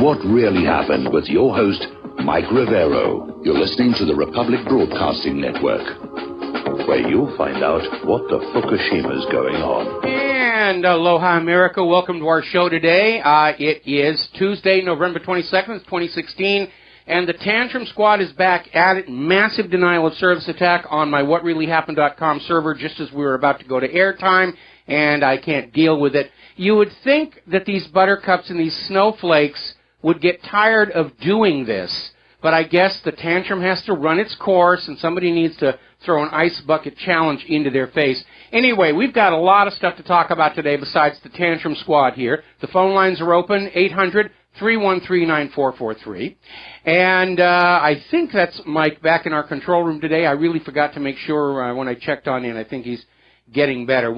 What Really Happened with your host, Mike Rivero. You're listening to the Republic Broadcasting Network, where you'll find out what the Fukushima's going on. And aloha, America. Welcome to our show today. It is Tuesday, November 22nd, 2016, and the Tantrum Squad is back at it. Massive denial of service attack on my WhatReallyHappened.com server just as we were about to go to airtime, and I can't deal with it. You would think that these buttercups and these snowflakes would get tired of doing this, but I guess the tantrum has to run its course, and somebody needs to throw an ice bucket challenge into their face. Anyway, we've got a lot of stuff to talk about today besides the Tantrum Squad here. The phone lines are open, 800-313-9443. And I think that's Mike back in our control room today. I really forgot to make sure when I checked on in. I think he's getting better.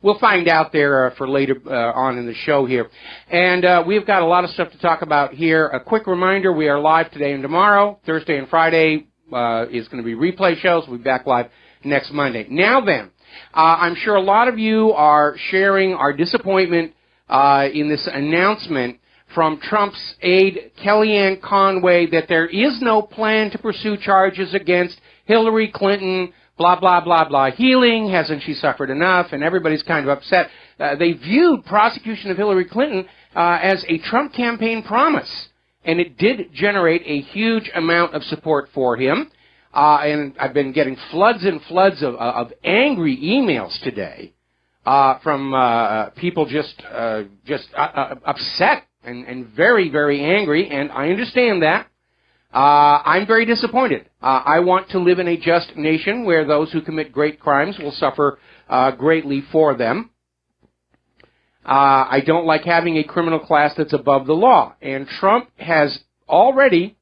We'll find out there for later on in the show here. And we've got a lot of stuff to talk about here. A quick reminder, we are live today and tomorrow. Thursday and Friday is going to be replay shows. We'll be back live next Monday. Now then, I'm sure a lot of you are sharing our disappointment in this announcement from Trump's aide, Kellyanne Conway, that there is no plan to pursue charges against Hillary Clinton, blah, blah, blah, blah, healing, hasn't she suffered enough, and everybody's kind of upset. They viewed prosecution of Hillary Clinton as a Trump campaign promise, and it did generate a huge amount of support for him. And I've been getting floods and floods of angry emails today from people just upset and very, very angry, and I understand that. I'm very disappointed. I want to live in a just nation where those who commit great crimes will suffer greatly for them. I don't like having a criminal class that's above the law, and Trump has already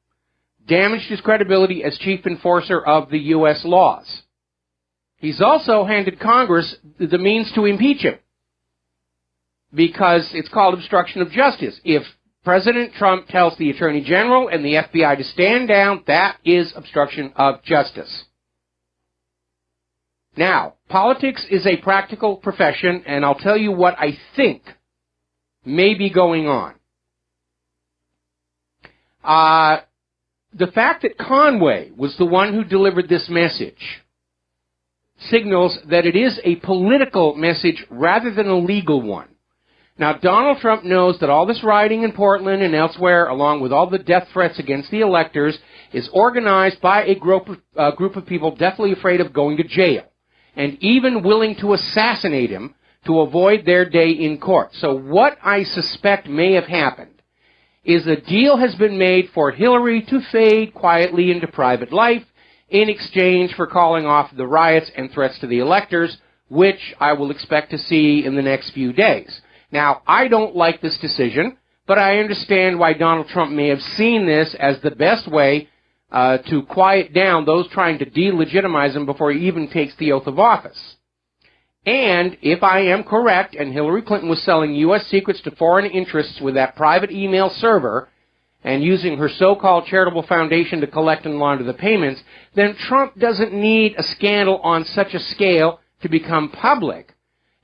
damaged his credibility as chief enforcer of the U.S. laws. He's also handed Congress the means to impeach him because it's called obstruction of justice. If President Trump tells the Attorney General and the FBI to stand down, that is obstruction of justice. Now, politics is a practical profession, and I'll tell you what I think may be going on. The fact that Conway was the one who delivered this message signals that it is a political message rather than a legal one. Now, Donald Trump knows that all this rioting in Portland and elsewhere, along with all the death threats against the electors, is organized by a group of people deathly afraid of going to jail, and even willing to assassinate him to avoid their day in court. So what I suspect may have happened is a deal has been made for Hillary to fade quietly into private life in exchange for calling off the riots and threats to the electors, which I will expect to see in the next few days. Now, I don't like this decision, but I understand why Donald Trump may have seen this as the best way to quiet down those trying to delegitimize him before he even takes the oath of office. And if I am correct, and Hillary Clinton was selling U.S. secrets to foreign interests with that private email server and using her so-called charitable foundation to collect and launder the payments, then Trump doesn't need a scandal on such a scale to become public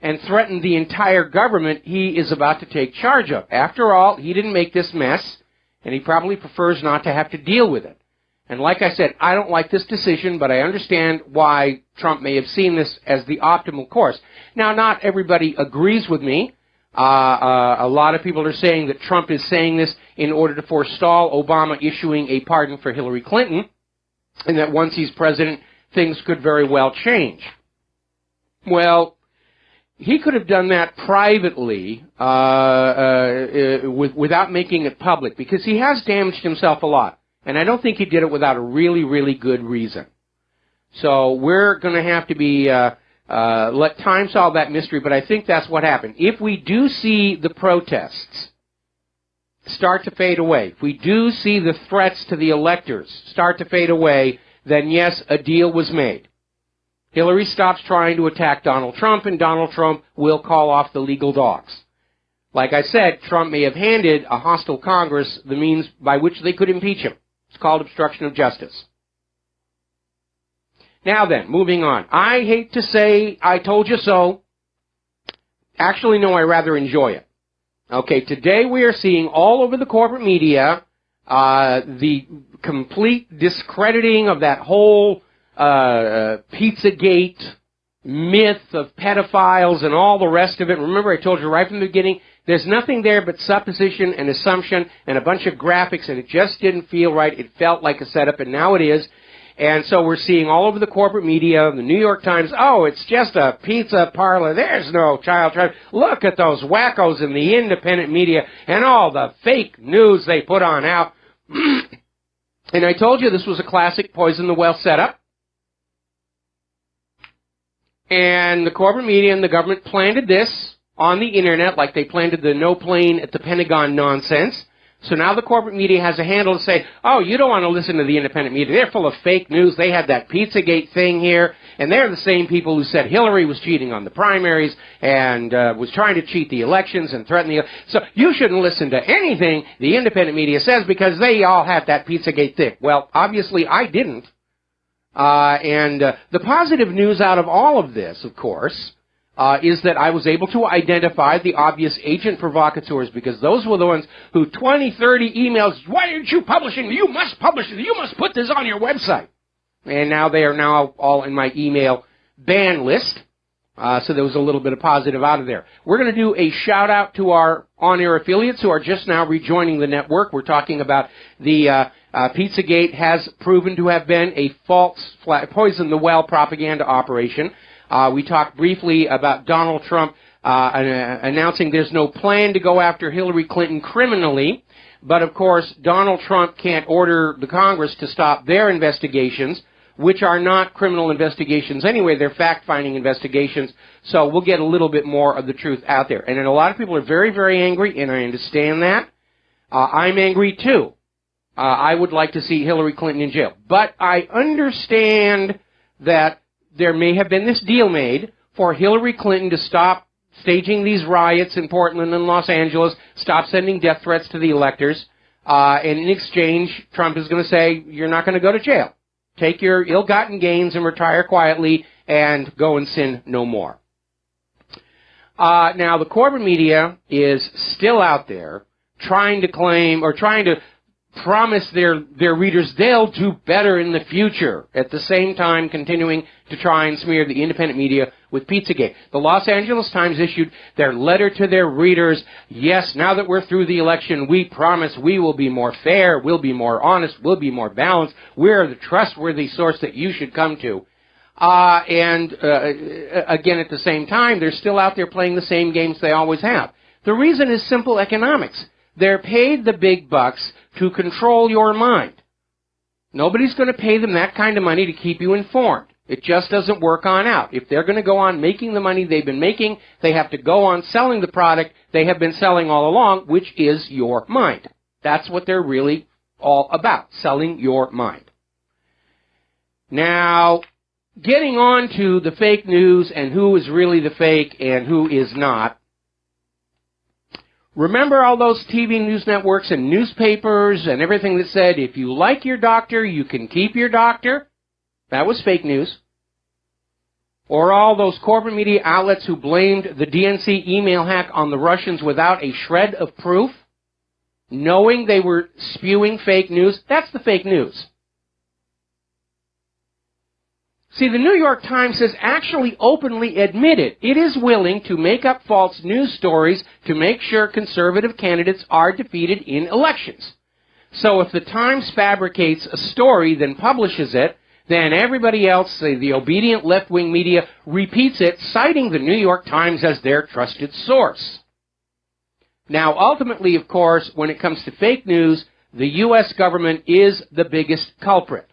and threaten the entire government he is about to take charge of. After all, he didn't make this mess, and he probably prefers not to have to deal with it. And like I said, I don't like this decision, but I understand why Trump may have seen this as the optimal course. Now, not everybody agrees with me. A lot of people are saying that Trump is saying this in order to forestall Obama issuing a pardon for Hillary Clinton, and that once he's president, things could very well change. Well, he could have done that privately without making it public, because he has damaged himself a lot. And I don't think he did it without a really, really good reason. So we're going to have to be let time solve that mystery, but I think that's what happened. If we do see the protests start to fade away, if we do see the threats to the electors start to fade away, then yes, a deal was made. Hillary stops trying to attack Donald Trump, and Donald Trump will call off the legal dogs. Like I said, Trump may have handed a hostile Congress the means by which they could impeach him. It's called obstruction of justice. Now then, moving on. I hate to say I told you so. Actually, no, I rather enjoy it. Okay, today we are seeing all over the corporate media the complete discrediting of that whole Pizzagate myth of pedophiles and all the rest of it. Remember, I told you right from the beginning, there's nothing there but supposition and assumption and a bunch of graphics, and it just didn't feel right. It felt like a setup, and now it is. And so we're seeing all over the corporate media, the New York Times, oh, it's just a pizza parlor. There's no child trafficking. Look at those wackos in the independent media and all the fake news they put on out. And I told you this was a classic poison the well setup. And the corporate media and the government planted this on the internet like they planted the no plane at the Pentagon nonsense. So now the corporate media has a handle to say, oh, you don't want to listen to the independent media. They're full of fake news. They had that Pizzagate thing here, and they're the same people who said Hillary was cheating on the primaries and was trying to cheat the elections and threaten the... So you shouldn't listen to anything the independent media says because they all had that Pizzagate thing. Well, obviously I didn't. The positive news out of all of this, of course, is that I was able to identify the obvious agent provocateurs because those were the ones who 20, 30 emails, why aren't you publishing? You must publish it. You must put this on your website. And now they are now all in my email ban list. So there was a little bit of positive out of there. We're going to do a shout out to our on-air affiliates who are just now rejoining the network. We're talking about the Pizzagate has proven to have been a false poison the well propaganda operation. We talked briefly about Donald Trump announcing there's no plan to go after Hillary Clinton criminally, but of course Donald Trump can't order the Congress to stop their investigations, which are not criminal investigations anyway. They're fact-finding investigations, so we'll get a little bit more of the truth out there. And then a lot of people are very, very angry, and I understand that. I'm angry too. I would like to see Hillary Clinton in jail. But I understand that there may have been this deal made for Hillary Clinton to stop staging these riots in Portland and Los Angeles, stop sending death threats to the electors, and in exchange, Trump is going to say, you're not going to go to jail. Take your ill-gotten gains and retire quietly and go and sin no more. Now, the corporate media is still out there trying to claim or trying to promise their readers they'll do better in the future, at the same time continuing to try and smear the independent media with Pizzagate. The Los Angeles Times issued their letter to their readers. Yes, now that we're through the election, we promise we will be more fair, we'll be more honest, we'll be more balanced. We're the trustworthy source that you should come to. Again, at the same time, they're still out there playing the same games they always have. The reason is simple economics. They're paid the big bucks to control your mind. Nobody's going to pay them that kind of money to keep you informed. It just doesn't work on out. If they're going to go on making the money they've been making, they have to go on selling the product they have been selling all along, which is your mind. That's what they're really all about, selling your mind. Now, getting on to the fake news and who is really the fake and who is not. Remember all those TV news networks and newspapers and everything that said, if you like your doctor, you can keep your doctor? That was fake news. Or all those corporate media outlets who blamed the DNC email hack on the Russians without a shred of proof, knowing they were spewing fake news? That's the fake news. See, the New York Times has actually openly admitted it is willing to make up false news stories to make sure conservative candidates are defeated in elections. So if the Times fabricates a story, then publishes it, then everybody else, the obedient left-wing media, repeats it, citing the New York Times as their trusted source. Now, ultimately, of course, when it comes to fake news, the U.S. government is the biggest culprit.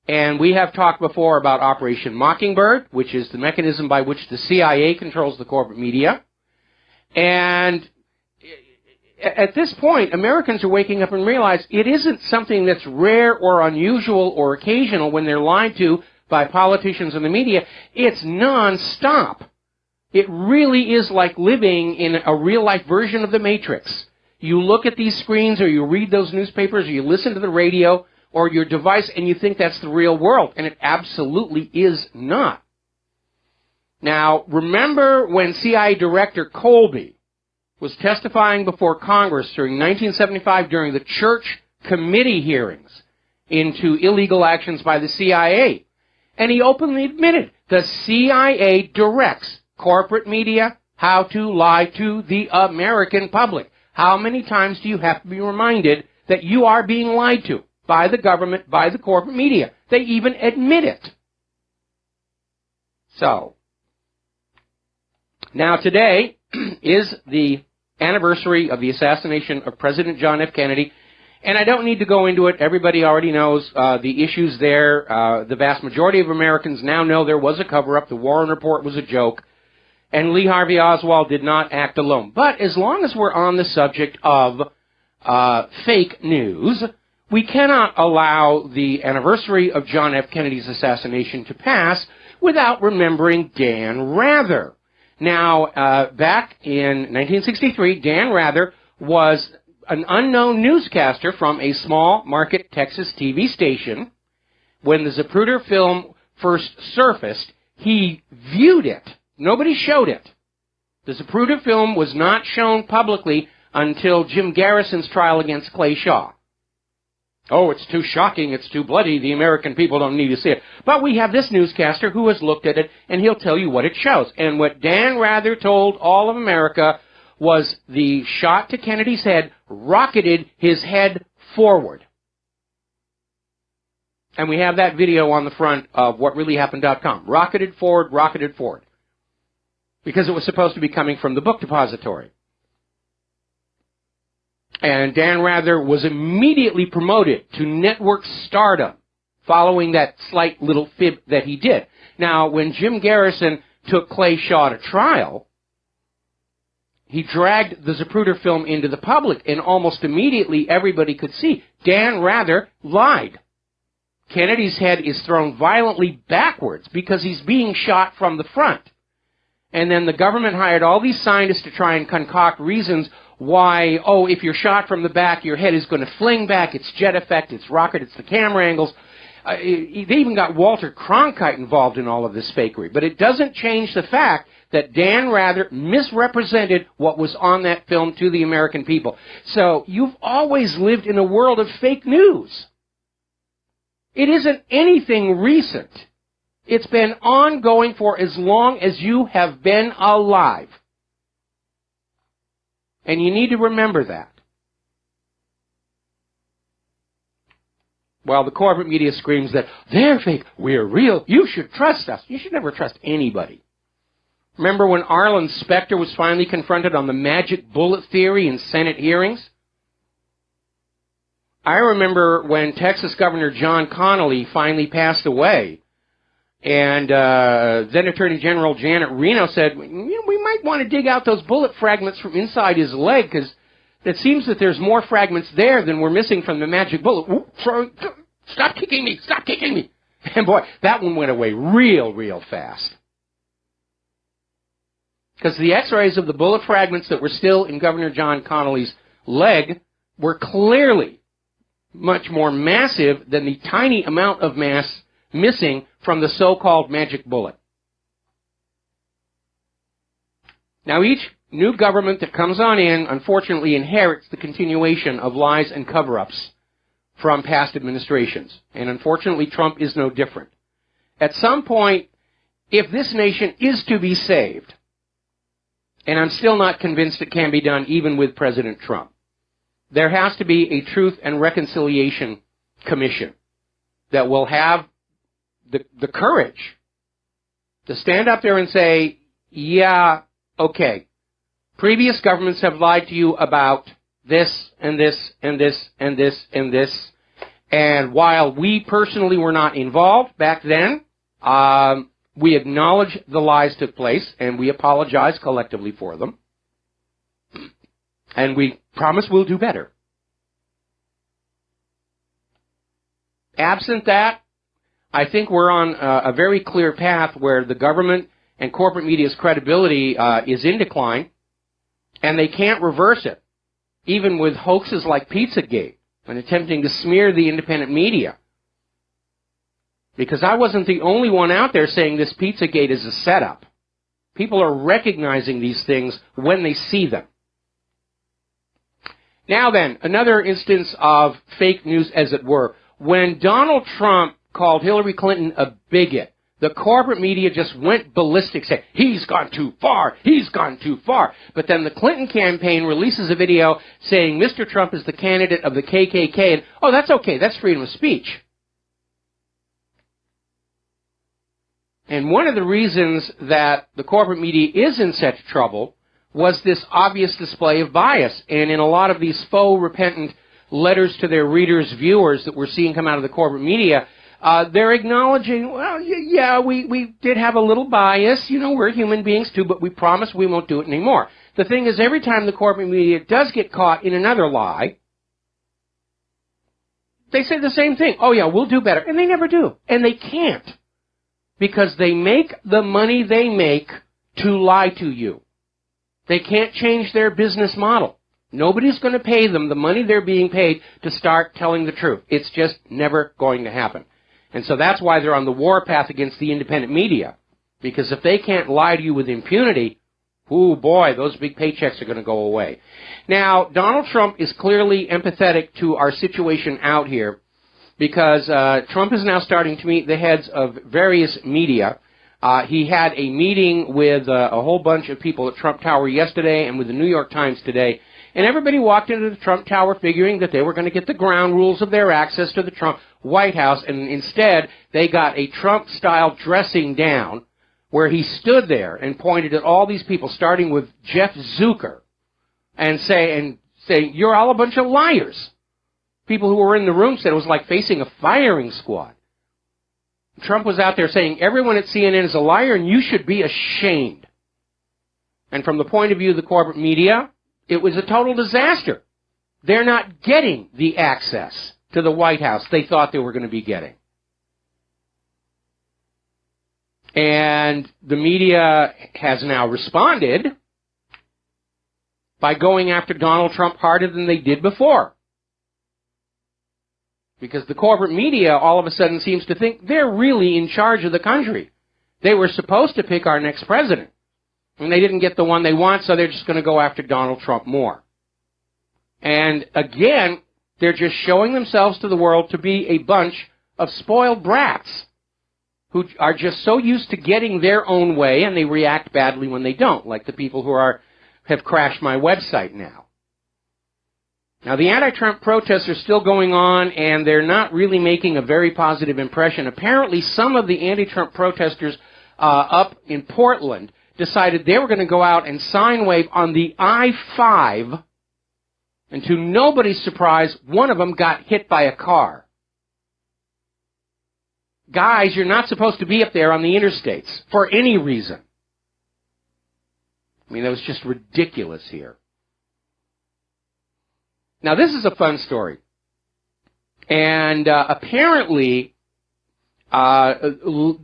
And we have talked before about Operation Mockingbird, which is the mechanism by which the CIA controls the corporate media. And at this point, Americans are waking up and realize it isn't something that's rare or unusual or occasional when they're lied to by politicians and the media. It's nonstop. It really is like living in a real-life version of the Matrix. You look at these screens or you read those newspapers or you listen to the radio or your device, and you think that's the real world, and it absolutely is not. Now, remember when CIA Director Colby was testifying before Congress during 1975 during the church committee hearings into illegal actions by the CIA. And he openly admitted the CIA directs corporate media how to lie to the American public. How many times do you have to be reminded that you are being lied to by the government, by the corporate media? They even admit it. So, now today is the anniversary of the assassination of President John F. Kennedy, and I don't need to go into it. Everybody already knows the issues there. The vast majority of Americans now know there was a cover-up. The Warren Report was a joke, and Lee Harvey Oswald did not act alone. But as long as we're on the subject of fake news, we cannot allow the anniversary of John F. Kennedy's assassination to pass without remembering Dan Rather. Now, back in 1963, Dan Rather was an unknown newscaster from a small market Texas TV station. When the Zapruder film first surfaced, he viewed it. Nobody showed it. The Zapruder film was not shown publicly until Jim Garrison's trial against Clay Shaw. Oh, it's too shocking, it's too bloody, the American people don't need to see it. But we have this newscaster who has looked at it, and he'll tell you what it shows. And what Dan Rather told all of America was the shot to Kennedy's head rocketed his head forward. And we have that video on the front of whatreallyhappened.com. Rocketed forward, rocketed forward. Because it was supposed to be coming from the book depository. And Dan Rather was immediately promoted to network stardom following that slight little fib that he did. Now, when Jim Garrison took Clay Shaw to trial, he dragged the Zapruder film into the public, and almost immediately everybody could see Dan Rather lied. Kennedy's head is thrown violently backwards because he's being shot from the front. And then the government hired all these scientists to try and concoct reasons why, oh, if you're shot from the back, your head is going to fling back. It's jet effect, it's rocket, it's the camera angles. They even got Walter Cronkite involved in all of this fakery. But it doesn't change the fact that Dan Rather misrepresented what was on that film to the American people. So you've always lived in a world of fake news. It isn't anything recent. It's been ongoing for as long as you have been alive. And you need to remember that. While the corporate media screams that they're fake, we're real, you should trust us. You should never trust anybody. Remember when Arlen Specter was finally confronted on the magic bullet theory in Senate hearings? I remember when Texas Governor John Connally finally passed away, and then Attorney General Janet Reno said, we might want to dig out those bullet fragments from inside his leg, because it seems that there's more fragments there than we're missing from the magic bullet. Ooh, sorry. Stop kicking me! Stop kicking me! And boy, that one went away real fast. Because the x-rays of the bullet fragments that were still in Governor John Connally's leg were clearly much more massive than the tiny amount of mass missing from the so-called magic bullet. Now, each new government that comes on in, unfortunately, inherits the continuation of lies and cover-ups from past administrations. And unfortunately, Trump is no different. At some point, if this nation is to be saved, and I'm still not convinced it can be done even with President Trump, there has to be a Truth and Reconciliation Commission that will have the courage to stand up there and say, yeah, okay, previous governments have lied to you about this and this and this and this and this, and while we personally were not involved back then, we acknowledge the lies took place, and we apologize collectively for them, and we promise we'll do better. Absent that, I think we're on a very clear path where the government and corporate media's credibility is in decline, and they can't reverse it, even with hoaxes like Pizzagate and attempting to smear the independent media. Because I wasn't the only one out there saying this Pizzagate is a setup. People are recognizing these things when they see them. Now then, another instance of fake news, as it were. When Donald Trump called Hillary Clinton a bigot, the corporate media just went ballistic, saying, he's gone too far, he's gone too far. But then the Clinton campaign releases a video saying Mr. Trump is the candidate of the KKK, and, oh, that's okay, that's freedom of speech. And one of the reasons that the corporate media is in such trouble was this obvious display of bias. And in a lot of these faux repentant letters to their readers, viewers that we're seeing come out of the corporate media, they're acknowledging, well, yeah, we did have a little bias. You know, we're human beings too, but we promise we won't do it anymore. The thing is, every time the corporate media does get caught in another lie, they say the same thing. Oh, yeah, we'll do better. And they never do. And they can't. Because they make the money they make to lie to you. They can't change their business model. Nobody's going to pay them the money they're being paid to start telling the truth. It's just never going to happen. And so that's why they're on the warpath against the independent media. Because if they can't lie to you with impunity, ooh boy, those big paychecks are going to go away. Now, Donald Trump is clearly empathetic to our situation out here, because Trump is now starting to meet the heads of various media. He had a meeting with a whole bunch of people at Trump Tower yesterday and with the New York Times today. And everybody walked into the Trump Tower figuring that they were going to get the ground rules of their access to the Trump White House. And instead, they got a Trump-style dressing down where he stood there and pointed at all these people, starting with Jeff Zucker, and saying, you're all a bunch of liars. People who were in the room said it was like facing a firing squad. Trump was out there saying everyone at CNN is a liar and you should be ashamed. And from the point of view of the corporate media, it was a total disaster. They're not getting the access to the White House they thought they were going to be getting. And the media has now responded by going after Donald Trump harder than they did before. Because the corporate media all of a sudden seems to think they're really in charge of the country. They were supposed to pick our next president. And they didn't get the one they want, so they're just going to go after Donald Trump more. And again, they're just showing themselves to the world to be a bunch of spoiled brats who are just so used to getting their own way, and they react badly when they don't, like the people who have crashed my website now. Now, the anti-Trump protests are still going on, and they're not really making a very positive impression. Apparently, some of the anti-Trump protesters up in Portland decided they were going to go out and sign wave on the I-5, and to nobody's surprise, one of them got hit by a car. Guys, you're not supposed to be up there on the interstates for any reason. I mean, that was just ridiculous here. Now, this is a fun story. And apparently, the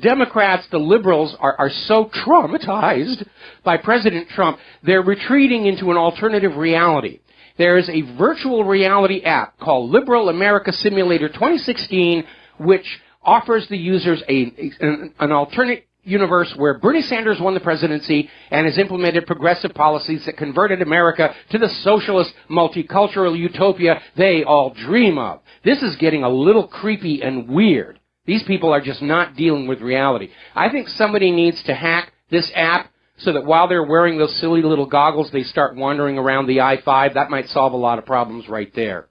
Democrats, the liberals, are so traumatized by President Trump, they're retreating into an alternative reality. There is a virtual reality app called Liberal America Simulator 2016, which offers the users an alternate universe where Bernie Sanders won the presidency and has implemented progressive policies that converted America to the socialist, multicultural utopia they all dream of. This is getting a little creepy and weird. These people are just not dealing with reality. I think somebody needs to hack this app so that while they're wearing those silly little goggles, they start wandering around the I-5. That might solve a lot of problems right there.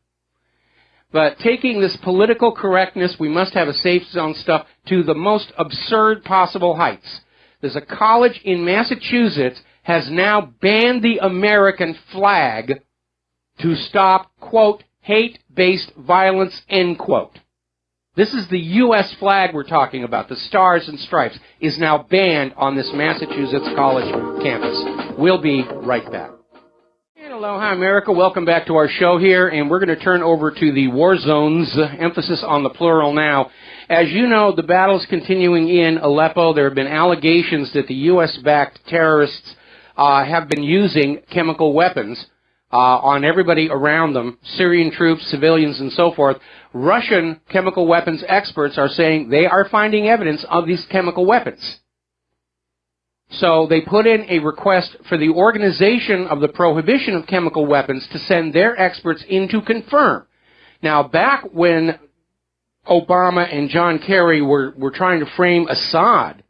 But taking this political correctness, we must have a safe zone stuff, to the most absurd possible heights. There's a college in Massachusetts has now banned the American flag to stop, quote, hate-based violence, end quote. This is the U.S. flag we're talking about. The Stars and Stripes is now banned on this Massachusetts college campus. We'll be right back. And aloha, America. Welcome back to our show here, and we're going to turn over to the war zones, emphasis on the plural now. As you know, the battle's continuing in Aleppo. There have been allegations that the U.S.-backed terrorists have been using chemical weapons on everybody around them, Syrian troops, civilians, and so forth. Russian chemical weapons experts are saying they are finding evidence of these chemical weapons. So they put in a request for the Organization of the Prohibition of Chemical Weapons to send their experts in to confirm. Now, back when Obama and John Kerry were trying to frame Assad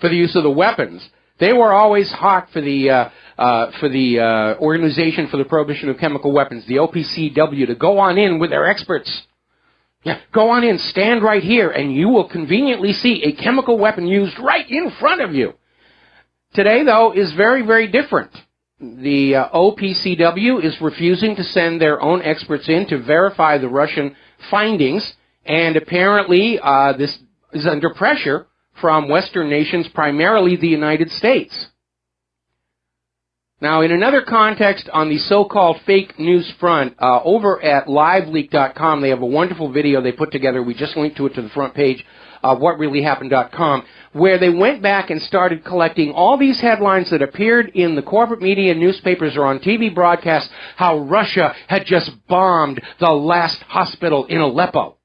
for the use of the weapons, they were always hot for the Organization for the Prohibition of Chemical Weapons, the OPCW, to go on in with their experts. Yeah, go on in, stand right here, and you will conveniently see a chemical weapon used right in front of you. Today, though, is very, very different. The OPCW is refusing to send their own experts in to verify the Russian findings, and apparently this is under pressure from Western nations, primarily the United States. Now, in another context, on the so-called fake news front, over at liveleak.com, they have a wonderful video they put together. We just linked to it to the front page of whatreallyhappened.com, where they went back and started collecting all these headlines that appeared in the corporate media, newspapers, or on TV broadcasts, how Russia had just bombed the last hospital in Aleppo.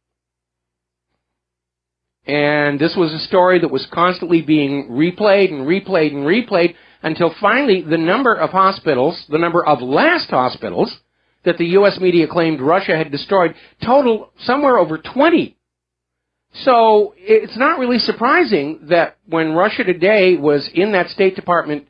And this was a story that was constantly being replayed and replayed and replayed, until finally the number of hospitals, the number of last hospitals that the U.S. media claimed Russia had destroyed totaled somewhere over 20. So it's not really surprising that when Russia Today was in that State Department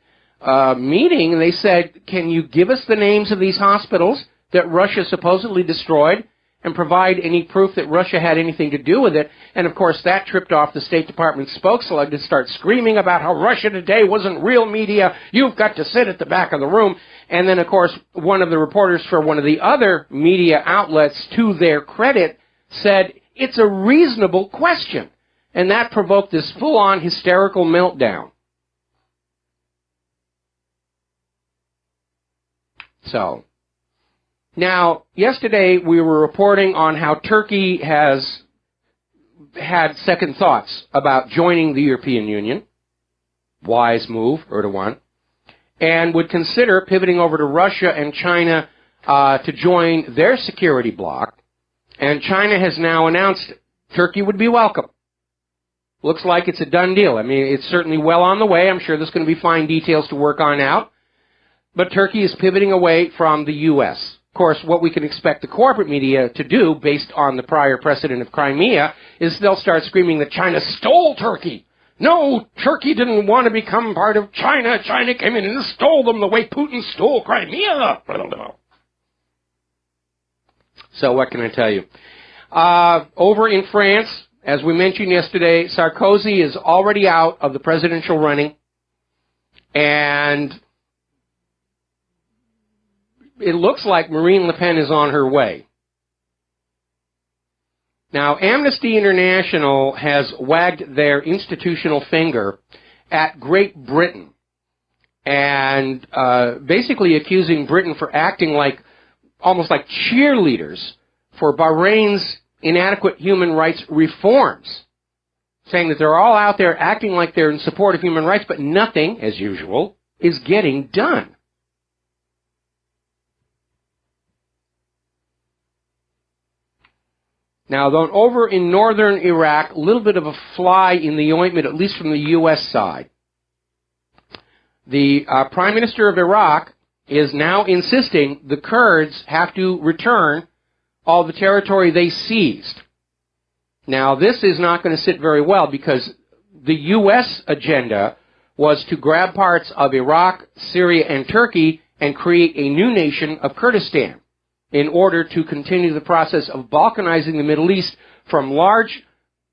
meeting, they said, can you give us the names of these hospitals that Russia supposedly destroyed and provide any proof that Russia had anything to do with it? And, of course, that tripped off the State Department spokesman to start screaming about how Russia Today wasn't real media. You've got to sit at the back of the room. And then, of course, one of the reporters for one of the other media outlets, to their credit, said, it's a reasonable question. And that provoked this full-on hysterical meltdown. So, now, yesterday we were reporting on how Turkey has had second thoughts about joining the European Union. Wise move, Erdogan. And would consider pivoting over to Russia and China to join their security bloc. And China has now announced Turkey would be welcome. Looks like it's a done deal. I mean, it's certainly well on the way. I'm sure there's going to be fine details to work on out. But Turkey is pivoting away from the U.S. Of course, what we can expect the corporate media to do, based on the prior precedent of Crimea, is they'll start screaming that China stole Turkey. No, Turkey didn't want to become part of China. China came in and stole them the way Putin stole Crimea. So what can I tell you? Over in France, as we mentioned yesterday, Sarkozy is already out of the presidential running, and it looks like Marine Le Pen is on her way. Now, Amnesty International has wagged their institutional finger at Great Britain and basically accusing Britain for acting like almost like cheerleaders for Bahrain's inadequate human rights reforms, saying that they're all out there acting like they're in support of human rights, but nothing, as usual, is getting done. Now, over in northern Iraq, a little bit of a fly in the ointment, at least from the U.S. side. The Prime Minister of Iraq is now insisting the Kurds have to return all the territory they seized. Now, this is not going to sit very well because the U.S. agenda was to grab parts of Iraq, Syria, and Turkey and create a new nation of Kurdistan in order to continue the process of balkanizing the Middle East from large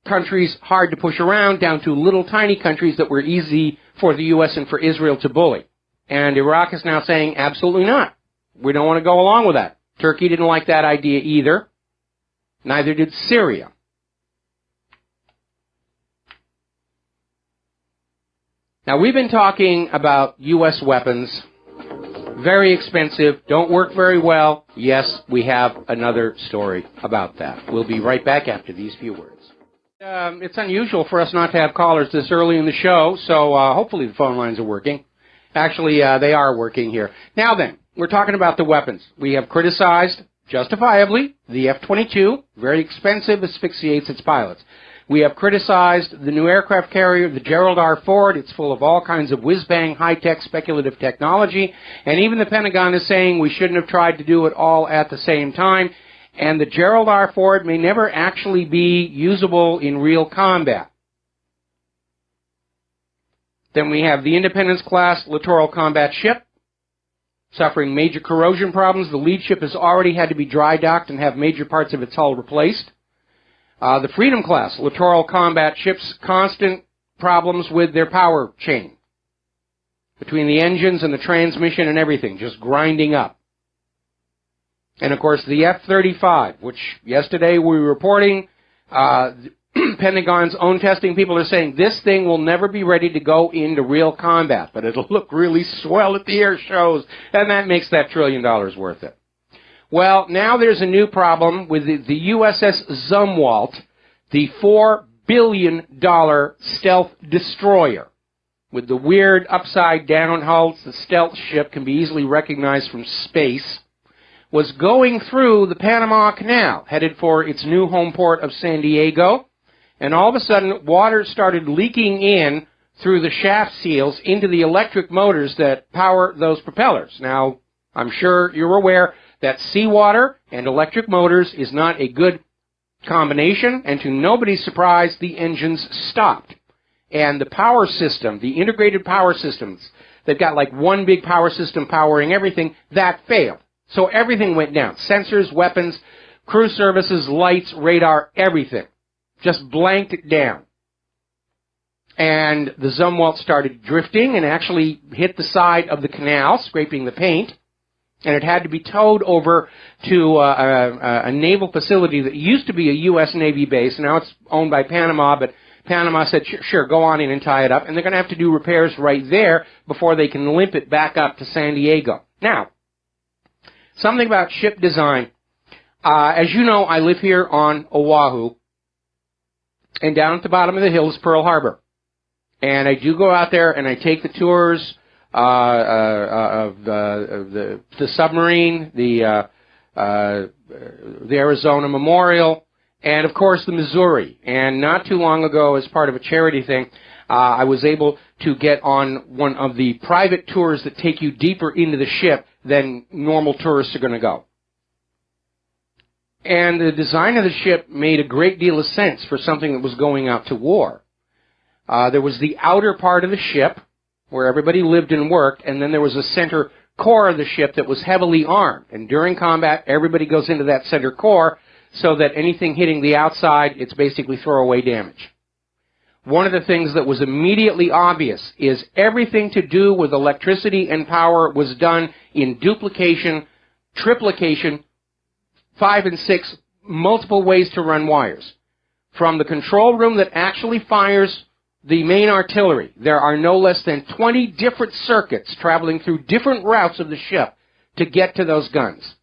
countries hard to push around down to little tiny countries that were easy for the U.S. and for Israel to bully. And Iraq is now saying, absolutely not. We don't want to go along with that. Turkey didn't like that idea either. Neither did Syria. Now, we've been talking about U.S. weapons. Very expensive, don't work very well. Yes, we have another story about that. We'll be right back after these few words. It's unusual for us not to have callers this early in the show, so hopefully the phone lines are working. Actually, they are working here. Now then, we're talking about the weapons. We have criticized, justifiably, the F-22. Very expensive, asphyxiates its pilots. We have criticized the new aircraft carrier, the Gerald R. Ford. It's full of all kinds of whiz-bang, high-tech, speculative technology. And even the Pentagon is saying we shouldn't have tried to do it all at the same time. And the Gerald R. Ford may never actually be usable in real combat. Then we have the Independence-class littoral combat ship, suffering major corrosion problems. The lead ship has already had to be dry docked and have major parts of its hull replaced. The Freedom-class littoral combat ships, constant problems with their power chain, between the engines and the transmission and everything, just grinding up. And, of course, the F-35, which yesterday we were reporting, Pentagon's own testing people are saying this thing will never be ready to go into real combat, but it'll look really swell at the air shows, and that makes that $1 trillion worth it. Well, now there's a new problem with the USS Zumwalt, the $4 billion stealth destroyer. With the weird upside-down hulls, the stealth ship can be easily recognized from space, was going through the Panama Canal, headed for its new home port of San Diego, and all of a sudden, water started leaking in through the shaft seals into the electric motors that power those propellers. Now, I'm sure you're aware that seawater and electric motors is not a good combination, and to nobody's surprise, the engines stopped. And the power system, the integrated power systems, they've got like one big power system powering everything, that failed. So everything went down. Sensors, weapons, crew services, lights, radar, everything. Just blanked it down. And the Zumwalt started drifting and actually hit the side of the canal, scraping the paint. And it had to be towed over to a naval facility that used to be a U.S. Navy base. Now it's owned by Panama, but Panama said, sure, go on in and tie it up. And they're going to have to do repairs right there before they can limp it back up to San Diego. Now, something about ship design. As you know, I live here on Oahu, and down at the bottom of the hill is Pearl Harbor. And I do go out there and I take the tours of the submarine, the Arizona Memorial, and of course the Missouri. And not too long ago, as part of a charity thing, I was able to get on one of the private tours that take you deeper into the ship than normal tourists are going to go. And the design of the ship made a great deal of sense for something that was going out to war. There was the outer part of the ship, where everybody lived and worked, and then there was a center core of the ship that was heavily armed. And during combat, everybody goes into that center core so that anything hitting the outside, it's basically throwaway damage. One of the things that was immediately obvious is everything to do with electricity and power was done in duplication, triplication, 5 and 6, multiple ways to run wires. From the control room that actually fires the main artillery, there are no less than 20 different circuits traveling through different routes of the ship to get to those guns.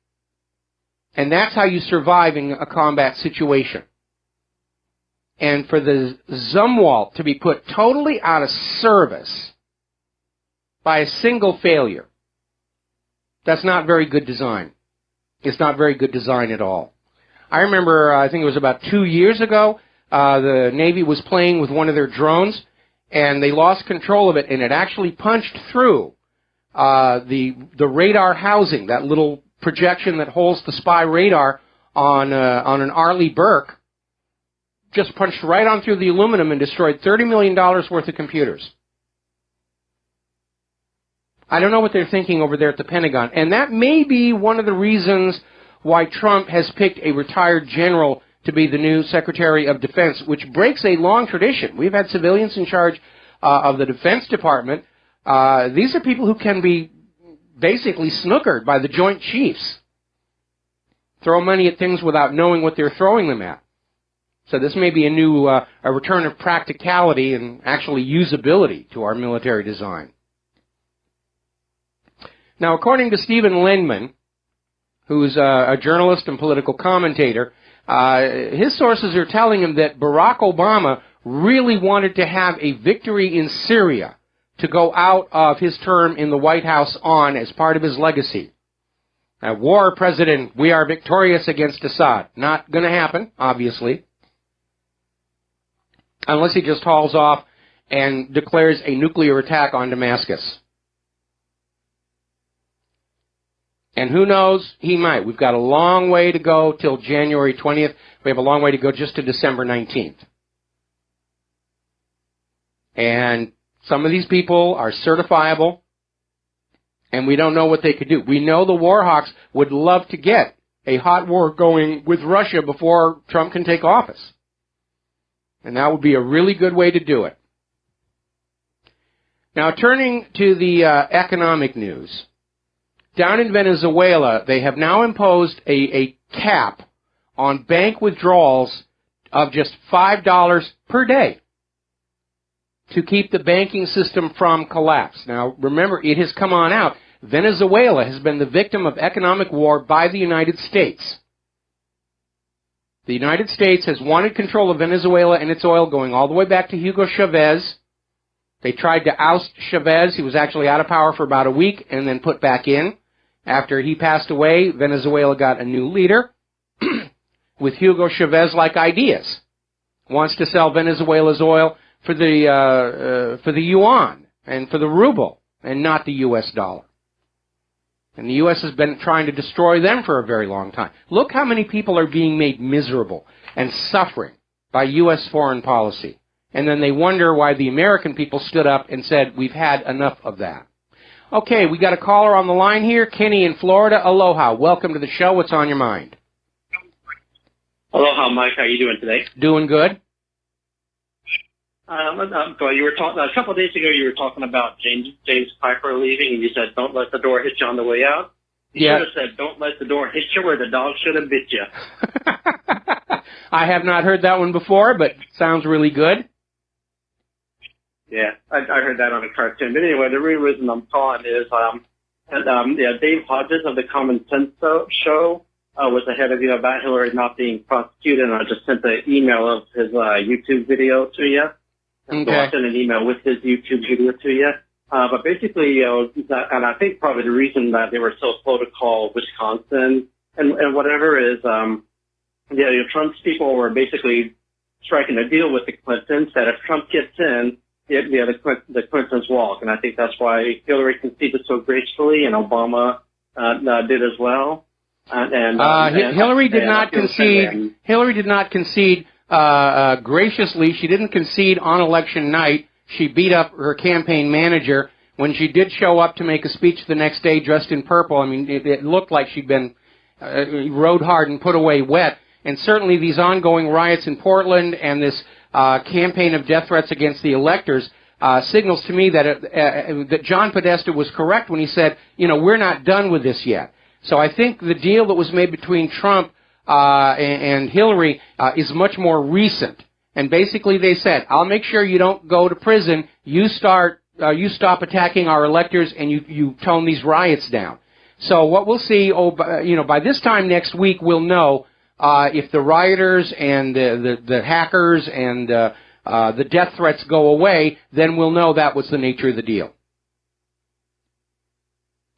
And that's how you survive in a combat situation. And for the Zumwalt to be put totally out of service by a single failure, that's not very good design. It's not very good design at all. I remember, I think it was about 2 years ago, the Navy was playing with one of their drones, and they lost control of it, and it actually punched through the radar housing, that little projection that holds the spy radar on an Arleigh Burke, just punched right on through the aluminum and destroyed $30 million worth of computers. I don't know what they're thinking over there at the Pentagon, and that may be one of the reasons why Trump has picked a retired general to be the new Secretary of Defense, which breaks a long tradition. We've had civilians in charge of the Defense Department. These are people who can be basically snookered by the Joint Chiefs. Throw money at things without knowing what they're throwing them at. So this may be a new a return of practicality and actually usability to our military design. Now, according to Stephen Lendman, who's a journalist and political commentator, his sources are telling him that Barack Obama really wanted to have a victory in Syria to go out of his term in the White House on as part of his legacy. War president, we are victorious against Assad. Not going to happen, obviously. unless he just hauls off and declares a nuclear attack on Damascus. And who knows, he might. We've got a long way to go till January 20th. We have a long way to go just to December 19th. And some of these people are certifiable, and we don't know what they could do. We know the war hawks would love to get a hot war going with Russia before Trump can take office. And that would be a really good way to do it. Now, turning to the economic news. Down in Venezuela, they have now imposed a cap on bank withdrawals of just $5 per day to keep the banking system from collapse. Now, remember, it has come on out. Venezuela has been the victim of economic war by the United States. The United States has wanted control of Venezuela and its oil going all the way back to Hugo Chavez. They tried to oust Chavez. He was actually out of power for about a week and then put back in. After he passed away, Venezuela got a new leader with Hugo Chavez-like ideas. Wants to sell Venezuela's oil for the yuan and for the ruble and not the U.S. dollar. And the U.S. has been trying to destroy them for a very long time. Look how many people are being made miserable and suffering by U.S. foreign policy. And then they wonder why the American people stood up and said, we've had enough of that. Okay, we got a caller on the line here, Kenny in Florida. Aloha. Welcome to the show. What's on your mind? Aloha, Mike. How are you doing today? Doing good. You were talking a couple of days ago. You were talking about James Piper leaving, and you said, "Don't let the door hit you on the way out." You should have said, "Don't let the door hit you where the dog should have bit you." I have not heard that one before, but sounds really good. Yeah, I heard that on a cartoon. But anyway, the real reason I'm calling is, Dave Hodges of the Common Sense Show was ahead of you about Hillary not being prosecuted, and I just sent the email of his YouTube video to you. Okay. So I sent an email with his YouTube video to you. But basically, and I think probably the reason that they were so slow to call Wisconsin and whatever is, Trump's people were basically striking a deal with the Clintons that if Trump gets in, the Clintons walk. And I think that's why Hillary conceded so gracefully, and Obama did as well. Hillary did not concede. Hillary did not concede graciously. She didn't concede on election night. She beat up her campaign manager when she did show up to make a speech the next day dressed in purple. I mean, it looked like she'd been rode hard and put away wet. And certainly these ongoing riots in Portland and this campaign of death threats against the electors signals to me that John Podesta was correct when he said, we're not done with this yet. So I think the deal that was made between Trump and Hillary is much more recent. And basically they said, I'll make sure you don't go to prison. You stop attacking our electors, and you tone these riots down. So what we'll see, by this time next week, we'll know if the rioters and the hackers and the death threats go away. Then we'll know that was the nature of the deal.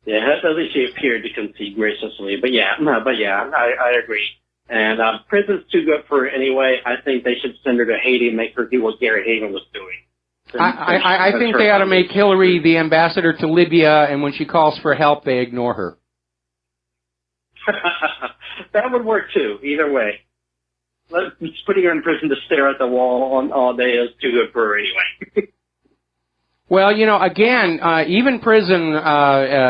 Yeah, at least she appeared to concede graciously. But I agree. And prison's too good for her anyway. I think they should send her to Haiti and make her do what Gary Hagan was doing. I think they ought to make Hillary the ambassador to Libya, and when she calls for help, they ignore her. That would work too, either way. Putting her in prison to stare at the wall all day is too good for her anyway. Well, again, even prison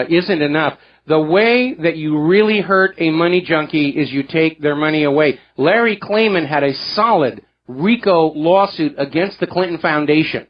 isn't enough. The way that you really hurt a money junkie is you take their money away. Larry Klayman had a solid RICO lawsuit against the Clinton Foundation.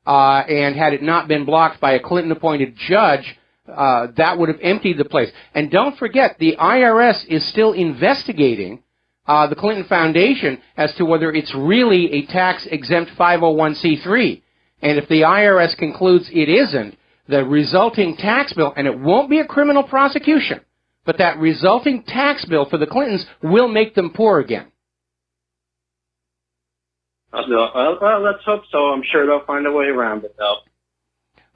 And had it not been blocked by a Clinton-appointed judge, that would have emptied the place. And don't forget, the IRS is still investigating the Clinton Foundation as to whether it's really a tax-exempt 501c3. And if the IRS concludes it isn't, the resulting tax bill, and it won't be a criminal prosecution, but that resulting tax bill for the Clintons will make them poor again. Well, let's hope so. I'm sure they'll find a way around it, though.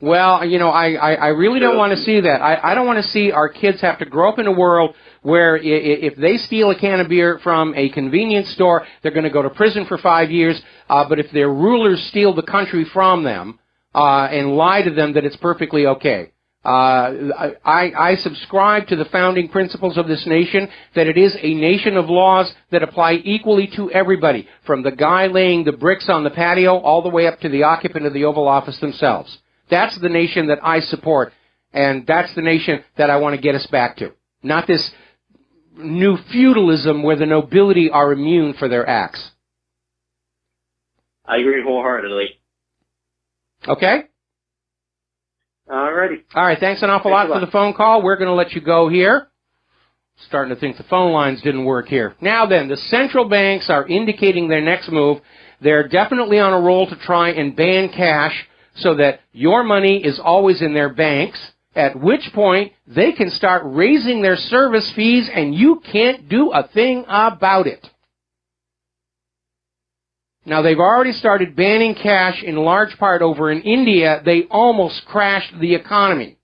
Well, I really don't want to see that. I don't want to see our kids have to grow up in a world where if they steal a can of beer from a convenience store, they're going to go to prison for 5 years. But if their rulers steal the country from them and lie to them, that it's perfectly okay. I subscribe to the founding principles of this nation, that it is a nation of laws that apply equally to everybody, from the guy laying the bricks on the patio all the way up to the occupant of the Oval Office themselves. That's the nation that I support, and that's the nation that I want to get us back to. Not this new feudalism where the nobility are immune for their acts. I agree wholeheartedly. Okay? Alrighty. All right, thanks an awful lot for the phone call. We're going to let you go here. Starting to think the phone lines didn't work here. Now then, the central banks are indicating their next move. They're definitely on a roll to try and ban cash so that your money is always in their banks, at which point they can start raising their service fees and you can't do a thing about it. Now, they've already started banning cash in large part over in India. They almost crashed the economy.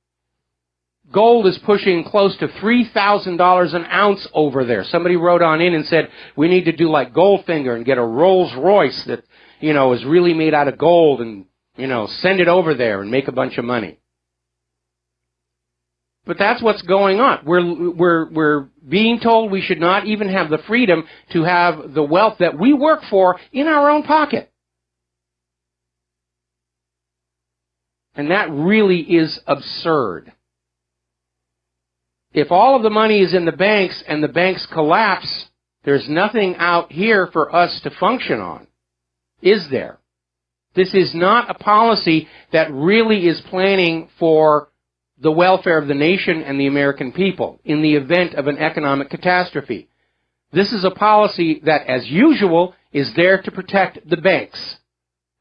Gold is pushing close to $3,000 an ounce over there. Somebody wrote on in and said, we need to do like Goldfinger and get a Rolls Royce that, is really made out of gold and, send it over there and make a bunch of money. But that's what's going on. We're being told we should not even have the freedom to have the wealth that we work for in our own pocket. And that really is absurd. If all of the money is in the banks and the banks collapse, there's nothing out here for us to function on, is there? This is not a policy that really is planning for the welfare of the nation and the American people in the event of an economic catastrophe. This is a policy that, as usual, is there to protect the banks.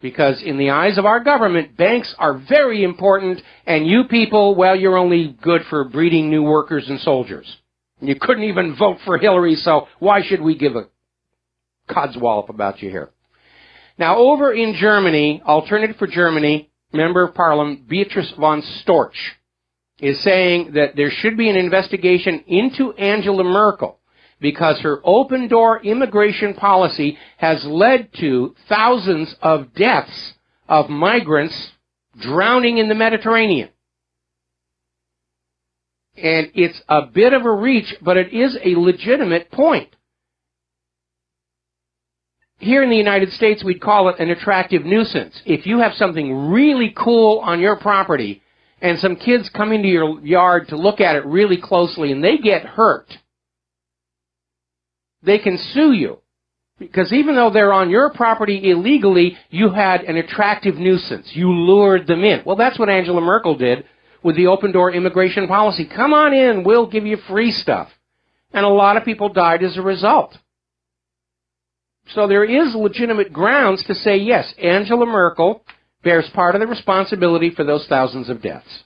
Because in the eyes of our government, banks are very important, and you people, well, you're only good for breeding new workers and soldiers. You couldn't even vote for Hillary, so why should we give a codswallop about you here? Now, over in Germany, Alternative for Germany, Member of Parliament Beatrice von Storch is saying that there should be an investigation into Angela Merkel because her open-door immigration policy has led to thousands of deaths of migrants drowning in the Mediterranean. And it's a bit of a reach, but it is a legitimate point. Here in the United States, we'd call it an attractive nuisance. If you have something really cool on your property and some kids come into your yard to look at it really closely and they get hurt, they can sue you. Because even though they're on your property illegally, you had an attractive nuisance. You lured them in. Well, that's what Angela Merkel did with the open-door immigration policy. Come on in, we'll give you free stuff. And a lot of people died as a result. So there is legitimate grounds to say, yes, Angela Merkel bears part of the responsibility for those thousands of deaths.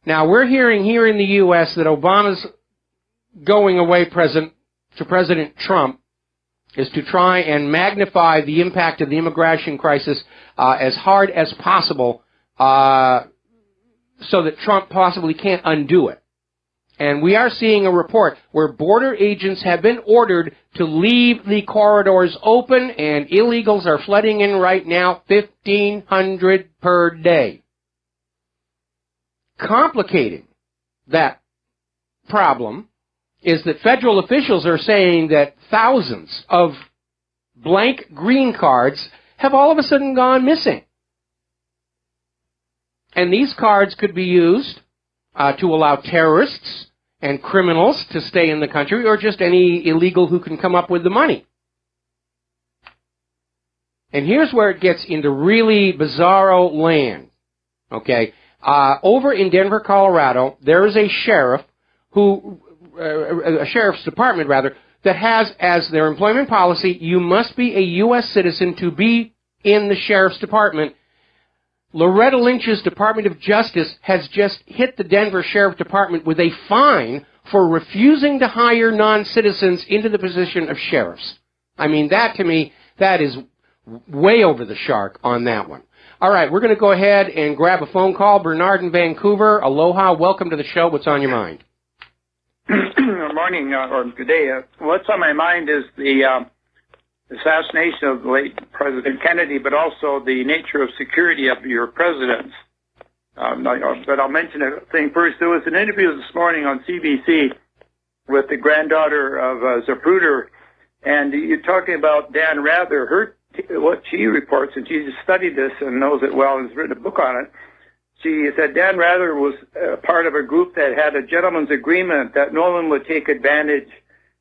Now, we're hearing here in the U.S. that Obama's going away to President Trump is to try and magnify the impact of the immigration crisis as hard as possible so that Trump possibly can't undo it. And we are seeing a report where border agents have been ordered to leave the corridors open, and illegals are flooding in right now, 1,500 per day. Complicating that problem is that federal officials are saying that thousands of blank green cards have all of a sudden gone missing. And these cards could be used to allow terrorists and criminals to stay in the country, or just any illegal who can come up with the money. And here's where it gets into really bizarro land. Okay, over in Denver, Colorado, there is a sheriff a sheriff's department rather, that has as their employment policy, you must be a U.S. citizen to be in the sheriff's department. Loretta Lynch's Department of Justice has just hit the Denver Sheriff Department with a fine for refusing to hire non-citizens into the position of sheriffs. I mean, that to me, that is way over the shark on that one. All right, we're going to go ahead and grab a phone call. Bernard in Vancouver. Aloha. Welcome to the show. What's on your mind? Good morning, or good day. What's on my mind is the assassination of the late President Kennedy, but also the nature of security of your presidents. But I'll mention a thing first. There was an interview this morning on CBC with the granddaughter of Zapruder, and you're talking about Dan Rather, what she reports, and she just studied this and knows it well and has written a book on it. She said Dan Rather was part of a group that had a gentleman's agreement that no one would take advantage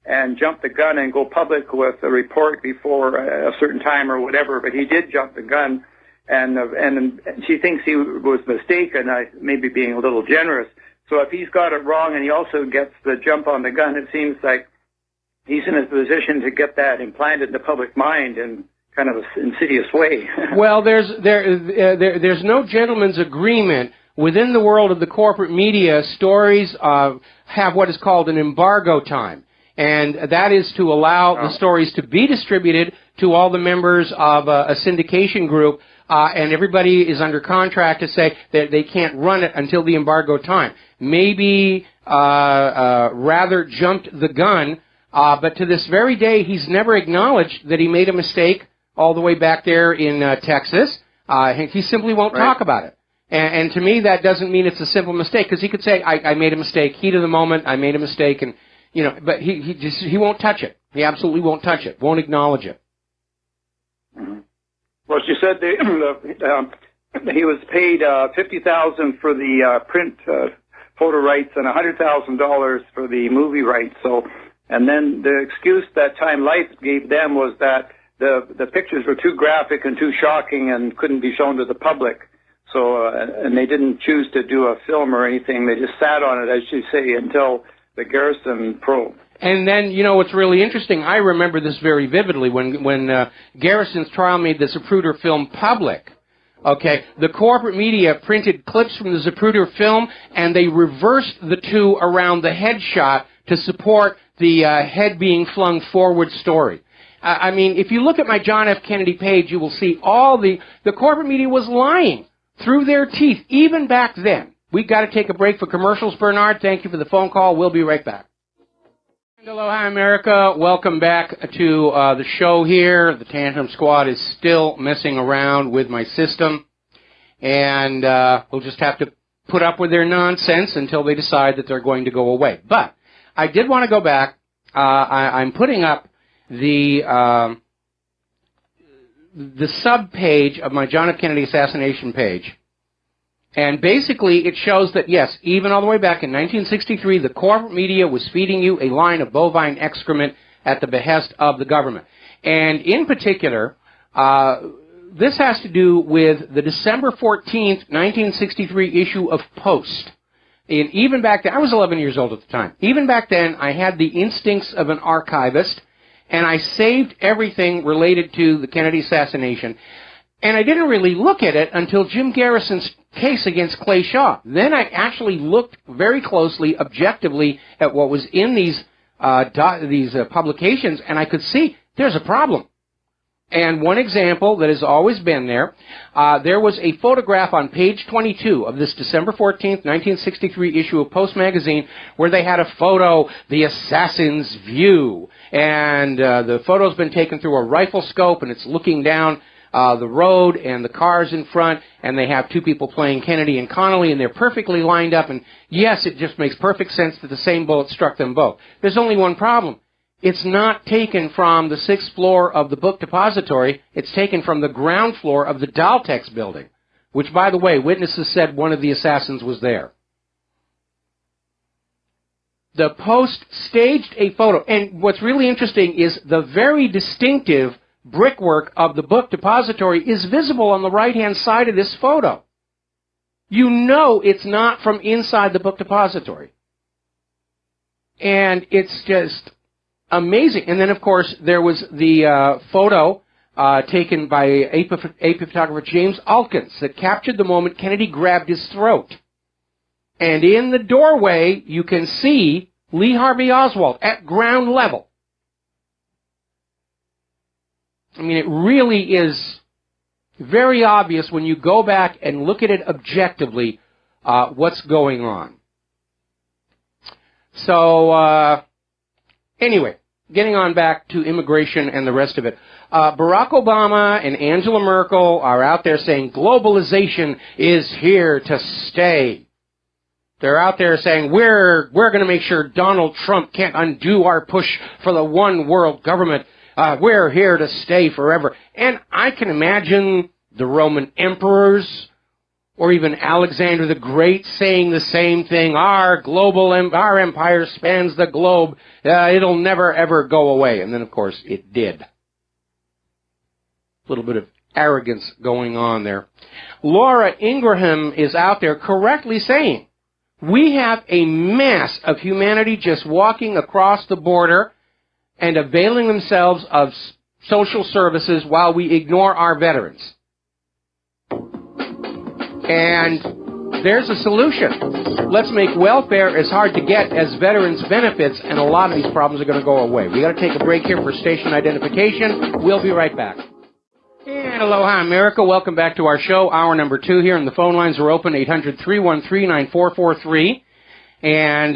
and jump the gun and go public with a report before a certain time or whatever, but he did jump the gun, and she thinks he was mistaken, maybe being a little generous. So if he's got it wrong and he also gets the jump on the gun, it seems like he's in a position to get that implanted in the public mind in kind of an insidious way. Well, there's no gentleman's agreement. Within the world of the corporate media, stories have what is called an embargo time. And that is to allow the stories to be distributed to all the members of a syndication group, and everybody is under contract to say that they can't run it until the embargo time. Maybe Rather jumped the gun, but to this very day, he's never acknowledged that he made a mistake all the way back there in Texas. He simply won't talk about it. And to me, that doesn't mean it's a simple mistake, because he could say, I made a mistake, heat of the moment, I made a mistake, and but he won't touch it. He absolutely won't touch it, won't acknowledge it. Mm-hmm. Well, she said he was paid $50,000 for the print photo rights and $100,000 for the movie rights. So, and then the excuse that Time Life gave them was that the pictures were too graphic and too shocking and couldn't be shown to the public. So, and they didn't choose to do a film or anything. They just sat on it, as you say, until the Garrison probe. And then, what's really interesting, I remember this very vividly, when Garrison's trial made the Zapruder film public. Okay, the corporate media printed clips from the Zapruder film, and they reversed the two around the headshot to support the head being flung forward story. I mean, if you look at my John F. Kennedy page, you will see all the corporate media was lying through their teeth, even back then. We've got to take a break for commercials, Bernard. Thank you for the phone call. We'll be right back. Aloha, America. Welcome back to the show here. The Tantrum Squad is still messing around with my system, and we'll just have to put up with their nonsense until they decide that they're going to go away. But I did want to go back. I'm putting up the sub-page of my John F. Kennedy assassination page. And basically, it shows that, yes, even all the way back in 1963, the corporate media was feeding you a line of bovine excrement at the behest of the government. And in particular, this has to do with the December 14th, 1963 issue of Post. And even back then, I was 11 years old at the time. Even back then, I had the instincts of an archivist, and I saved everything related to the Kennedy assassination. And I didn't really look at it until Jim Garrison's case against Clay Shaw. Then I actually looked very closely, objectively, at what was in these publications, and I could see there's a problem. And one example that has always been there was a photograph on page 22 of this December 14th, 1963 issue of Post magazine where they had a photo, the assassin's view. And the photo's been taken through a rifle scope, and it's looking down the road and the cars in front, and they have two people playing Kennedy and Connolly, and they're perfectly lined up, and yes, it just makes perfect sense that the same bullet struck them both. There's only one problem. It's not taken from the 6th floor of the book depository. It's taken from the ground floor of the Daltex building, which, by the way, witnesses said one of the assassins was there. The Post staged a photo, and what's really interesting is the very distinctive brickwork of the book depository is visible on the right-hand side of this photo. You know it's not from inside the book depository. And it's just amazing. And then, of course, there was the photo taken by AP photographer James Alkins that captured the moment Kennedy grabbed his throat. And in the doorway, you can see Lee Harvey Oswald at ground level. I mean, it really is Very obvious when you go back and look at it objectively, what's going on. So, anyway, getting on back to immigration and the rest of it. Barack Obama and Angela Merkel are out there saying globalization is here to stay. They're out there saying we're going to make sure Donald Trump can't undo our push for the one world government. We're here to stay forever. And I can imagine the Roman emperors or even Alexander the Great saying the same thing. Our empire spans the globe. It'll never, ever go away. And then, of course, it did. A little bit of arrogance going on there. Laura Ingraham is out there correctly saying, we have a mass of humanity just walking across the border and availing themselves of social services while we ignore our veterans. And there's a solution. Let's make welfare as hard to get as veterans' benefits, and a lot of these problems are going to go away. We got to take a break here for station identification. We'll be right back. And aloha, America. Welcome back to our show, hour number 2 here, and the phone lines are open, 800-313-9443. And,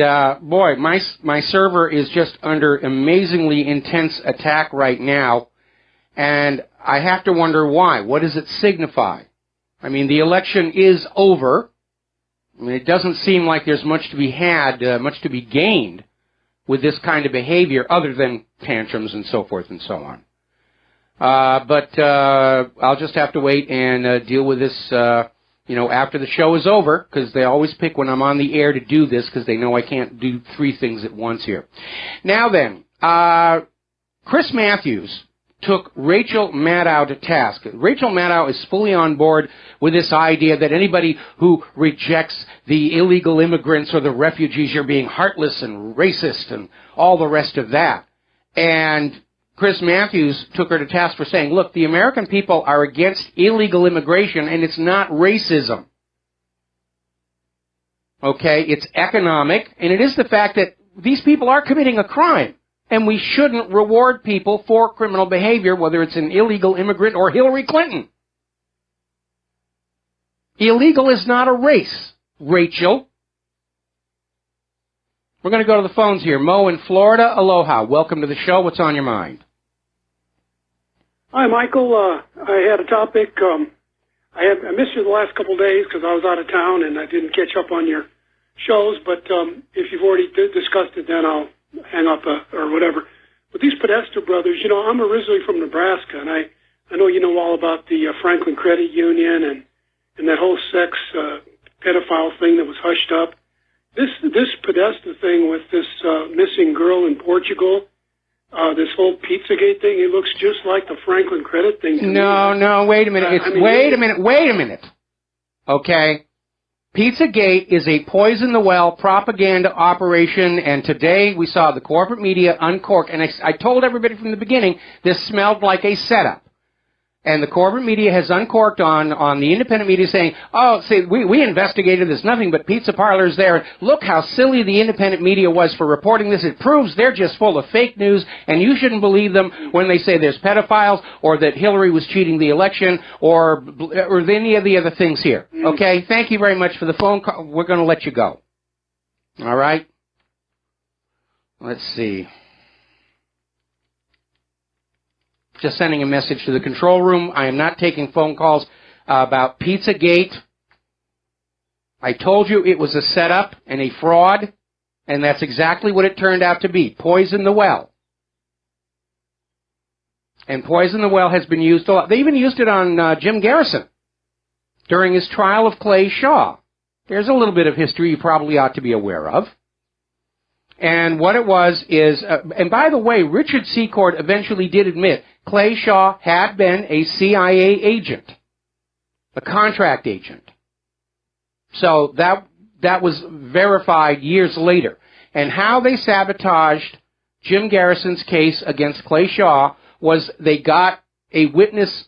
boy, my server is just under amazingly intense attack right now, and I have to wonder why. What does it signify? I mean, the election is over. I mean, it doesn't seem like there's much to be had, much to be gained with this kind of behavior other than tantrums and so forth and so on. But I'll just have to wait and deal with this, after the show is over, because they always pick when I'm on the air to do this, because they know I can't do 3 things at once here. Now then, Chris Matthews took Rachel Maddow to task. Rachel Maddow is fully on board with this idea that anybody who rejects the illegal immigrants or the refugees are being heartless and racist and all the rest of that. And Chris Matthews took her to task for saying, look, the American people are against illegal immigration, and it's not racism. Okay, it's economic, and it is the fact that these people are committing a crime. And we shouldn't reward people for criminal behavior, whether it's an illegal immigrant or Hillary Clinton. Illegal is not a race, Rachel. We're going to go to the phones here. Mo in Florida, aloha. Welcome to the show. What's on your mind? Hi, Michael. I had a topic. I missed you the last couple of days because I was out of town and I didn't catch up on your shows. But if you've already discussed it, then I'll hang up or whatever. But these Podesta brothers, I'm originally from Nebraska, and I know you know all about the Franklin Credit Union and that whole sex pedophile thing that was hushed up. This Podesta thing with this missing girl in Portugal, this whole Pizzagate thing, it looks just like the Franklin Credit thing to me. No, wait a minute. Wait a minute. Okay. Pizzagate is a poison the well propaganda operation, and today we saw the corporate media uncork, and I told everybody from the beginning this smelled like a setup. And the corporate media has uncorked on the independent media saying, we investigated, there's nothing but pizza parlors there. Look how silly the independent media was for reporting this. It proves they're just full of fake news, and you shouldn't believe them when they say there's pedophiles or that Hillary was cheating the election or any of the other things here. Okay? Thank you very much for the phone call. We're going to let you go. All right? Let's see. Just sending a message to the control room. I am not taking phone calls about Pizzagate. I told you it was a setup and a fraud, and that's exactly what it turned out to be. Poison the well. And poison the well has been used a lot. They even used it on Jim Garrison during his trial of Clay Shaw. There's a little bit of history you probably ought to be aware of. And what it was is, and by the way, Richard Secord eventually did admit Clay Shaw had been a CIA agent, a contract agent. So that was verified years later. And how they sabotaged Jim Garrison's case against Clay Shaw was they got a witness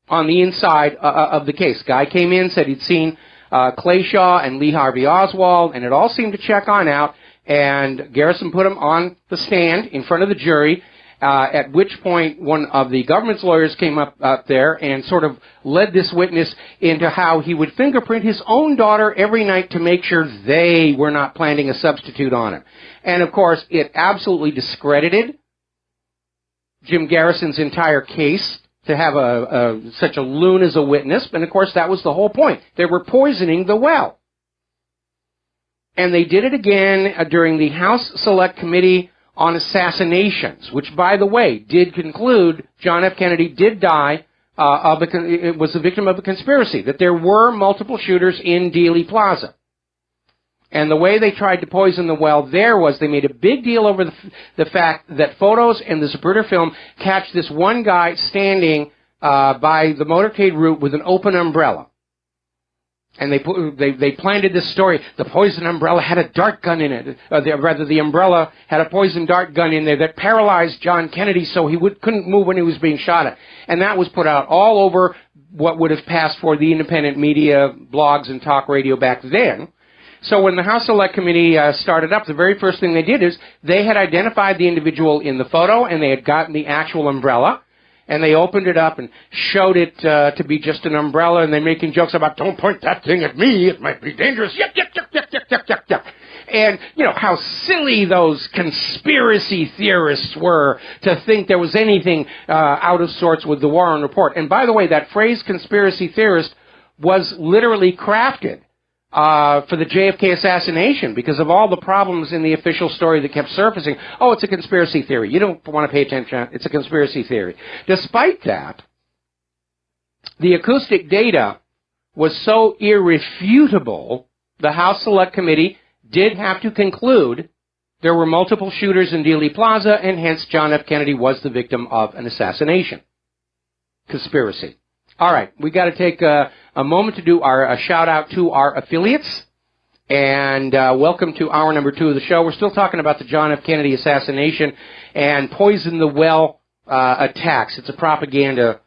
on the inside of the case. Guy came in, said he'd seen Clay Shaw and Lee Harvey Oswald, and it all seemed to check on out. And Garrison put him on the stand in front of the jury. at which point one of the government's lawyers came up there and sort of led this witness into how he would fingerprint his own daughter every night to make sure they were not planting a substitute on him. And, of course, it absolutely discredited Jim Garrison's entire case to have such a loon as a witness. And, of course, that was the whole point. They were poisoning the well. And they did it again during the House Select Committee on Assassinations, which, by the way, did conclude John F. Kennedy did die, was the victim of a conspiracy, that there were multiple shooters in Dealey Plaza. And the way they tried to poison the well there was they made a big deal over the fact that photos and the Zapruder film catch this one guy standing by the motorcade route with an open umbrella. And they planted this story. The poison umbrella had a dart gun in it. The umbrella had a poison dart gun in there that paralyzed John Kennedy so he couldn't move when he was being shot at. And that was put out all over what would have passed for the independent media, blogs, and talk radio back then. So when the House Select Committee started up, the very first thing they did is they had identified the individual in the photo, and they had gotten the actual umbrella. And they opened it up and showed it to be just an umbrella, and they're making jokes about, don't point that thing at me, it might be dangerous, yuck, yuck, yuck, yuck, yuck, yuck, yuck, yuck. And, you know, how silly those conspiracy theorists were to think there was anything out of sorts with the Warren Report. And by the way, that phrase conspiracy theorist was literally crafted for the JFK assassination because of all the problems in the official story that kept surfacing. Oh, it's a conspiracy theory. You don't want to pay attention. It's a conspiracy theory. Despite that, the acoustic data was so irrefutable, the House Select Committee did have to conclude there were multiple shooters in Dealey Plaza, and hence John F. Kennedy was the victim of an assassination. Conspiracy. All right, we got to take a moment to do a shout-out to our affiliates, and welcome to hour number 2 of the show. We're still talking about the John F. Kennedy assassination and poison the well attacks. It's a propaganda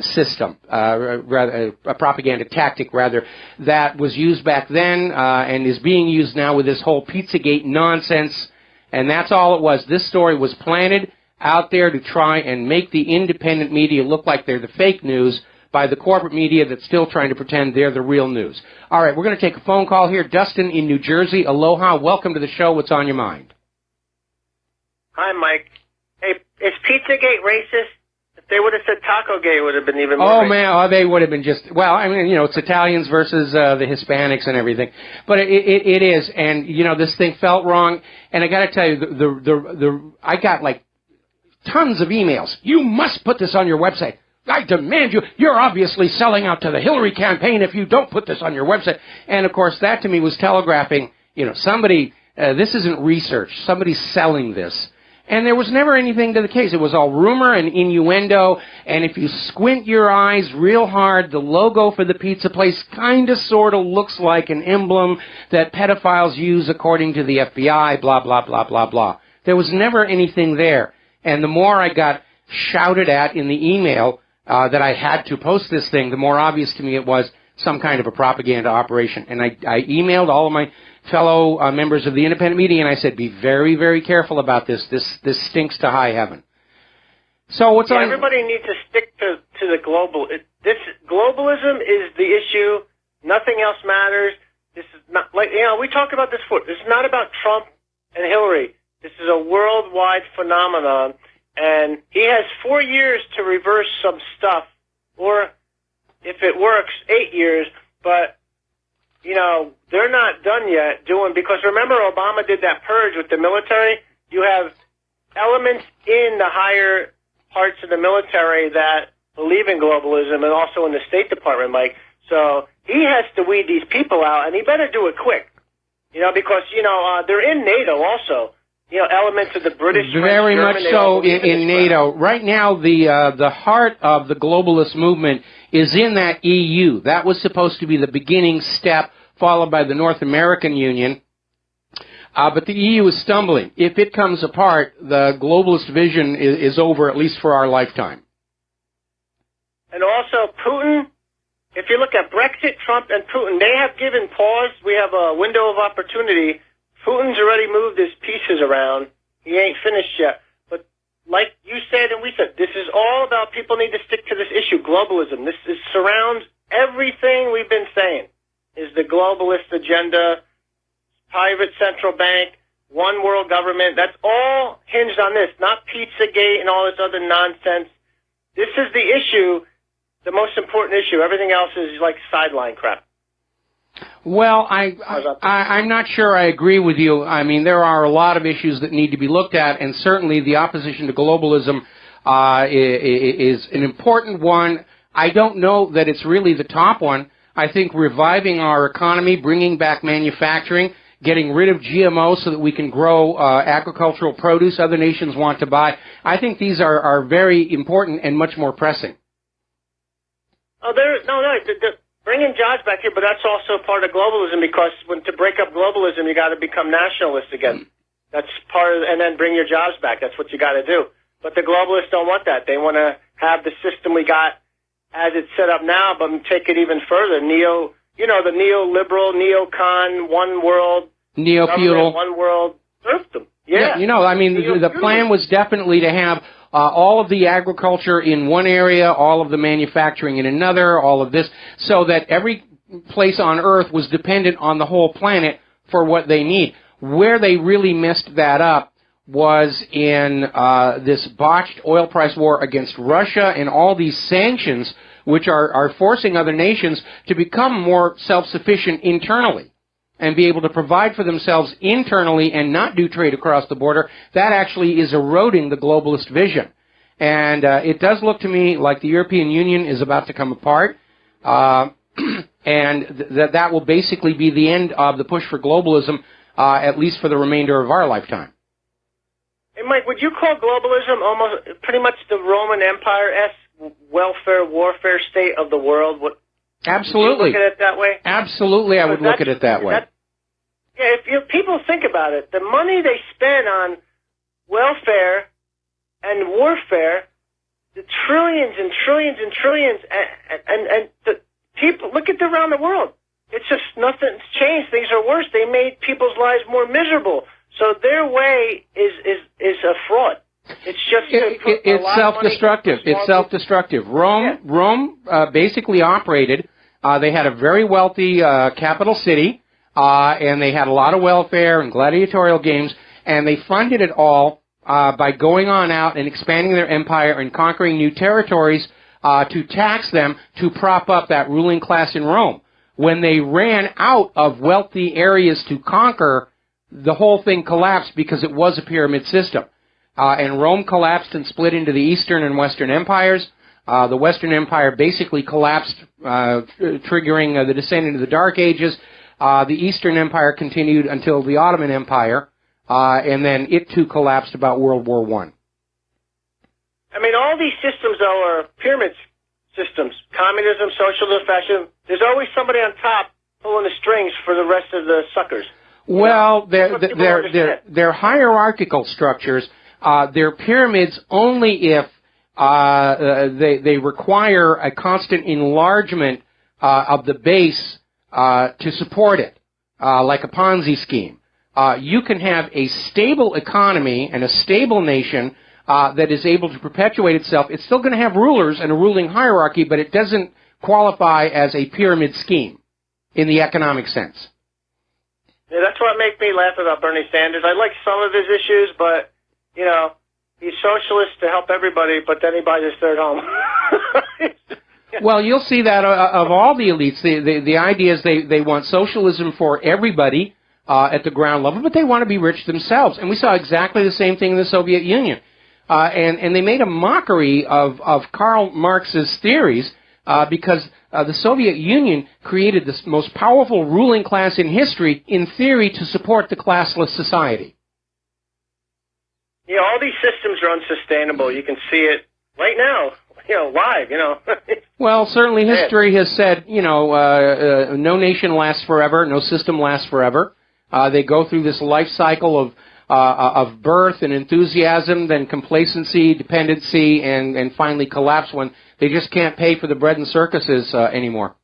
system, rather a propaganda tactic, rather, that was used back then and is being used now with this whole Pizzagate nonsense, and that's all it was. This story was planted out there to try and make the independent media look like they're the fake news by the corporate media that's still trying to pretend they're the real news. All right, we're going to take a phone call here. Dustin in New Jersey. Aloha. Welcome to the show. What's on your mind? Hi, Mike. Hey, is Pizzagate racist? If they would have said Taco Gate, it would have been even more racist. Man, they would have been just, well, I mean, you know, it's Italians versus the Hispanics and everything. But it is, and, you know, this thing felt wrong. And I got to tell you, I got, like, tons of emails. You must put this on your website. I demand you. You're obviously selling out to the Hillary campaign if you don't put this on your website. And, of course, that to me was telegraphing, you know, somebody, this isn't research. Somebody's selling this. And there was never anything to the case. It was all rumor and innuendo. And if you squint your eyes real hard, the logo for the pizza place kind of sort of looks like an emblem that pedophiles use according to the FBI, blah, blah, blah, blah, blah. There was never anything there. And the more I got shouted at in the email that I had to post this thing, the more obvious to me it was some kind of a propaganda operation. And I emailed all of my fellow members of the independent media, and I said, be very, very careful about this. This stinks to high heaven. So what's on? Everybody needs to stick to the global. Globalism is the issue. Nothing else matters. This is not like, you know, we talked about this before. This is not about Trump and Hillary. This is a worldwide phenomenon, and he has 4 years to reverse some stuff, or if it works, 8 years. But you know, they're not done yet because remember Obama did that purge with the military? You have elements in the higher parts of the military that believe in globalism and also in the State Department, Mike. So he has to weed these people out, and he better do it quick, you know, because, you know, they're in NATO also. You know, elements of the British, very French, much German, so in NATO. Right now, the heart of the globalist movement is in that EU. That was supposed to be the beginning step, followed by the North American Union. But the EU is stumbling. If it comes apart, the globalist vision is over, at least for our lifetime. And also, Putin, if you look at Brexit, Trump, and Putin, they have given pause. We have a window of opportunity. Putin's already moved his pieces around. He ain't finished yet. But like you said and we said, this is all about people need to stick to this issue, globalism. This surrounds everything we've been saying, is the globalist agenda, private central bank, one world government. That's all hinged on this, not Pizzagate and all this other nonsense. This is the issue, the most important issue. Everything else is like sideline crap. Well, I'm not sure I agree with you. I mean, there are a lot of issues that need to be looked at, and certainly the opposition to globalism is an important one. I don't know that it's really the top one. I think reviving our economy, bringing back manufacturing, getting rid of GMO so that we can grow agricultural produce other nations want to buy, I think these are very important and much more pressing. Oh, bringing jobs back here, but that's also part of globalism, because to break up globalism, you got to become nationalist again. That's part of, and then bring your jobs back. That's what you got to do. But the globalists don't want that. They want to have the system we got as it's set up now, but take it even further. The neoliberal, neocon, one world, neo-feudal, one world serfdom. Yeah. The plan was definitely to have all of the agriculture in one area, all of the manufacturing in another, all of this, so that every place on Earth was dependent on the whole planet for what they need. Where they really messed that up was in this botched oil price war against Russia and all these sanctions, which are forcing other nations to become more self-sufficient internally and be able to provide for themselves internally and not do trade across the border. That actually is eroding the globalist vision. And it does look to me like the European Union is about to come apart, and that will basically be the end of the push for globalism, at least for the remainder of our lifetime. Hey, Mike, would you call globalism almost pretty much the Roman Empire-esque welfare, warfare state of the world? Absolutely. Would you look at it that way? Absolutely, I would look at it that way. If people think about it, the money they spend on welfare and warfare, the trillions and trillions and trillions, and the people, look at around the world. It's just nothing's changed. Things are worse. They made people's lives more miserable. So their way is a fraud. It's just it's self-destructive. It's self-destructive. Rome basically operated. They had a very wealthy capital city, and they had a lot of welfare and gladiatorial games, and they funded it all by going on out and expanding their empire and conquering new territories to tax them to prop up that ruling class in Rome. When they ran out of wealthy areas to conquer, the whole thing collapsed because it was a pyramid system. And Rome collapsed and split into the Eastern and Western empires. The Western Empire basically collapsed, triggering the descent into the Dark Ages. The Eastern Empire continued until the Ottoman Empire, and then it too collapsed about World War I. I mean, all these systems, though, are pyramid systems. Communism, socialism, fascism. There's always somebody on top pulling the strings for the rest of the suckers. Well, they're hierarchical structures. They're pyramids only if they require a constant enlargement of the base to support it, like a Ponzi scheme. You can have a stable economy and a stable nation that is able to perpetuate itself. It's still going to have rulers and a ruling hierarchy, but it doesn't qualify as a pyramid scheme in the economic sense. Yeah, that's what makes me laugh about Bernie Sanders. I like some of his issues, but, he's socialist to help everybody, but then he buys his third home. Well, you'll see that of all the elites. The idea is they want socialism for everybody at the ground level, but they want to be rich themselves. And we saw exactly the same thing in the Soviet Union. And they made a mockery of Karl Marx's theories because the Soviet Union created the most powerful ruling class in history, in theory, to support the classless society. Yeah, all these systems are unsustainable. You can see it right now, live, Well, certainly history has said, no nation lasts forever, no system lasts forever. They go through this life cycle of birth and enthusiasm, then complacency, dependency, and finally collapse when they just can't pay for the bread and circuses anymore.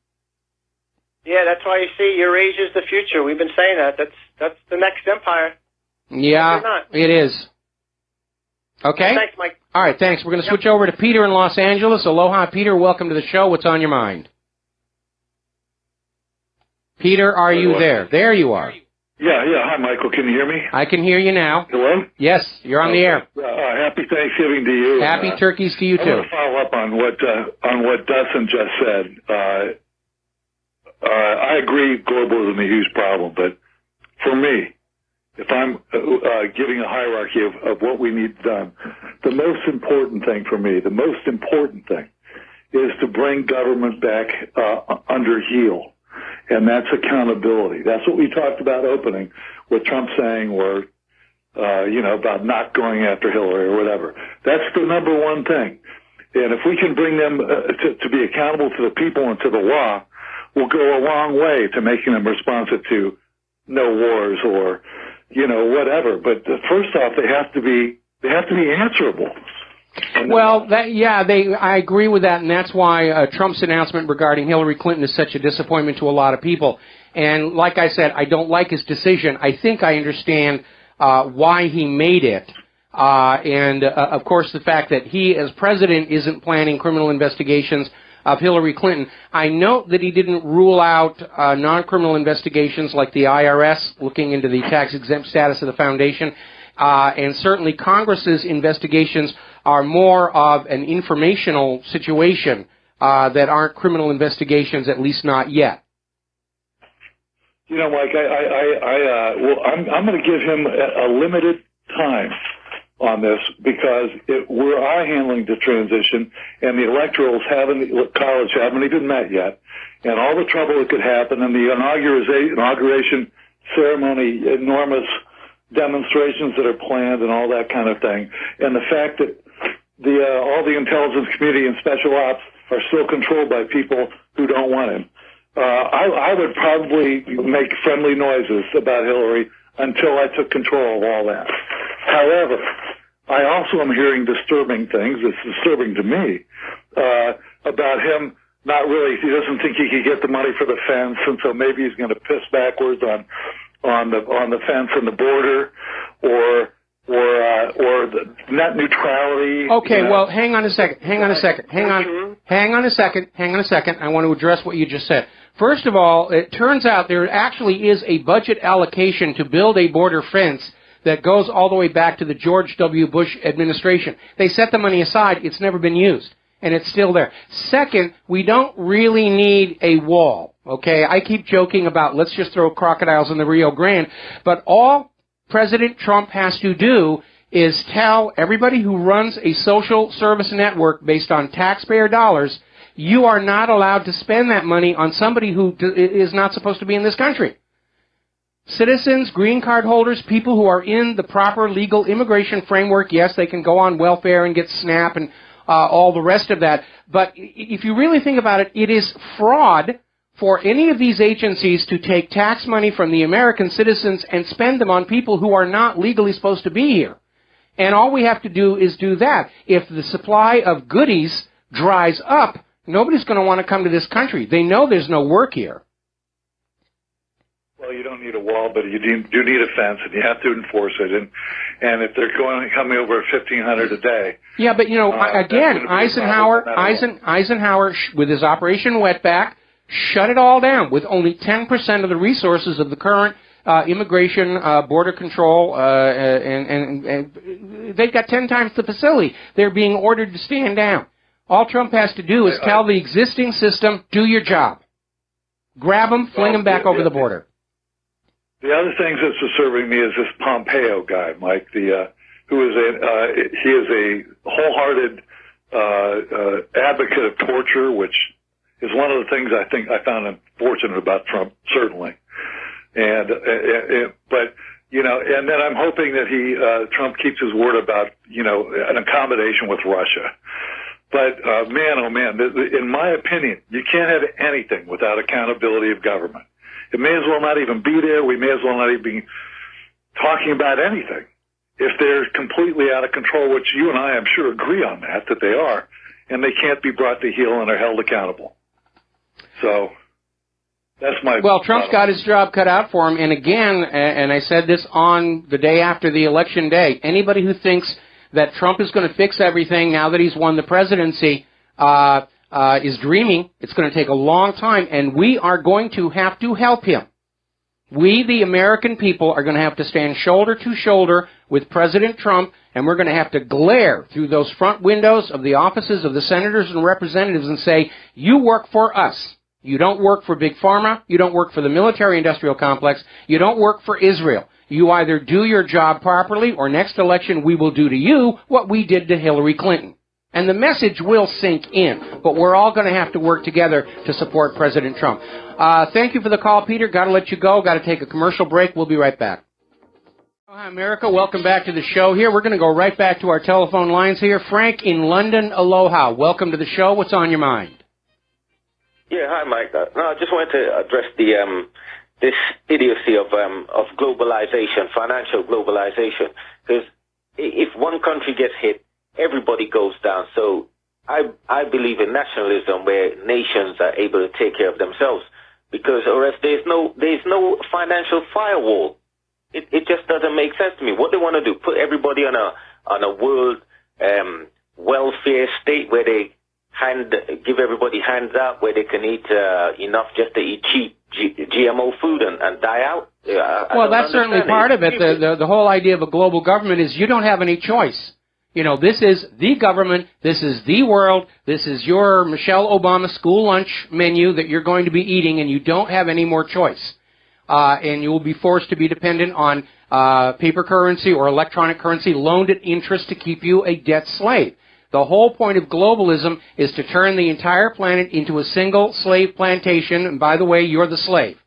Yeah, that's why you see Eurasia's the future. We've been saying that. That's the next empire. Yeah, it is. Okay? Thanks, Mike. All right, thanks. We're going to switch over to Peter in Los Angeles. Aloha, Peter. Welcome to the show. What's on your mind? Peter, are you there? There you are. Yeah. Hi, Michael. Can you hear me? I can hear you now. Hello? Yes, you're on the air. Happy Thanksgiving to you. Happy turkeys to you, I too. want to follow up on what Dustin just said. I agree globalism is a huge problem, but for me, if I'm giving a hierarchy of what we need done, the most important thing for me, is to bring government back under heel. And that's accountability. That's what we talked about opening, with Trump saying, or, about not going after Hillary or whatever. That's the number one thing. And if we can bring them to be accountable to the people and to the law, we'll go a long way to making them responsive to no wars or, whatever. But first off, they have to be answerable. Well, I agree with that, and that's why Trump's announcement regarding Hillary Clinton is such a disappointment to a lot of people. And like I said, I don't like his decision. I think I understand why he made it. Of course, the fact that he, as president, isn't planning criminal investigations of Hillary Clinton. I note that he didn't rule out non-criminal investigations like the IRS looking into the tax-exempt status of the foundation. And certainly Congress's investigations are more of an informational situation that aren't criminal investigations, at least not yet. Mike, I'm going to give him a limited time on this because we're handling the transition, and the electorals college haven't even met yet, and all the trouble that could happen, and the inauguration ceremony, enormous demonstrations that are planned and all that kind of thing, and the fact that all the intelligence community and special ops are still controlled by people who don't want him. I would probably make friendly noises about Hillary until I took control of all that. However, I also am hearing disturbing things. It's disturbing to me about him not really. He doesn't think he could get the money for the fence, and so maybe he's going to piss backwards on the fence and the border, or the net neutrality. Okay, well, hang on a second. I want to address what you just said. First of all, it turns out there actually is a budget allocation to build a border fence that goes all the way back to the George W. Bush administration. They set the money aside. It's never been used, and it's still there. Second, we don't really need a wall, okay? I keep joking about let's just throw crocodiles in the Rio Grande, but all President Trump has to do is tell everybody who runs a social service network based on taxpayer dollars, you are not allowed to spend that money on somebody who is not supposed to be in this country. Citizens, green card holders, people who are in the proper legal immigration framework, yes, they can go on welfare and get SNAP and all the rest of that. But if you really think about it, it is fraud for any of these agencies to take tax money from the American citizens and spend them on people who are not legally supposed to be here. And all we have to do is do that. If the supply of goodies dries up, nobody's going to want to come to this country. They know there's no work here. Well, you don't need a wall, but you do need a fence, and you have to enforce it. And if they're coming over $1,500 a day. Yeah, but again, Eisenhower, with his Operation Wetback, shut it all down with only 10% of the resources of the current immigration, border control, and they've got 10 times the facility. They're being ordered to stand down. All Trump has to do is tell the existing system, do your job. Grab them, fling them back over the border. The other thing that's disturbing me is this Pompeo guy, Mike, he is a wholehearted advocate of torture, which is one of the things I think I found unfortunate about Trump, certainly. And then I'm hoping that Trump keeps his word about, an accommodation with Russia. But, man, oh man, in my opinion, you can't have anything without accountability of government. It may as well not even be there. We may as well not even be talking about anything if they're completely out of control, which you and I, I'm sure, agree on that they are, and they can't be brought to heel and are held accountable. So that's my... Well, Trump's got his job cut out for him, and again, and I said this on the day after the election day, anybody who thinks that Trump is going to fix everything now that he's won the presidency is dreaming. It's going to take a long time, and we are going to have to help him. We, the American people, are going to have to stand shoulder to shoulder with President Trump, and we're going to have to glare through those front windows of the offices of the senators and representatives and say, you work for us. You don't work for Big Pharma. You don't work for the military-industrial complex. You don't work for Israel. You either do your job properly, or next election we will do to you what we did to Hillary Clinton. And the message will sink in, but we're all going to have to work together to support President Trump. Thank you for the call, Peter. Got to let you go. Got to take a commercial break. We'll be right back. Hi, America. Welcome back to the show here. We're going to go right back to our telephone lines here. Frank in London, aloha. Welcome to the show. What's on your mind? Yeah, hi, Mike. I just wanted to address this idiocy of globalization, financial globalization, because if one country gets hit, everybody goes down. So I believe in nationalism, where nations are able to take care of themselves, because or else there's no financial firewall. It just doesn't make sense to me. What they want to do, put everybody on a world welfare state where they give everybody hands out, where they can eat enough just to eat cheap GMO food and die out. Well, that's certainly part of it. The whole idea of a global government is you don't have any choice. You know, this is the government, this is the world, this is your Michelle Obama school lunch menu that you're going to be eating, and you don't have any more choice. And you will be forced to be dependent on paper currency or electronic currency loaned at interest to keep you a debt slave. The whole point of globalism is to turn the entire planet into a single slave plantation, and by the way, you're the slave.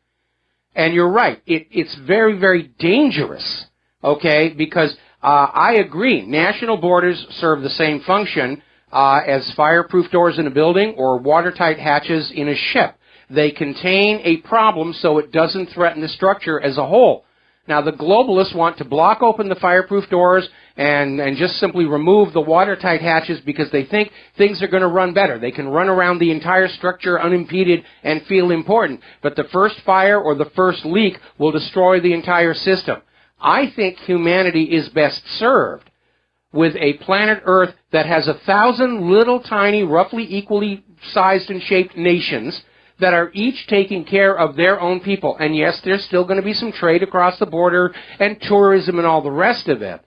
And you're right, it's very, very dangerous, okay, because I agree. National borders serve the same function as fireproof doors in a building or watertight hatches in a ship. They contain a problem so it doesn't threaten the structure as a whole. Now, the globalists want to block open the fireproof doors and just simply remove the watertight hatches because they think things are going to run better. They can run around the entire structure unimpeded and feel important. But the first fire or the first leak will destroy the entire system. I think humanity is best served with a planet Earth that has 1,000 little tiny, roughly equally sized and shaped nations that are each taking care of their own people. And yes, there's still going to be some trade across the border and tourism and all the rest of it.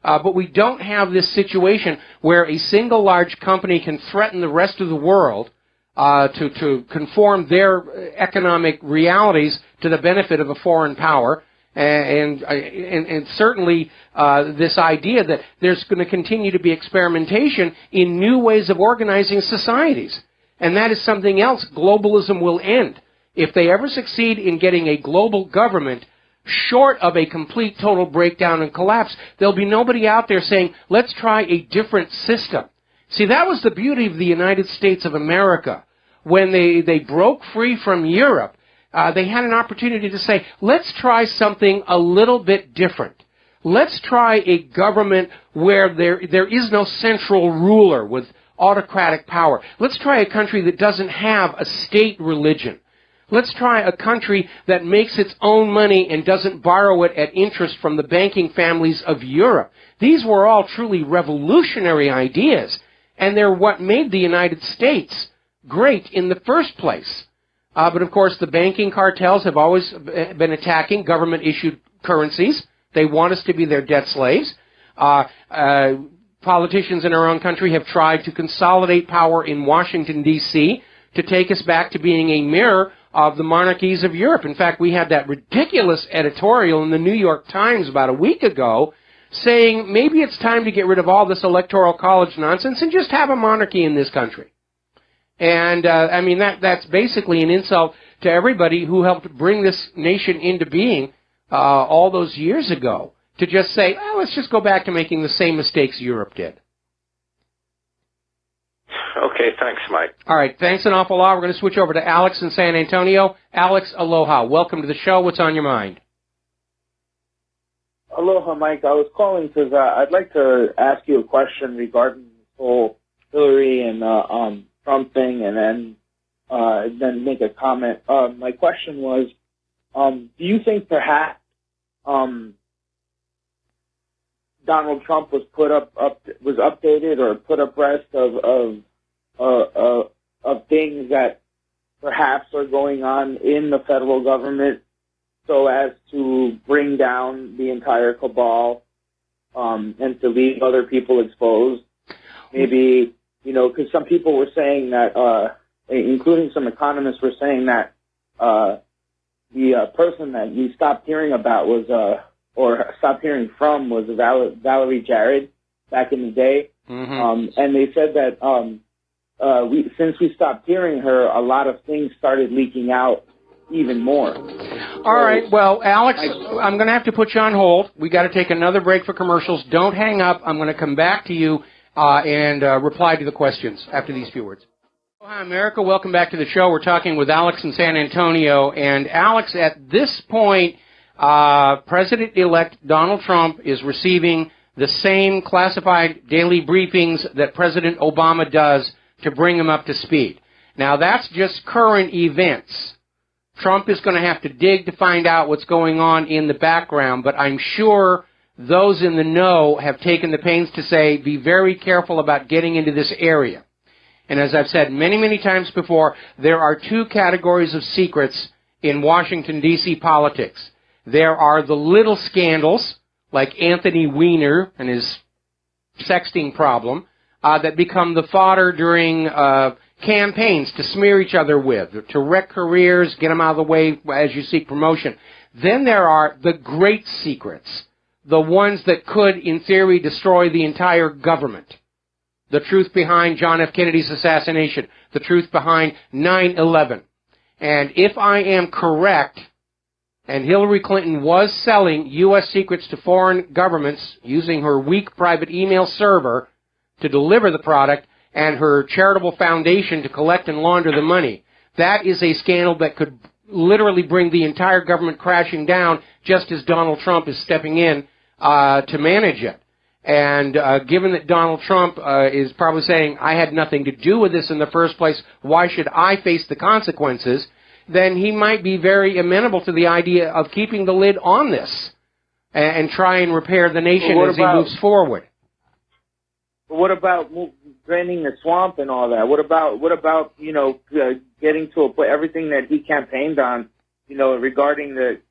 But we don't have this situation where a single large company can threaten the rest of the world to conform their economic realities to the benefit of a foreign power. And certainly this idea that there's going to continue to be experimentation in new ways of organizing societies. And that is something else globalism will end. If they ever succeed in getting a global government short of a complete total breakdown and collapse, there'll be nobody out there saying, let's try a different system. See, that was the beauty of the United States of America. When they broke free from Europe, they had an opportunity to say, let's try something a little bit different. Let's try a government where there is no central ruler with autocratic power. Let's try a country that doesn't have a state religion. Let's try a country that makes its own money and doesn't borrow it at interest from the banking families of Europe. These were all truly revolutionary ideas, and they're what made the United States great in the first place. But of course, the banking cartels have always been attacking government-issued currencies. They want us to be their debt slaves. Politicians in our own country have tried to consolidate power in Washington, D.C., to take us back to being a mirror of the monarchies of Europe. In fact, we had that ridiculous editorial in the New York Times about a week ago saying maybe it's time to get rid of all this electoral college nonsense and just have a monarchy in this country. And, I mean, that's basically an insult to everybody who helped bring this nation into being all those years ago, to just say, oh, let's just go back to making the same mistakes Europe did. Okay, thanks, Mike. All right, thanks an awful lot. We're going to switch over to Alex in San Antonio. Alex, aloha. Welcome to the show. What's on your mind? Aloha, Mike. I was calling because I'd like to ask you a question regarding this whole Hillary and Trump thing, and then make a comment. My question was, do you think perhaps Donald Trump was was updated or put abreast of things that perhaps are going on in the federal government, so as to bring down the entire cabal and to leave other people exposed. Maybe, because some people were saying that, including some economists were saying that the person that we stopped hearing about or stopped hearing from was Valerie Jarrett back in the day. Mm-hmm. And they said that since we stopped hearing her, a lot of things started leaking out even more. All right. Well, Alex, I'm going to have to put you on hold. We got to take another break for commercials. Don't hang up. I'm going to come back to you and reply to the questions after these few words. Hi, America. Welcome back to the show. We're talking with Alex in San Antonio. And Alex, at this point, President-elect Donald Trump is receiving the same classified daily briefings that President Obama does to bring him up to speed. Now, that's just current events. Trump is going to have to dig to find out what's going on in the background, but I'm sure those in the know have taken the pains to say, be very careful about getting into this area. And as I've said many, many times before, there are two categories of secrets in Washington, D.C. politics. There are the little scandals, like Anthony Weiner and his sexting problem, that become the fodder during campaigns to smear each other with, to wreck careers, get them out of the way as you seek promotion. Then there are the great secrets, the ones that could, in theory, destroy the entire government. The truth behind John F. Kennedy's assassination, the truth behind 9/11. And if I am correct, and Hillary Clinton was selling U.S. secrets to foreign governments using her weak private email server to deliver the product and her charitable foundation to collect and launder the money, that is a scandal that could literally bring the entire government crashing down, just as Donald Trump is stepping in to manage it. And given that Donald Trump is probably saying, I had nothing to do with this in the first place, why should I face the consequences, then he might be very amenable to the idea of keeping the lid on this and try and repair the nation as he moves forward. What about draining the swamp and all that? What about getting to a point, everything that he campaigned on, regarding the,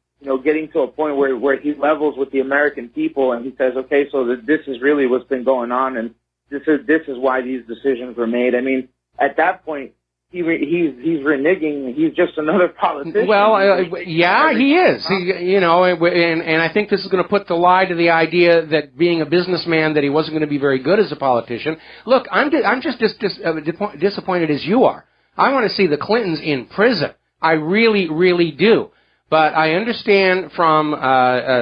getting to a point where he levels with the American people and he says, okay, so this is really what's been going on, and this is why these decisions were made. I mean, at that point, he's reneging. He's just another politician. Well, yeah, he is. And I think this is going to put the lie to the idea that being a businessman, that he wasn't going to be very good as a politician. Look, I'm just disappointed as you are. I want to see the Clintons in prison. I really, really do. But I understand from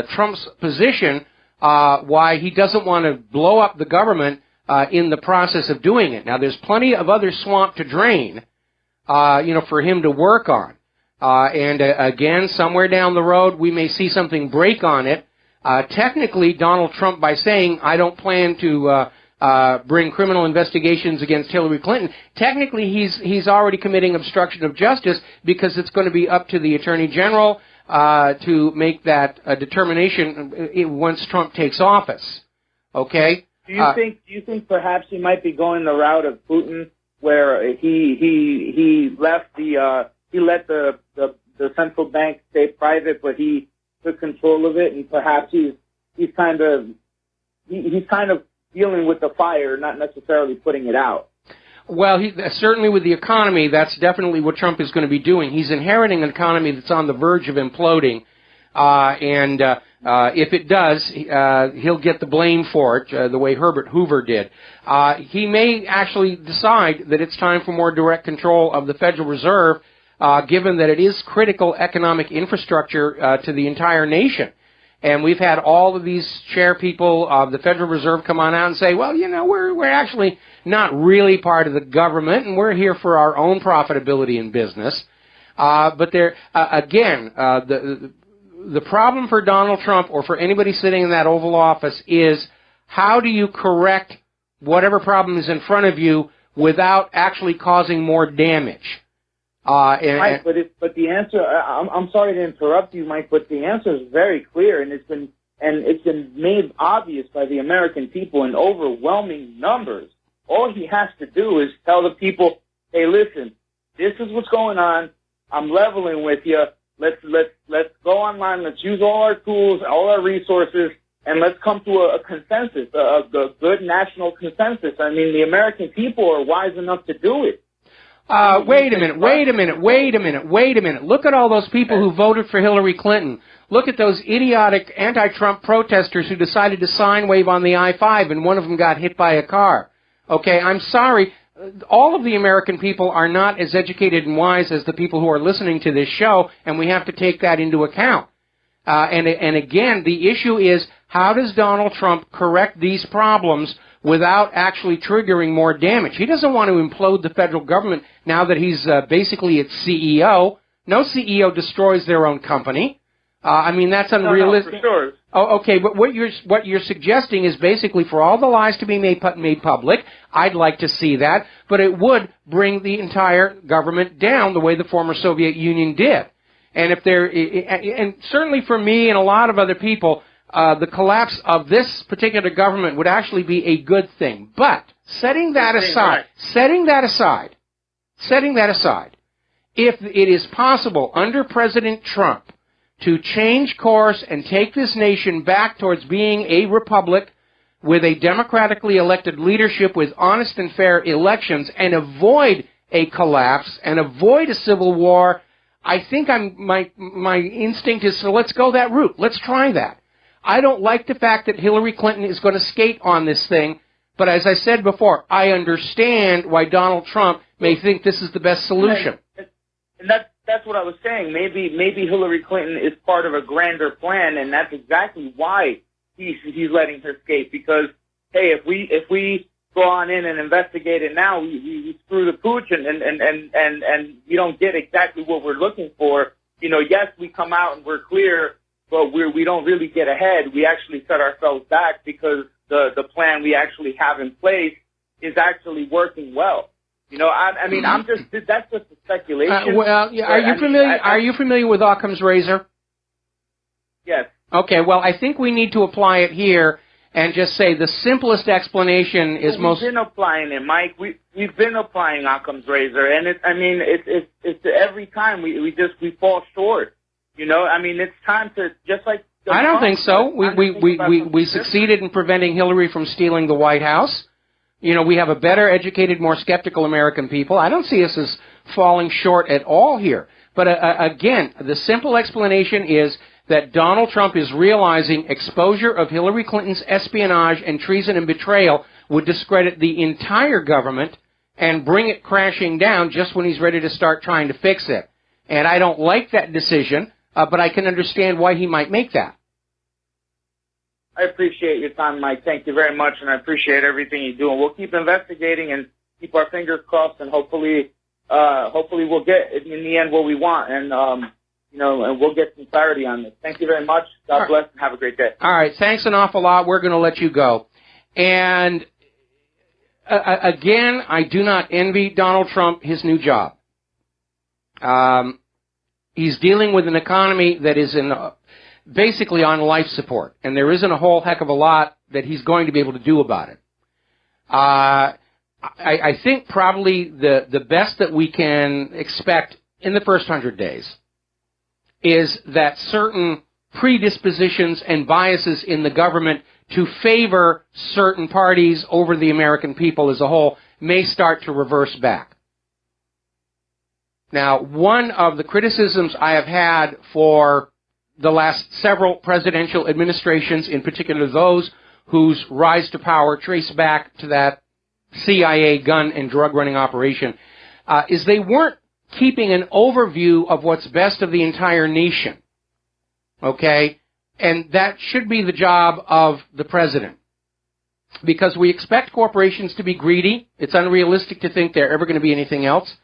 Trump's position why he doesn't want to blow up the government in the process of doing it. Now, there's plenty of other swamp to drain, for him to work on. Again, somewhere down the road, we may see something break on it. Technically, Donald Trump, by saying, I don't plan to bring criminal investigations against Hillary Clinton, technically he's already committing obstruction of justice, because it's going to be up to the Attorney General to make that determination once Trump takes office. Okay? Do you think perhaps he might be going the route of Putin, where he let the central bank stay private, but he took control of it, and perhaps he's kind of dealing with the fire, not necessarily putting it out? Well, certainly with the economy, that's definitely what Trump is going to be doing. He's inheriting an economy that's on the verge of imploding, and if it does, he'll get the blame for it, the way Herbert Hoover did. He may actually decide that it's time for more direct control of the Federal Reserve, given that it is critical economic infrastructure to the entire nation. And we've had all of these chair people of the Federal Reserve come on out and say, well, we're actually not really part of the government, and we're here for our own profitability in business. But there, again, the problem for Donald Trump, or for anybody sitting in that Oval Office, is how do you correct whatever problem is in front of you without actually causing more damage? Mike, but the answer, I'm sorry to interrupt you, Mike, but the answer is very clear, and it's been and it's been made obvious by the American people in overwhelming numbers. All he has to do is tell the people, hey, listen, this is what's going on. I'm leveling with you. Let's go online. Let's use all our tools, all our resources, and let's come to a consensus, a good national consensus. I mean, the American people are wise enough to do it. Wait a minute. Look at all those people who voted for Hillary Clinton. Look at those idiotic anti-Trump protesters who decided to sign wave on the I-5, and one of them got hit by a car. Okay, I'm sorry. All of the American people are not as educated and wise as the people who are listening to this show, and we have to take that into account. And again, the issue is, how does Donald Trump correct these problems without actually triggering more damage? He doesn't want to implode the federal government now that he's basically its CEO. No CEO destroys their own company. I mean, that's unrealistic. No, for sure. Oh, okay, but what you're suggesting is basically for all the lies to be made public. I'd like to see that, but it would bring the entire government down the way the former Soviet Union did. And and certainly for me and a lot of other people, the collapse of this particular government would actually be a good thing. But setting that aside, if it is possible under President Trump to change course and take this nation back towards being a republic with a democratically elected leadership with honest and fair elections and avoid a collapse and avoid a civil war, I think my instinct is, so let's go that route. Let's try that. I don't like the fact that Hillary Clinton is going to skate on this thing, but as I said before, I understand why Donald Trump may think this is the best solution. And that's what I was saying. Maybe Hillary Clinton is part of a grander plan, and that's exactly why he's letting her skate. Because hey, if we go on in and investigate it now, we screw the pooch, and we don't get exactly what we're looking for. You know, yes, we come out and we're clear, but we don't really get ahead. We actually set ourselves back because the plan we actually have in place is actually working well. You know, I mean, that's just a speculation. Are you familiar with Occam's razor? Yes. Okay, well, I think we need to apply it here and just say the simplest explanation is We've been applying it, Mike. We've been applying Occam's razor, and it's every time we fall short. You know, I mean, it's time to just like. I don't think so. We succeeded in preventing Hillary from stealing the White House. You know, we have a better educated, more skeptical American people. I don't see us as falling short at all here. But again, the simple explanation is that Donald Trump is realizing exposure of Hillary Clinton's espionage and treason and betrayal would discredit the entire government and bring it crashing down just when he's ready to start trying to fix it. And I don't like that decision, but I can understand why he might make that. I appreciate your time, Mike. Thank you very much, and I appreciate everything you do. And we'll keep investigating and keep our fingers crossed, and hopefully we'll get in the end what we want, and and we'll get some clarity on this. Thank you very much. God bless, and have a great day. All right, thanks an awful lot. We're going to let you go. And again, I do not envy Donald Trump his new job. He's dealing with an economy that is basically on life support, and there isn't a whole heck of a lot that he's going to be able to do about it. I think probably the best that we can expect in the first 100 days is that certain predispositions and biases in the government to favor certain parties over the American people as a whole may start to reverse back. Now, one of the criticisms I have had for the last several presidential administrations, in particular those whose rise to power trace back to that CIA gun and drug running operation, is they weren't keeping an overview of what's best of the entire nation. Okay? And that should be the job of the president. Because we expect corporations to be greedy. It's unrealistic to think they're ever going to be anything else.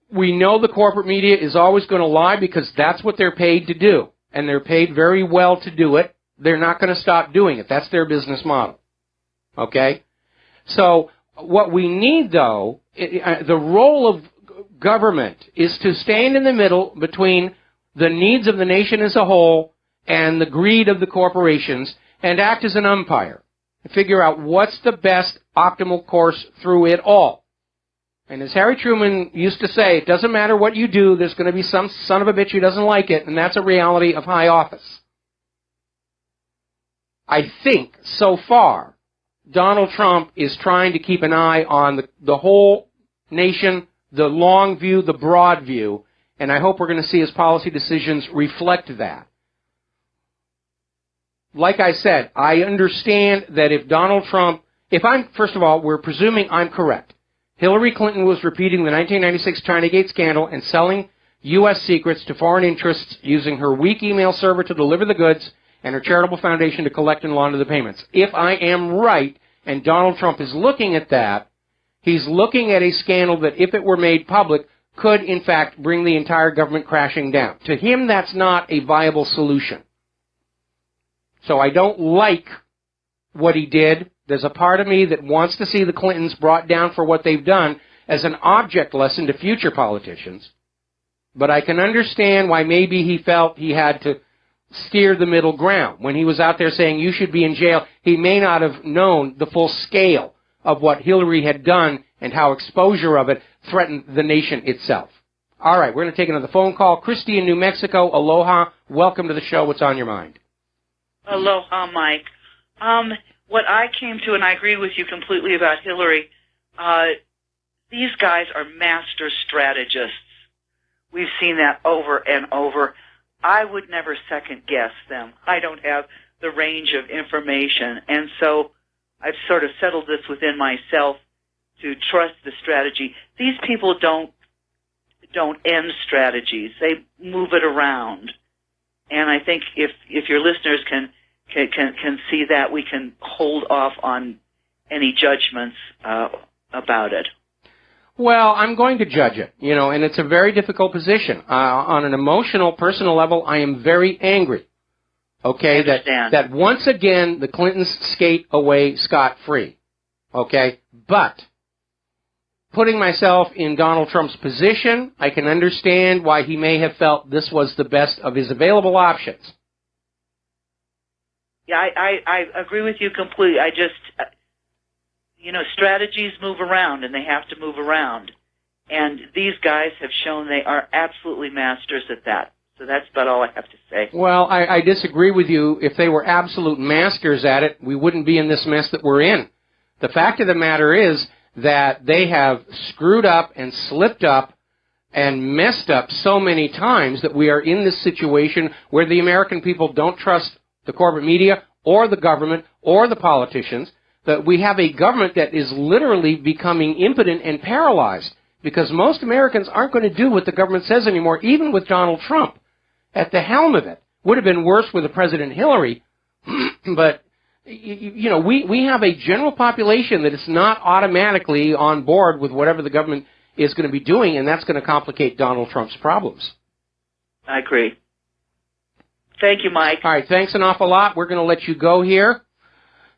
We know the corporate media is always going to lie because that's what they're paid to do. And they're paid very well to do it. They're not going to stop doing it. That's their business model. Okay? So what we need, though, the role of government is to stand in the middle between the needs of the nation as a whole and the greed of the corporations and act as an umpire and figure out what's the best optimal course through it all. And as Harry Truman used to say, it doesn't matter what you do, there's going to be some son of a bitch who doesn't like it, and that's a reality of high office. I think, so far, Donald Trump is trying to keep an eye on the whole nation, the long view, the broad view, and I hope we're going to see his policy decisions reflect that. Like I said, I understand that if Donald Trump, first of all, we're presuming I'm correct. Hillary Clinton was repeating the 1996 Chinagate scandal and selling U.S. secrets to foreign interests using her weak email server to deliver the goods and her charitable foundation to collect and launder the payments. If I am right, and Donald Trump is looking at that, he's looking at a scandal that, if it were made public, could, in fact, bring the entire government crashing down. To him, that's not a viable solution. So I don't like what he did. There's a part of me that wants to see the Clintons brought down for what they've done as an object lesson to future politicians. But I can understand why maybe he felt he had to steer the middle ground. When he was out there saying you should be in jail, he may not have known the full scale of what Hillary had done and how exposure of it threatened the nation itself. All right, we're going to take another phone call. Christy in New Mexico, aloha. Welcome to the show. What's on your mind? Aloha, Mike. What I came to, and I agree with you completely about Hillary, these guys are master strategists. We've seen that over and over. I would never second-guess them. I don't have the range of information, and so I've sort of settled this within myself to trust the strategy. These people don't end strategies. They move it around. And I think if your listeners can see that, we can hold off on any judgments about it. Well, I'm going to judge it, and it's a very difficult position. On an emotional, personal level, I am very angry. Okay, that once again the Clintons skate away scot-free. Okay, but putting myself in Donald Trump's position, I can understand why he may have felt this was the best of his available options. Yeah, I agree with you completely. I just, strategies move around, and they have to move around. And these guys have shown they are absolutely masters at that. So that's about all I have to say. Well, I disagree with you. If they were absolute masters at it, we wouldn't be in this mess that we're in. The fact of the matter is that they have screwed up and slipped up and messed up so many times that we are in this situation where the American people don't trust the corporate media or the government or the politicians, that we have a government that is literally becoming impotent and paralyzed because most Americans aren't going to do what the government says anymore, even with Donald Trump at the helm of it. Would have been worse with the President Hillary, but we have a general population that is not automatically on board with whatever the government is going to be doing, and that's going to complicate Donald Trump's problems. I agree. Thank you, Mike. All right, thanks an awful lot. We're going to let you go here.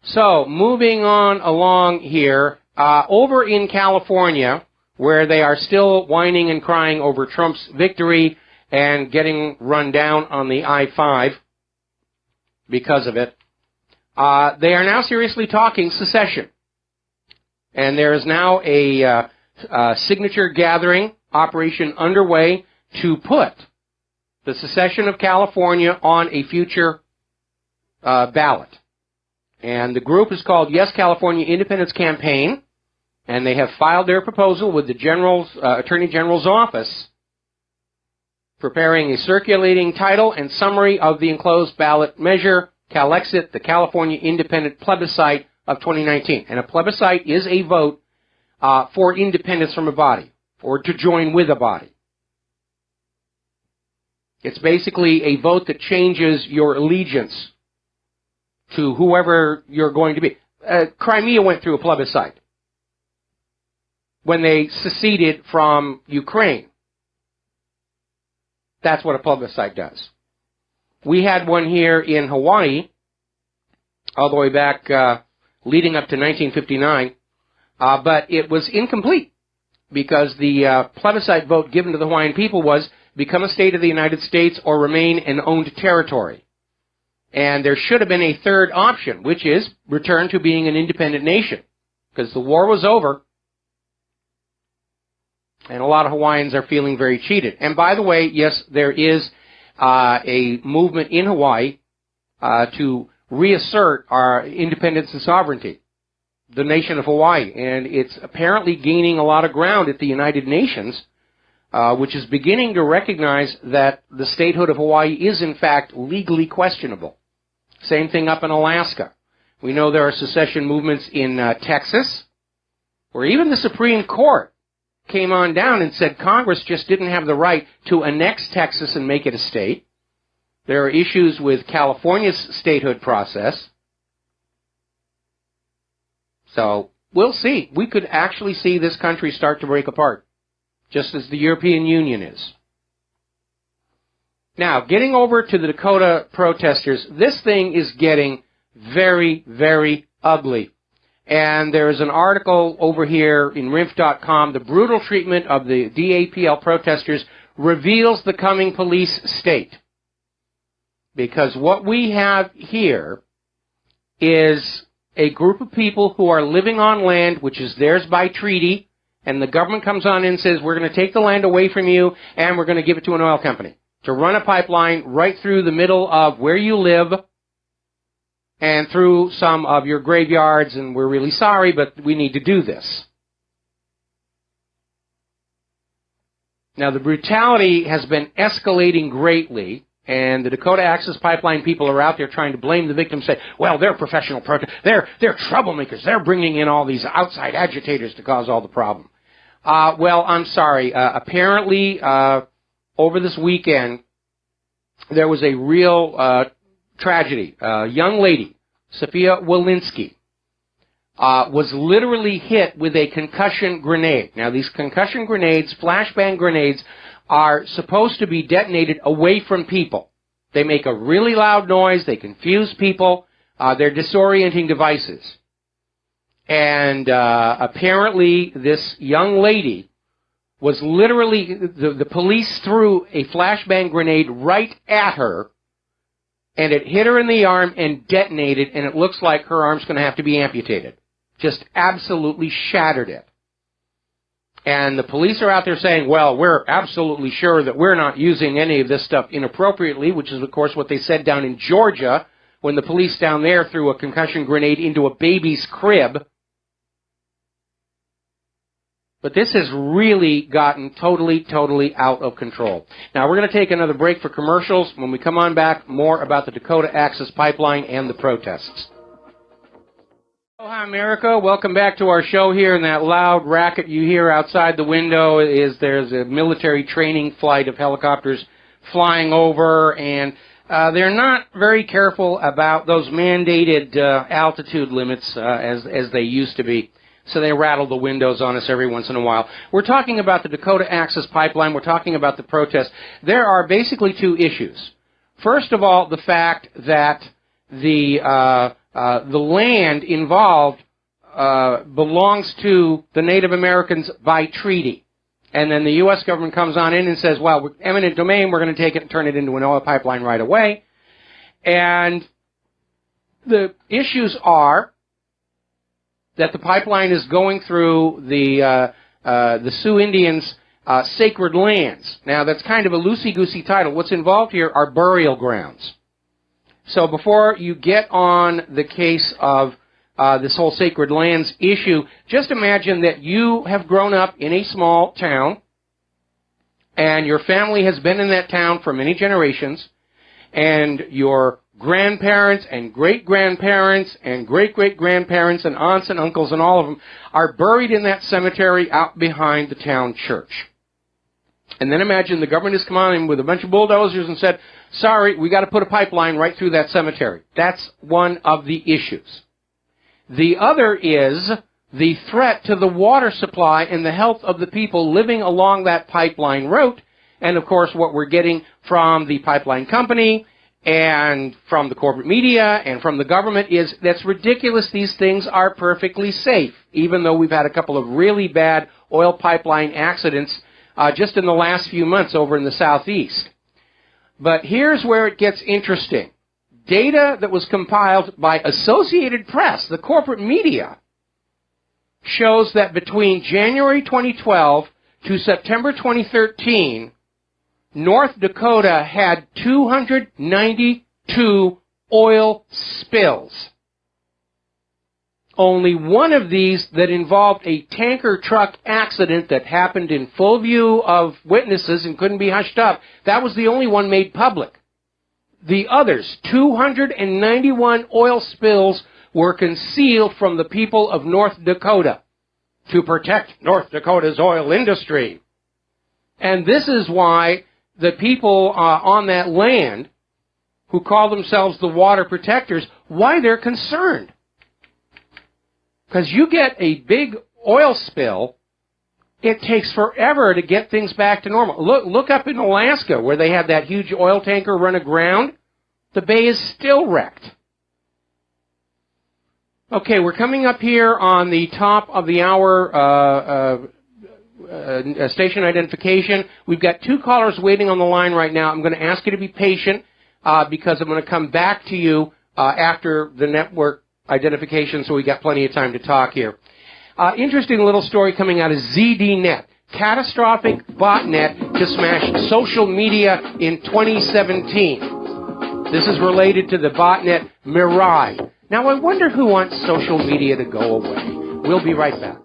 So, moving on along here, over in California, where they are still whining and crying over Trump's victory and getting run down on the I-5 because of it, they are now seriously talking secession. And there is now a signature gathering operation underway to put the secession of California on a future ballot. And the group is called Yes California Independence Campaign, and they have filed their proposal with the Attorney General's office, preparing a circulating title and summary of the enclosed ballot measure, Calexit, the California Independent Plebiscite of 2019. And a plebiscite is a vote for independence from a body, or to join with a body. It's basically a vote that changes your allegiance to whoever you're going to be. Crimea went through a plebiscite when they seceded from Ukraine. That's what a plebiscite does. We had one here in Hawaii all the way back leading up to 1959, but it was incomplete because the plebiscite vote given to the Hawaiian people was become a state of the United States or remain an owned territory. And there should have been a third option, which is return to being an independent nation, because the war was over, and a lot of Hawaiians are feeling very cheated. And by the way, yes, there is a movement in Hawaii to reassert our independence and sovereignty, the nation of Hawaii, and it's apparently gaining a lot of ground at the United Nations, which is beginning to recognize that the statehood of Hawaii is in fact legally questionable. Same thing up in Alaska. We know there are secession movements in Texas, where even the Supreme Court came on down and said Congress just didn't have the right to annex Texas and make it a state. There are issues with California's statehood process. So we'll see. We could actually see this country start to break apart, just as the European Union is. Now, getting over to the Dakota protesters, this thing is getting very, very ugly. And there is an article over here in RINF.com, the brutal treatment of the DAPL protesters reveals the coming police state. Because what we have here is a group of people who are living on land which is theirs by treaty, and the government comes on in and says, we're going to take the land away from you, and we're going to give it to an oil company to run a pipeline right through the middle of where you live and through some of your graveyards, and we're really sorry, but we need to do this. Now, the brutality has been escalating greatly, and the Dakota Access Pipeline people are out there trying to blame the victims, say, well, they're professional they're troublemakers. They're bringing in all these outside agitators to cause all the problem. Well, I'm sorry. Apparently, over this weekend, there was a real tragedy. A young lady, Sophia Walensky, was literally hit with a concussion grenade. Now, these concussion grenades, flashbang grenades, are supposed to be detonated away from people. They make a really loud noise. They confuse people. They're disorienting devices. And apparently, this young lady was literally, the police threw a flashbang grenade right at her, and it hit her in the arm and detonated, and it looks like her arm's going to have to be amputated. Just absolutely shattered it. And the police are out there saying, well, we're absolutely sure that we're not using any of this stuff inappropriately, which is, of course, what they said down in Georgia when the police down there threw a concussion grenade into a baby's crib. But this has really gotten totally out of control. Now, we're going to take another break for commercials. When we come on back, more about the Dakota Access Pipeline and the protests. Aloha, America. Welcome back to our show here. And that loud racket you hear outside the window is there's a military training flight of helicopters flying over, and they're not very careful about those mandated altitude limits as they used to be. So they rattle the windows on us every once in a while. We're talking about the Dakota Access Pipeline. We're talking about the protests. There are basically two issues. First of all, the fact that the land involved belongs to the Native Americans by treaty. And then the U.S. government comes on in and says, well, with eminent domain, we're going to take it and turn it into an oil pipeline right away. And the issues are that the pipeline is going through the Sioux Indians' sacred lands. Now, that's kind of a loosey-goosey title. What's involved here are burial grounds. So before you get on the case of this whole sacred lands issue, just imagine that you have grown up in a small town, and your family has been in that town for many generations, and your grandparents and great-grandparents and great-great-grandparents and aunts and uncles and all of them are buried in that cemetery out behind the town church. And then imagine the government has come on in with a bunch of bulldozers and said, sorry, we got to put a pipeline right through that cemetery. That's one of the issues. The other is the threat to the water supply and the health of the people living along that pipeline route. And, of course, what we're getting from the pipeline company and from the corporate media and from the government is that's ridiculous. These things are perfectly safe, even though we've had a couple of really bad oil pipeline accidents just in the last few months over in the southeast. But here's where it gets interesting. data that was compiled by Associated Press, the corporate media, shows that between January 2012 to September 2013, North Dakota had 292 oil spills. Only one of these that involved a tanker truck accident that happened in full view of witnesses and couldn't be hushed up. That was the only one made public. The others, 291 oil spills, were concealed from the people of North Dakota to protect North Dakota's oil industry. And this is why the people on that land, who call themselves the water protectors, why they're concerned. Because you get a big oil spill, it takes forever to get things back to normal. Look up in Alaska where they had that huge oil tanker run aground. The bay is still wrecked. Okay, we're coming up here on the top of the hour station identification. We've got 2 callers waiting on the line right now. I'm going to ask you to be patient because I'm going to come back to you after the network identification, so we got plenty of time to talk here. Interesting little story coming out of ZDNet. Catastrophic botnet to smash social media in 2017. This is related to the botnet Mirai. Now, I wonder who wants social media to go away. We'll be right back.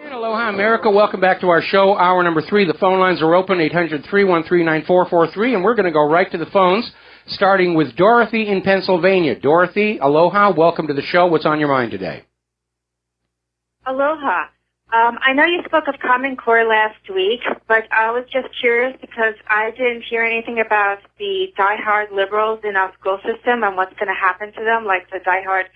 And aloha, America. Welcome back to our show, hour number 3. The phone lines are open, 800-313-9443, and we're going to go right to the phones, starting with Dorothy in Pennsylvania. Dorothy, aloha. Welcome to the show. What's on your mind today? Aloha. I know you spoke of Common Core last week, but I was just curious because I didn't hear anything about the diehard liberals in our school system and what's going to happen to them, like the diehard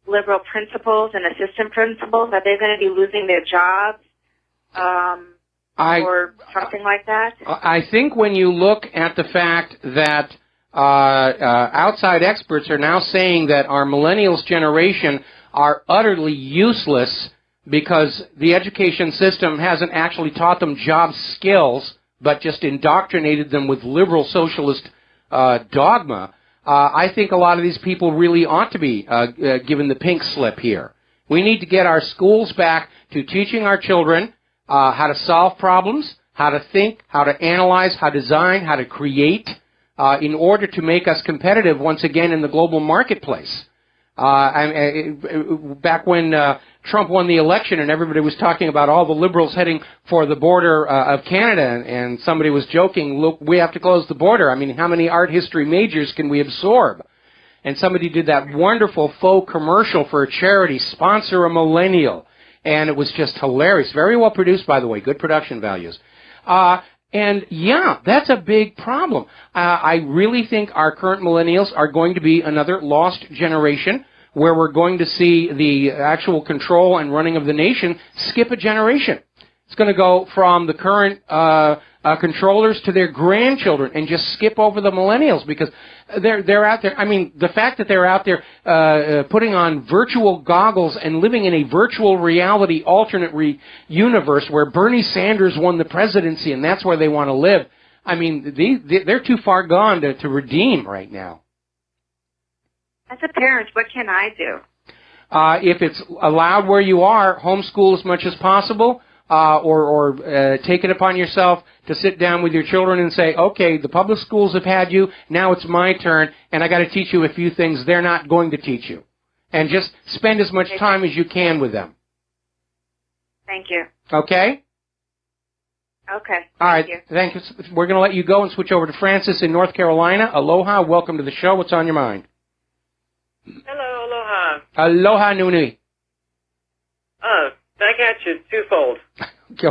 liberal principals and assistant principals. Are they going to be losing their jobs or something like that? I think when you look at the fact that outside experts are now saying that our millennials generation are utterly useless because the education system hasn't actually taught them job skills, but just indoctrinated them with liberal socialist dogma. I think a lot of these people really ought to be given the pink slip here. We need to get our schools back to teaching our children how to solve problems, how to think, how to analyze, how to design, how to create, in order to make us competitive once again in the global marketplace. Back when Trump won the election and everybody was talking about all the liberals heading for the border of Canada, and somebody was joking, look, we have to close the border. I mean, how many art history majors can we absorb? And somebody did that wonderful faux commercial for a charity, Sponsor a Millennial. And it was just hilarious. Very well produced, by the way. Good production values. And yeah, that's a big problem. I really think our current millennials are going to be another lost generation where we're going to see the actual control and running of the nation skip a generation. It's going to go from the current controllers to their grandchildren and just skip over the millennials because they're out there. I mean, the fact that they're out there putting on virtual goggles and living in a virtual reality alternate universe where Bernie Sanders won the presidency and that's where they want to live. I mean, they're too far gone to redeem right now. As a parent, what can I do? If it's allowed where you are, homeschool as much as possible. Or take it upon yourself to sit down with your children and say, okay, the public schools have had you, now it's my turn, and I got to teach you a few things they're not going to teach you. And just spend as much time as you can with them. Thank you. Okay? Okay. All right. Thank you. Thank you. We're going to let you go and switch over to Francis in North Carolina. Aloha. Welcome to the show. What's on your mind? Hello, aloha. Aloha, Nuni. I got you twofold. Okay.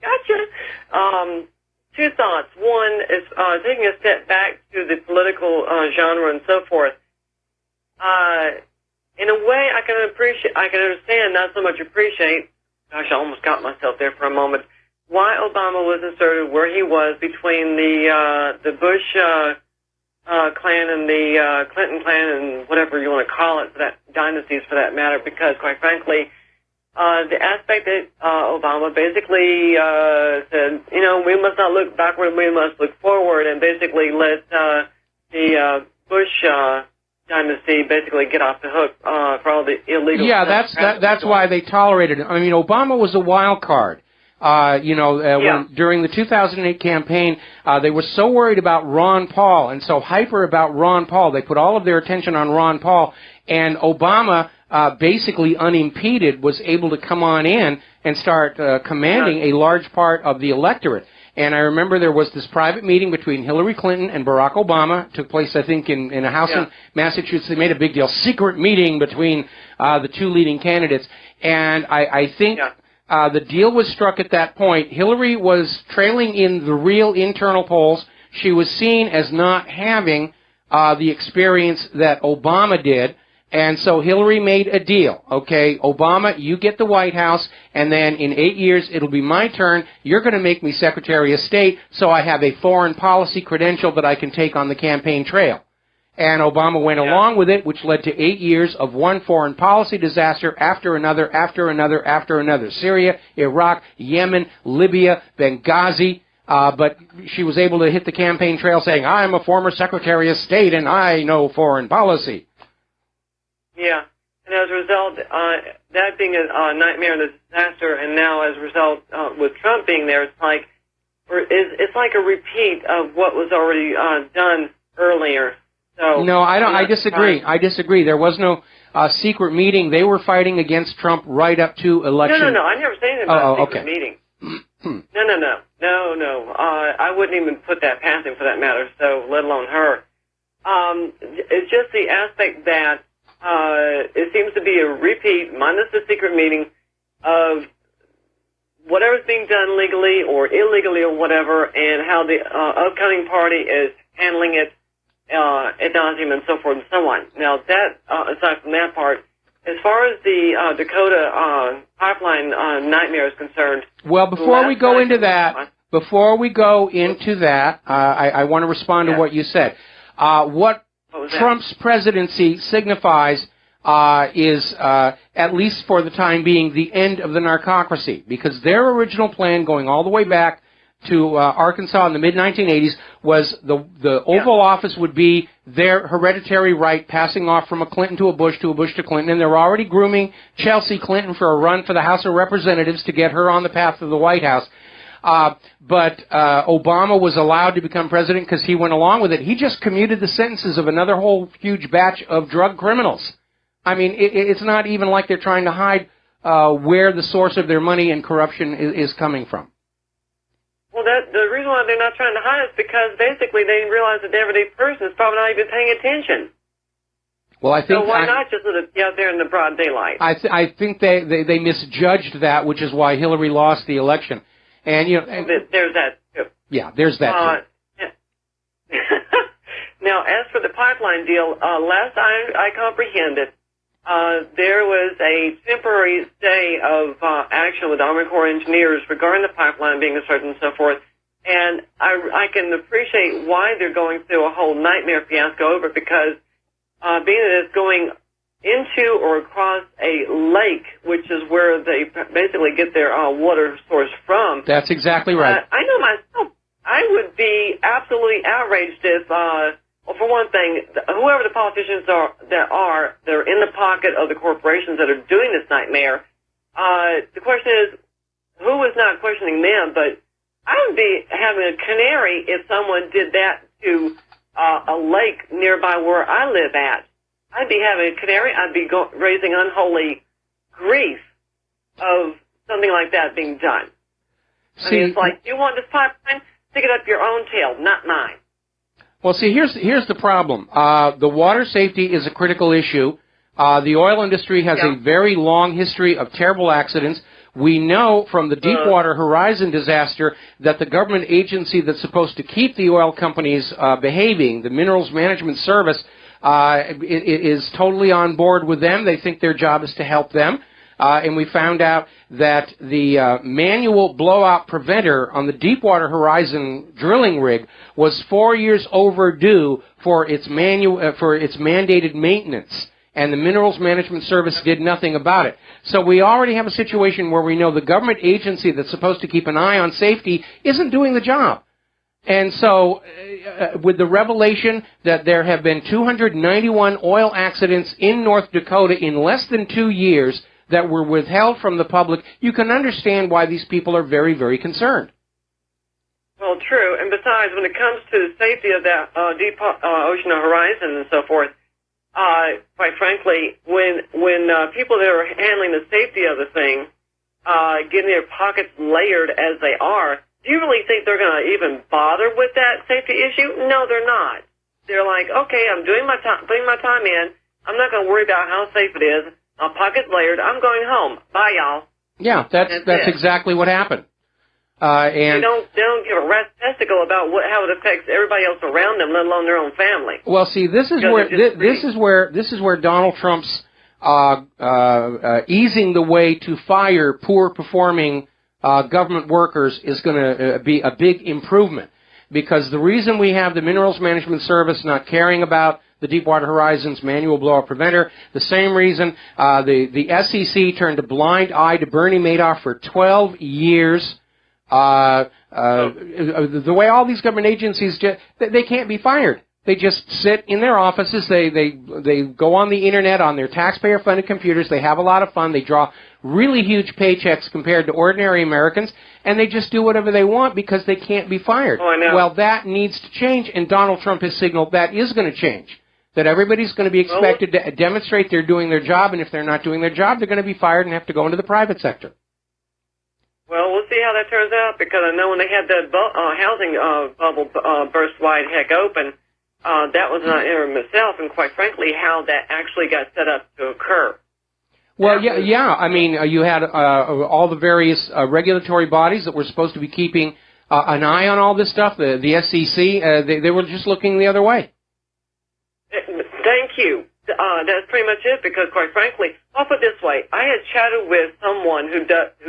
Gotcha. Two thoughts. One is taking a step back to the political genre and so forth. In a way, I can understand, not so much appreciate. Gosh, I almost got myself there for a moment. Why Obama was inserted where he was between the Bush clan and the Clinton clan and whatever you want to call it, for that dynasties for that matter, because quite frankly, the aspect that Obama basically said, we must not look backward, we must look forward, and basically let the Bush dynasty basically get off the hook for all the illegal. Yeah, that's why they tolerated it. I mean, Obama was a wild card. When, during the 2008 campaign, they were so worried about Ron Paul and so hyper about Ron Paul, they put all of their attention on Ron Paul, and Obama, basically unimpeded, was able to come on in and start commanding a large part of the electorate. And I remember there was this private meeting between Hillary Clinton and Barack Obama. It took place, I think, in a house in Massachusetts. They made a big deal. Secret meeting between the two leading candidates. And I think the deal was struck at that point. Hillary was trailing in the real internal polls. She was seen as not having the experience that Obama did. And so Hillary made a deal. Okay, Obama, you get the White House, and then in 8 years, it'll be my turn. You're going to make me Secretary of State, so I have a foreign policy credential that I can take on the campaign trail. And Obama went along with it, which led to 8 years of one foreign policy disaster after another, after another, after another. Syria, Iraq, Yemen, Libya, Benghazi. But she was able to hit the campaign trail saying, I'm a former Secretary of State, and I know foreign policy. Yeah, and as a result, that being a nightmare and a disaster, and now as a result, with Trump being there, it's like a repeat of what was already done earlier. So no, I disagree. I disagree. There was no secret meeting. They were fighting against Trump right up to election. No. I never said anything about a secret meeting. No. I wouldn't even put that past him for that matter. So let alone her. It's just the aspect that. It seems to be a repeat, minus the secret meeting, of whatever's being done legally or illegally or whatever, and how the upcoming party is handling it ad nauseum and so forth and so on. Now, that aside from that part, as far as the Dakota pipeline nightmare is concerned... Well, before we go into that, I want to respond to what you said. What Trump's presidency signifies is, at least for the time being, the end of the narcocracy, because their original plan, going all the way back to Arkansas in the mid-1980s, was the Oval Office would be their hereditary right, passing off from a Clinton to a Bush to a Bush to Clinton, and they're already grooming Chelsea Clinton for a run for the House of Representatives to get her on the path to the White House. But Obama was allowed to become president because he went along with it. He just commuted the sentences of another whole huge batch of drug criminals. I mean, it's not even like they're trying to hide where the source of their money and corruption is coming from. Well, the reason why they're not trying to hide is because basically they realize that the everyday person is probably not even paying attention. Well, I think so why not just let it be out there in the broad daylight? I think they misjudged that, which is why Hillary lost the election. And there's that too. Yeah, there's that too. Now, as for the pipeline deal, last I comprehended, there was a temporary stay of action with Army Corps engineers regarding the pipeline being asserted and so forth. And I can appreciate why they're going through a whole nightmare fiasco over it, because being that it's going into or across a lake, which is where they basically get their water source from. That's exactly right. I know myself, I would be absolutely outraged if, well, for one thing, whoever the politicians are that are in the pocket of the corporations that are doing this nightmare, the question is, who is not questioning them? But I would be having a canary if someone did that to a lake nearby where I live at. I'd be having a canary. I'd be raising unholy grief of something like that being done. I mean, it's like, you want this pipeline? Stick it up your own tail, not mine. Well, see, here's the problem. The water safety is a critical issue. The oil industry has a very long history of terrible accidents. We know from the Deepwater Horizon disaster that the government agency that's supposed to keep the oil companies behaving, the Minerals Management Service, is totally on board with them. They think their job is to help them. And we found out that the manual blowout preventer on the Deepwater Horizon drilling rig was 4 years overdue for its mandated maintenance. and the Minerals Management Service did nothing about it. So we already have a situation where we know the government agency that's supposed to keep an eye on safety isn't doing the job. And so, with the revelation that there have been 291 oil accidents in North Dakota in less than 2 years that were withheld from the public, you can understand why these people are very, very concerned. Well, true. And besides, when it comes to the safety of that deep ocean horizon and so forth, quite frankly, when people that are handling the safety of the thing, getting their pockets layered as they are, do you really think they're going to even bother with that safety issue? No, they're not. They're like, okay, I'm doing my time, putting my time in. I'm not going to worry about how safe it is. My pocket's layered. I'm going home. Bye, y'all. Yeah, that's exactly what happened. And they don't give a rat's testicle about how it affects everybody else around them, let alone their own family. Well, see, this is where Donald Trump's easing the way to fire poor performing government workers is going to be a big improvement, because the reason we have the Minerals Management Service not caring about the Deepwater Horizon's manual blowout preventer, the same reason the SEC turned a blind eye to Bernie Madoff for 12 years. The way all these government agencies, they can't be fired. They just sit in their offices. They go on the internet on their taxpayer-funded computers. They have a lot of fun. They draw really huge paychecks compared to ordinary Americans, and they just do whatever they want because they can't be fired. Oh, I know. Well, that needs to change, and Donald Trump has signaled that is going to change. That everybody's going to be expected to demonstrate they're doing their job, and if they're not doing their job, they're going to be fired and have to go into the private sector. Well, we'll see how that turns out, because I know when they had that housing bubble burst wide heck open, that was not in itself, and quite frankly, how that actually got set up to occur. Well, yeah. I mean, you had all the various regulatory bodies that were supposed to be keeping an eye on all this stuff. The SEC, they were just looking the other way. Thank you. That's pretty much it, because quite frankly, I'll put it this way. I had chatted with someone who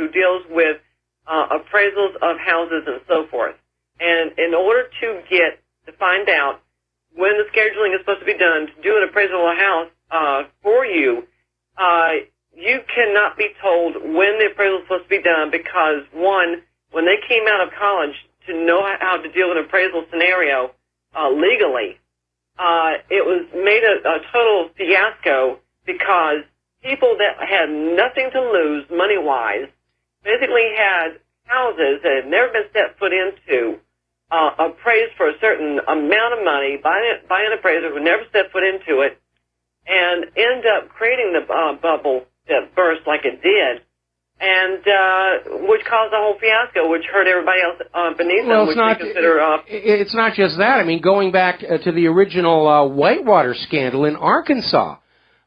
deals with appraisals of houses and so forth. And in order to find out when the scheduling is supposed to be done to do an appraisal of a house for you, you cannot be told when the appraisal is supposed to be done, because, one, when they came out of college to know how to deal with an appraisal scenario legally, it was made a total fiasco, because people that had nothing to lose money-wise basically had houses that had never been set foot into, appraised for a certain amount of money by an appraiser who never set foot into it, and end up creating the bubble that burst like it did, and which caused the whole fiasco, which hurt everybody else beneath them, which they consider... It's not just that. I mean, going back to the original Whitewater scandal in Arkansas,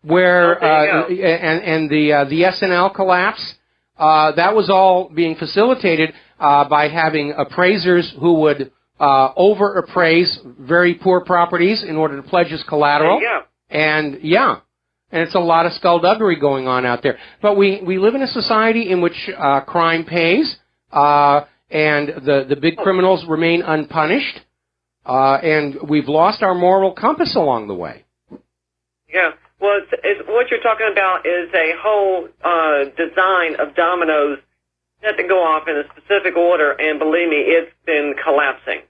where and the SNL collapse, that was all being facilitated by having appraisers who would over-appraise very poor properties in order to pledge as collateral. And it's a lot of skullduggery going on out there. But we live in a society in which crime pays, and the big criminals remain unpunished, and we've lost our moral compass along the way. Yeah. Well, what you're talking about is a whole design of dominoes set to go off in a specific order, and believe me, it's been collapsing.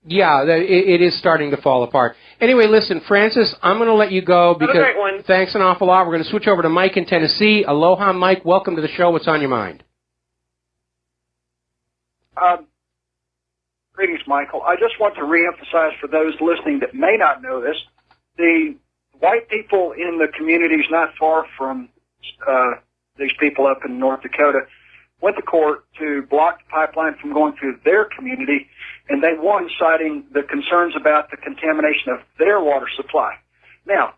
Yeah, it is starting to fall apart. Anyway, listen, Francis, I'm going to let you go because thanks an awful lot. We're going to switch over to Mike in Tennessee. Aloha, Mike. Welcome to the show. What's on your mind? Greetings, Michael. I just want to reemphasize for those listening that may not know this, the white people in the communities not far from these people up in North Dakota went to court to block the pipeline from going through their community, and they won, citing the concerns about the contamination of their water supply. Now,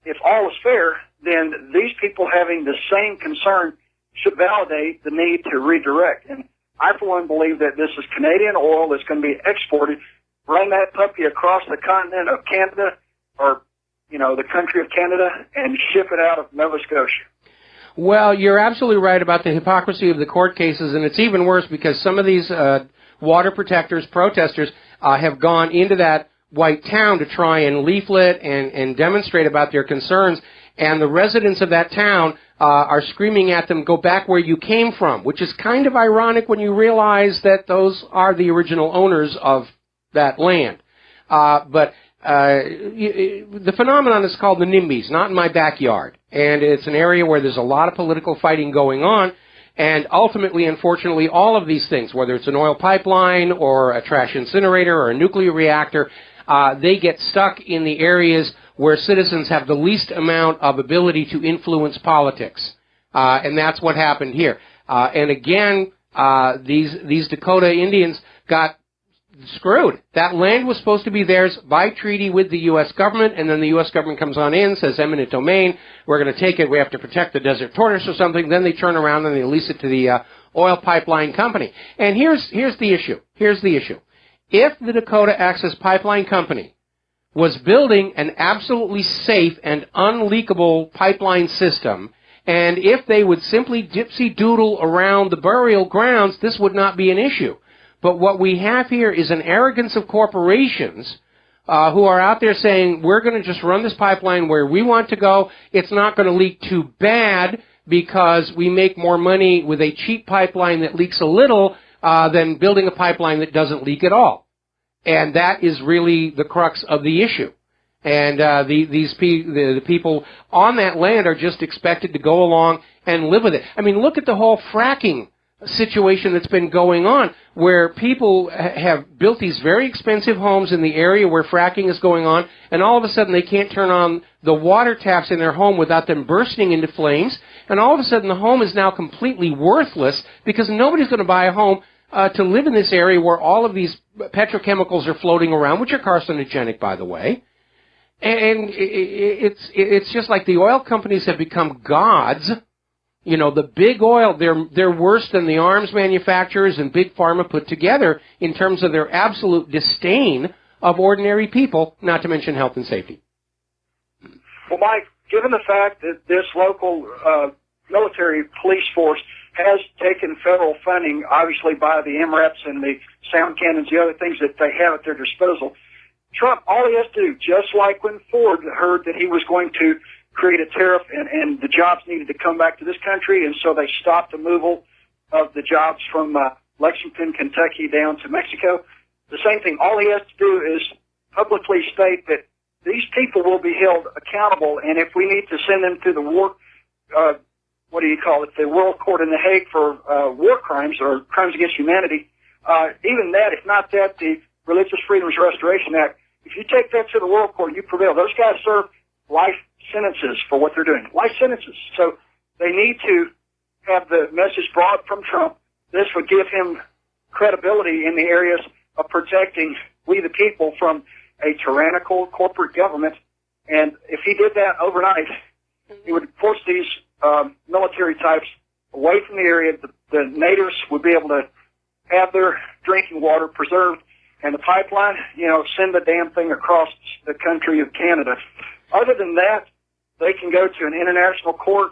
if all is fair, then these people having the same concern should validate the need to redirect. And I, for one, believe that this is Canadian oil that's going to be exported. Run that puppy across the continent of Canada, or, the country of Canada, and ship it out of Nova Scotia. Well, you're absolutely right about the hypocrisy of the court cases, and it's even worse because some of these water protectors, protesters, have gone into that white town to try and leaflet and demonstrate about their concerns, and the residents of that town are screaming at them, go back where you came from, which is kind of ironic when you realize that those are the original owners of that land. But the phenomenon is called the NIMBYs, not in my backyard. And it's an area where there's a lot of political fighting going on. And ultimately, unfortunately, all of these things, whether it's an oil pipeline or a trash incinerator or a nuclear reactor, they get stuck in the areas where citizens have the least amount of ability to influence politics. And that's what happened here. And again, these Dakota Indians got screwed. That land was supposed to be theirs by treaty with the U.S. government, and then the U.S. government comes on in, says eminent domain, we're going to take it, we have to protect the desert tortoise or something, then they turn around and they lease it to the oil pipeline company. And here's the issue. Here's the issue. If the Dakota Access Pipeline Company was building an absolutely safe and unleakable pipeline system, and if they would simply gypsy-doodle around the burial grounds, this would not be an issue. But what we have here is an arrogance of corporations who are out there saying, we're going to just run this pipeline where we want to go. It's not going to leak too bad because we make more money with a cheap pipeline that leaks a little than building a pipeline that doesn't leak at all. And that is really the crux of the issue. And the people on that land are just expected to go along and live with it. I mean, look at the whole fracking situation that's been going on, where people have built these very expensive homes in the area where fracking is going on, and all of a sudden they can't turn on the water taps in their home without them bursting into flames, and all of a sudden the home is now completely worthless because nobody's going to buy a home to live in this area where all of these petrochemicals are floating around, which are carcinogenic, by the way. And it's just like the oil companies have become gods. You know, the big oil, they're worse than the arms manufacturers and big pharma put together in terms of their absolute disdain of ordinary people, not to mention health and safety. Well, Mike, given the fact that this local military police force has taken federal funding, obviously by the MREPs and the sound cannons, the other things that they have at their disposal, Trump, all he has to do, just like when Ford heard that he was going to create a tariff and the jobs needed to come back to this country, and so they stopped the removal of the jobs from Lexington, Kentucky down to Mexico. The same thing. All he has to do is publicly state that these people will be held accountable, and if we need to send them to the war, the World Court in The Hague for war crimes or crimes against humanity, even that, if not that, the Religious Freedoms Restoration Act, if you take that to the World Court, you prevail. Those guys serve life sentences for what they're doing. Life sentences. So they need to have the message brought from Trump. This would give him credibility in the areas of protecting we the people from a tyrannical corporate government. And if he did that overnight, he would force these military types away from the area. The natives would be able to have their drinking water preserved, and the pipeline, send the damn thing across the country of Canada. Other than that, they can go to an international court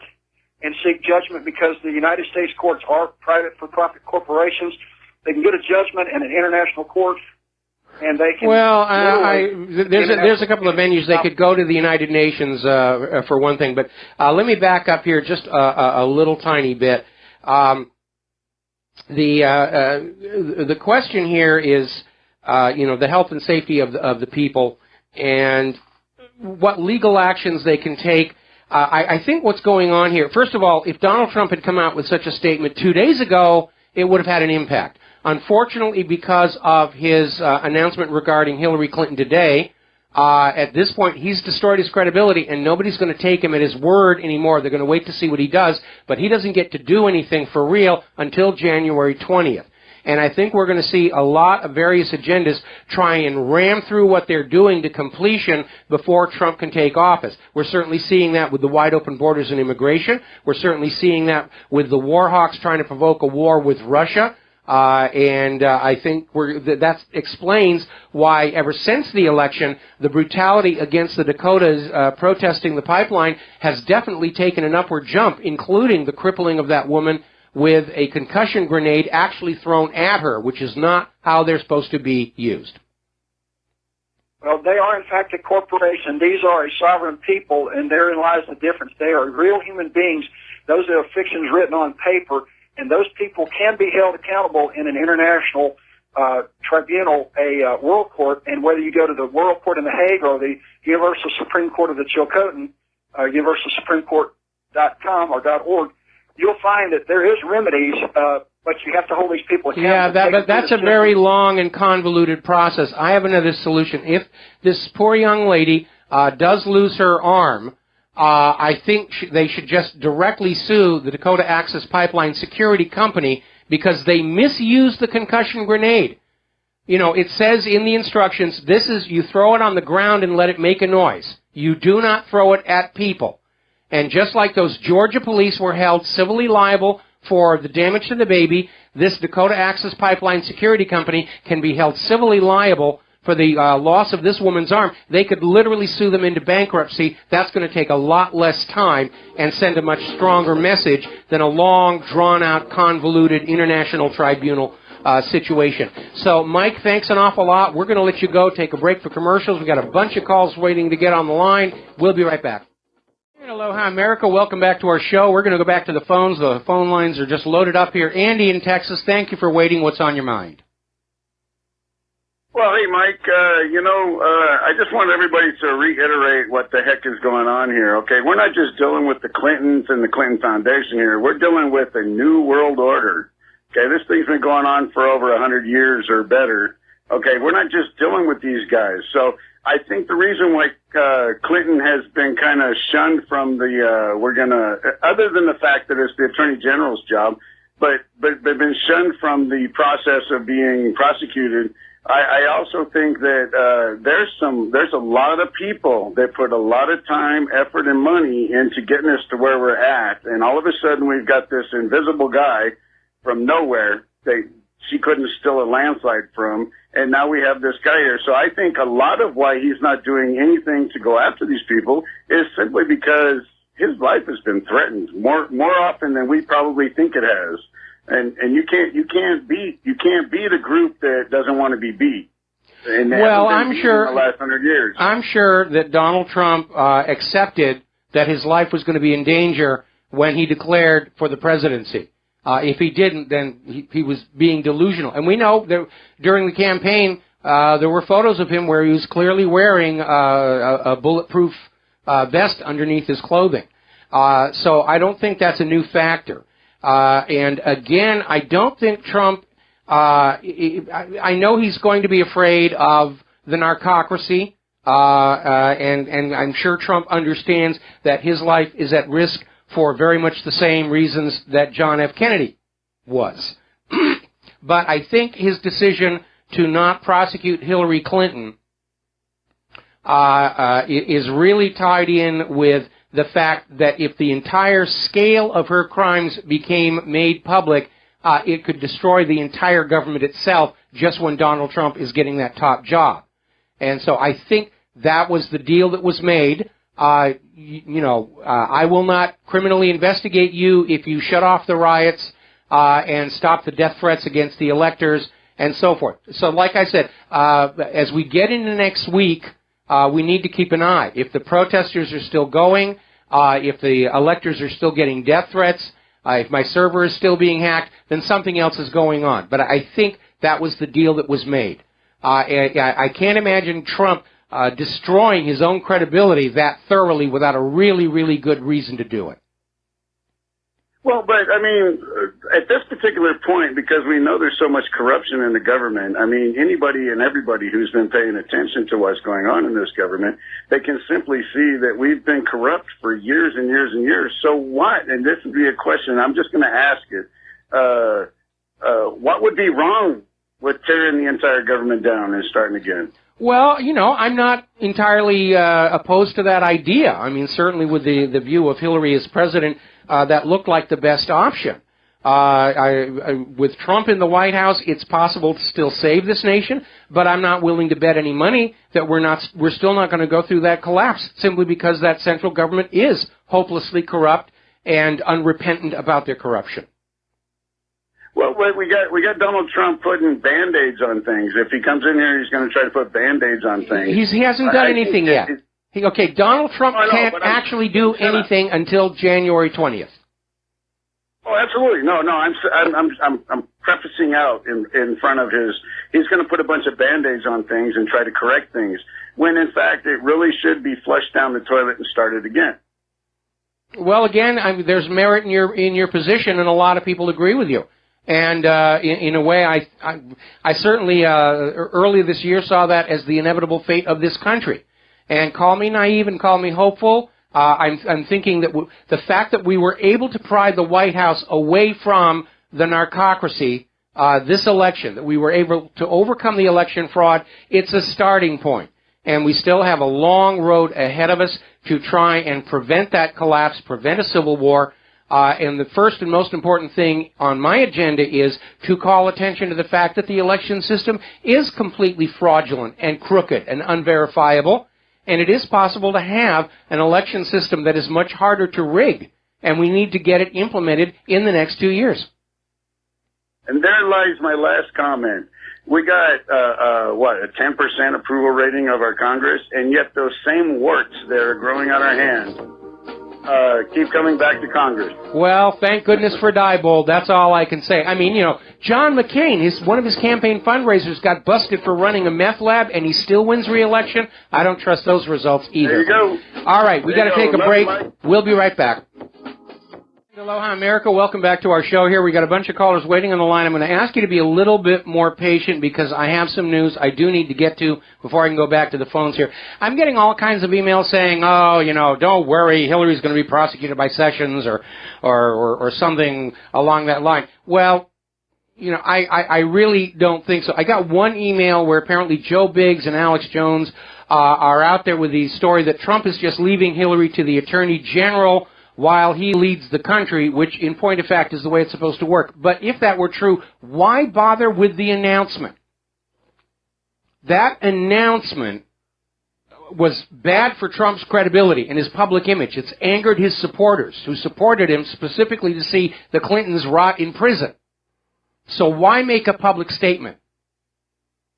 and seek judgment because the United States courts are private for-profit corporations. They can get a judgment in an international court, and they can... Well, there's a couple of venues they could go to the United Nations for one thing, but let me back up here just a little tiny bit. The question here is, the health and safety of the people and what legal actions they can take. I think what's going on here, first of all, if Donald Trump had come out with such a statement 2 days ago, it would have had an impact. Unfortunately, because of his announcement regarding Hillary Clinton today, at this point, he's destroyed his credibility, and nobody's going to take him at his word anymore. They're going to wait to see what he does, but he doesn't get to do anything for real until January 20th. And I think we're going to see a lot of various agendas try and ram through what they're doing to completion before Trump can take office. We're certainly seeing that with the wide open borders and immigration. We're certainly seeing that with the war hawks trying to provoke a war with Russia. I think that explains why ever since the election, the brutality against the Dakotas protesting the pipeline has definitely taken an upward jump, including the crippling of that woman with a concussion grenade actually thrown at her, which is not how they're supposed to be used. Well, they are, in fact, a corporation. These are a sovereign people, and therein lies the difference. They are real human beings. Those are fictions written on paper, and those people can be held accountable in an international tribunal, a world court. And whether you go to the World Court in The Hague or the Universal Supreme Court of the Chilcotin, universalsupremecourt.com or .org, you'll find that there is remedies, but you have to hold these people accountable. Yeah, but that's a very long and convoluted process. I have another solution. If this poor young lady does lose her arm, I think they should just directly sue the Dakota Access Pipeline Security Company because they misused the concussion grenade. You know, it says in the instructions, you throw it on the ground and let it make a noise. You do not throw it at people. And just like those Georgia police were held civilly liable for the damage to the baby, this Dakota Access Pipeline Security Company can be held civilly liable for the loss of this woman's arm. They could literally sue them into bankruptcy. That's going to take a lot less time and send a much stronger message than a long, drawn-out, convoluted international tribunal situation. So, Mike, thanks an awful lot. We're going to let you go, take a break for commercials. We've got a bunch of calls waiting to get on the line. We'll be right back. Aloha, America. Welcome back to our show. We're going to go back to the phones. The phone lines are just loaded up here. Andy in Texas, thank you for waiting. What's on your mind? Well, hey, Mike, I just want everybody to reiterate what the heck is going on here, okay? We're not just dealing with the Clintons and the Clinton Foundation here. We're dealing with a new world order, okay? This thing's been going on for over 100 years or better, okay? We're not just dealing with these guys. So I think the reason why Clinton has been kind of shunned from other than the fact that it's the Attorney General's job, but been shunned from the process of being prosecuted. I also think that there's a lot of people that put a lot of time, effort, and money into getting us to where we're at, and all of a sudden we've got this invisible guy from nowhere that she couldn't steal a landslide from, and now we have this guy here. So I think a lot of why he's not doing anything to go after these people is simply because his life has been threatened more often than we probably think it has. And you can't beat a group that doesn't want to be beat. And well, I'm sure in the last 100 years. I'm sure that Donald Trump accepted that his life was going to be in danger when he declared for the presidency. If he didn't, then he was being delusional. And we know that during the campaign, there were photos of him where he was clearly wearing a bulletproof vest underneath his clothing. So I don't think that's a new factor. And again, I don't think Trump, I know he's going to be afraid of the narcocracy, and I'm sure Trump understands that his life is at risk for very much the same reasons that John F. Kennedy was. But I think his decision to not prosecute Hillary Clinton is really tied in with the fact that if the entire scale of her crimes became made public, it could destroy the entire government itself just when Donald Trump is getting that top job. And so I think that was the deal that was made. I will not criminally investigate you if you shut off the riots and stop the death threats against the electors and so forth. So like I said, as we get into next week, we need to keep an eye. If the protesters are still going, if the electors are still getting death threats, if my server is still being hacked, then something else is going on. But I think that was the deal that was made. I can't imagine Trump destroying his own credibility that thoroughly without a really, really good reason to do it. Well, but, I mean, at this particular point, because we know there's so much corruption in the government, I mean, anybody and everybody who's been paying attention to what's going on in this government, they can simply see that we've been corrupt for years and years and years. So what, and this would be a question, I'm just going to ask it, what would be wrong with tearing the entire government down and starting again? Well, I'm not entirely opposed to that idea. I mean, certainly with the view of Hillary as president, that looked like the best option. With Trump in the White House, it's possible to still save this nation, but I'm not willing to bet any money that we're still not going to go through that collapse, simply because that central government is hopelessly corrupt and unrepentant about their corruption. Well, we got Donald Trump putting Band-Aids on things. If he comes in here, he's going to try to put Band-Aids on things. He hasn't done anything yet. Okay, Donald Trump can't actually do anything until January 20th. Oh, absolutely. No, I'm prefacing out in front of his. He's going to put a bunch of Band-Aids on things and try to correct things, when in fact it really should be flushed down the toilet and started again. Well, again, there's merit in your position, and a lot of people agree with you. And in a way, I certainly earlier this year saw that as the inevitable fate of this country. And call me naive and call me hopeful. I'm thinking that the fact that we were able to pry the White House away from the narcocracy this election, that we were able to overcome the election fraud, it's a starting point. And we still have a long road ahead of us to try and prevent that collapse, prevent a civil war. And the first and most important thing on my agenda is to call attention to the fact that the election system is completely fraudulent and crooked and unverifiable. And it is possible to have an election system that is much harder to rig, and we need to get it implemented in the next 2 years. And there lies my last comment. We got, a 10% approval rating of our Congress, and yet those same warts that are growing on our hands keep coming back to Congress. Well, thank goodness for Diebold. That's all I can say. I mean, John McCain, one of his campaign fundraisers got busted for running a meth lab, and he still wins re-election. I don't trust those results either. There you go. All right, we got to take a break. We'll be right back. Aloha, America. Welcome back to our show here. We got a bunch of callers waiting on the line. I'm going to ask you to be a little bit more patient because I have some news I do need to get to before I can go back to the phones here. I'm getting all kinds of emails saying, don't worry, Hillary's going to be prosecuted by Sessions or something along that line. Well, I really don't think so. I got one email where apparently Joe Biggs and Alex Jones are out there with the story that Trump is just leaving Hillary to the Attorney General while he leads the country, which in point of fact is the way it's supposed to work. But if that were true, why bother with the announcement? That announcement was bad for Trump's credibility and his public image. It's angered his supporters who supported him specifically to see the Clintons rot in prison. So why make a public statement?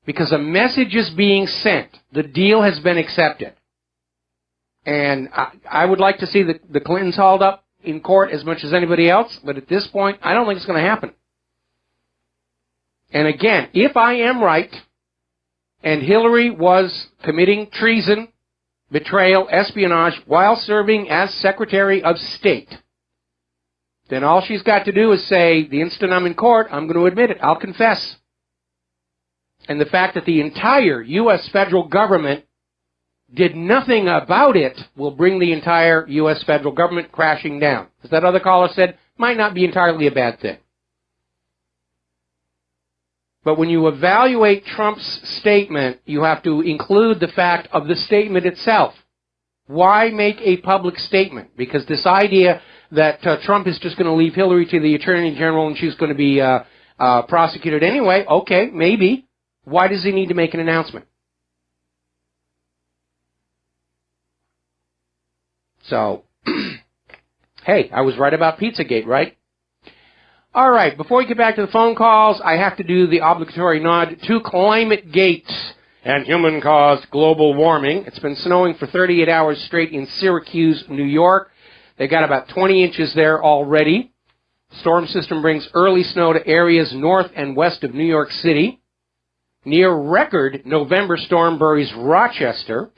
Because a message is being sent. The deal has been accepted. And I would like to see the Clintons hauled up in court as much as anybody else, but at this point, I don't think it's going to happen. And again, if I am right, and Hillary was committing treason, betrayal, espionage, while serving as Secretary of State, then all she's got to do is say, the instant I'm in court, I'm going to admit it, I'll confess. And the fact that the entire U.S. federal government did nothing about it will bring the entire U.S. federal government crashing down. As that other caller said, might not be entirely a bad thing. But when you evaluate Trump's statement, you have to include the fact of the statement itself. Why make a public statement? Because this idea that Trump is just going to leave Hillary to the Attorney General and she's going to be prosecuted anyway, okay, maybe. Why does he need to make an announcement? So, hey, I was right about Pizzagate, right? All right, before we get back to the phone calls, I have to do the obligatory nod to ClimateGate and human-caused global warming. It's been snowing for 38 hours straight in Syracuse, New York. They got about 20 inches there already. The storm system brings early snow to areas north and west of New York City. Near record November storm buries Rochester.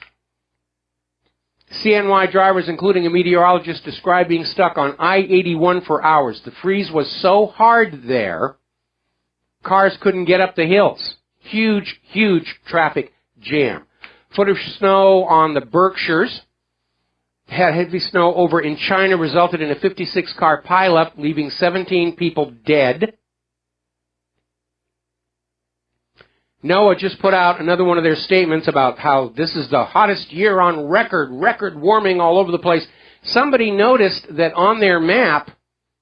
CNY drivers, including a meteorologist, described being stuck on I-81 for hours. The freeze was so hard there, cars couldn't get up the hills. Huge, huge traffic jam. Foot of snow on the Berkshires. Had heavy snow over in China, resulted in a 56-car pileup, leaving 17 people dead. NOAA just put out another one of their statements about how this is the hottest year on record warming all over the place. Somebody noticed that on their map,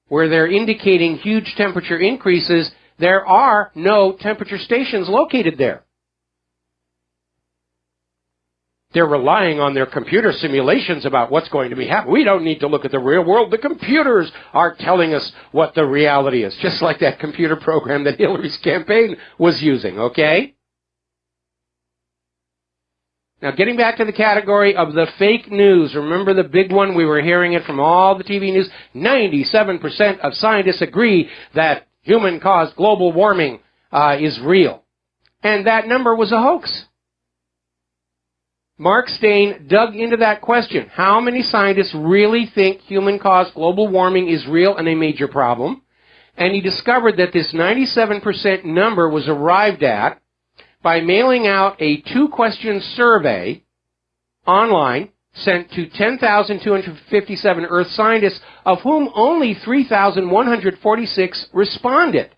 where they're indicating huge temperature increases, there are no temperature stations located there. They're relying on their computer simulations about what's going to be happening. We don't need to look at the real world. The computers are telling us what the reality is, just like that computer program that Hillary's campaign was using, okay? Now, getting back to the category of the fake news, remember the big one? We were hearing it from all the TV news. 97% of scientists agree that human-caused global warming is real. And that number was a hoax. Mark Steyn dug into that question. How many scientists really think human-caused global warming is real and a major problem? And he discovered that this 97% number was arrived at by mailing out a 2-question survey online sent to 10,257 Earth scientists, of whom only 3,146 responded.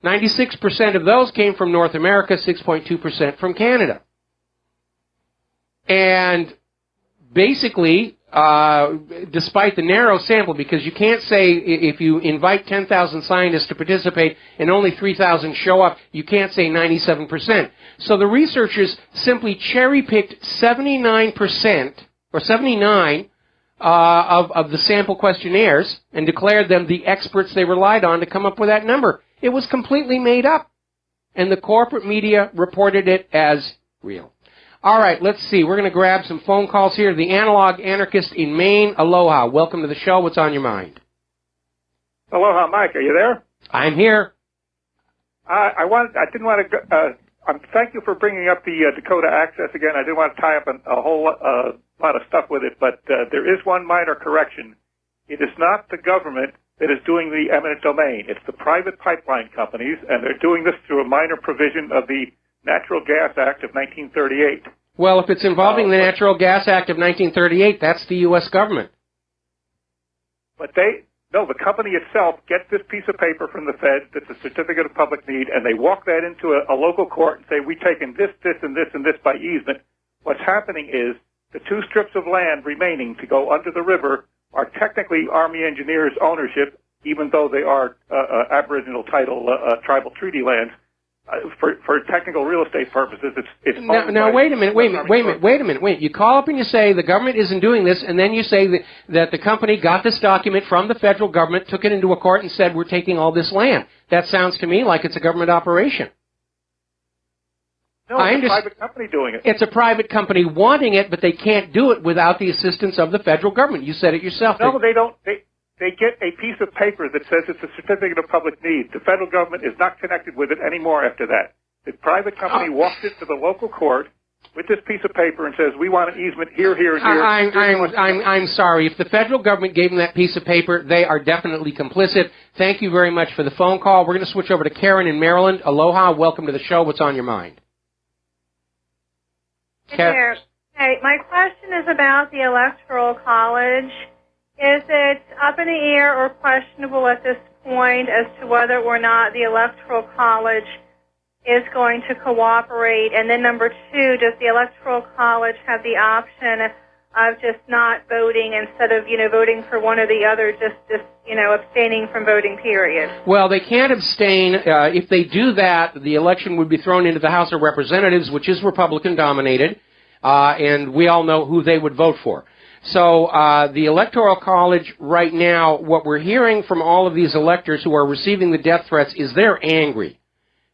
96% of those came from North America, 6.2% from Canada. And basically, despite the narrow sample, because you can't say if you invite 10,000 scientists to participate and only 3,000 show up, you can't say 97%. So the researchers simply cherry-picked 79%, or 79, of the sample questionnaires and declared them the experts they relied on to come up with that number. It was completely made up. And the corporate media reported it as real. All right, let's see. We're going to grab some phone calls here. The Analog Anarchist in Maine. Aloha. Welcome to the show. What's on your mind? Aloha, Mike. Are you there? I'm here. Thank you for bringing up the Dakota Access again. I didn't want to tie up a whole lot of stuff with it, but there is one minor correction. It is not the government that is doing the eminent domain. It's the private pipeline companies, and they're doing this through a minor provision of the Natural Gas Act of 1938. Well, if it's involving the Natural Gas Act of 1938, that's the U.S. government. But the company itself gets this piece of paper from the Fed that's a certificate of public need, and they walk that into a local court and say, we've taken this, this, and this, and this by easement. What's happening is the 2 strips of land remaining to go under the river are technically Army engineers' ownership, even though they are Aboriginal title tribal treaty lands. For technical real estate purposes, it's now wait a minute. You call up and you say the government isn't doing this, and then you say that the company got this document from the federal government, took it into a court, and said we're taking all this land. That sounds to me like it's a government operation. No, it's a private company doing it. It's a private company wanting it, but they can't do it without the assistance of the federal government. You said it yourself. No, they don't. They get a piece of paper that says it's a certificate of public need. The federal government is not connected with it anymore after that. The private company walks it to the local court with this piece of paper and says, we want an easement here, here, and here. I'm sorry. If the federal government gave them that piece of paper, they are definitely complicit. Thank you very much for the phone call. We're going to switch over to Karen in Maryland. Aloha. Welcome to the show. What's on your mind? Hey, my question is about the Electoral College. Is it up in the air or questionable at this point as to whether or not the Electoral College is going to cooperate? And then number 2, does the Electoral College have the option of just not voting instead of, voting for one or the other, just abstaining from voting, period? Well, they can't abstain. If they do that, the election would be thrown into the House of Representatives, which is Republican-dominated, and we all know who they would vote for. So the Electoral College right now, what we're hearing from all of these electors who are receiving the death threats is they're angry.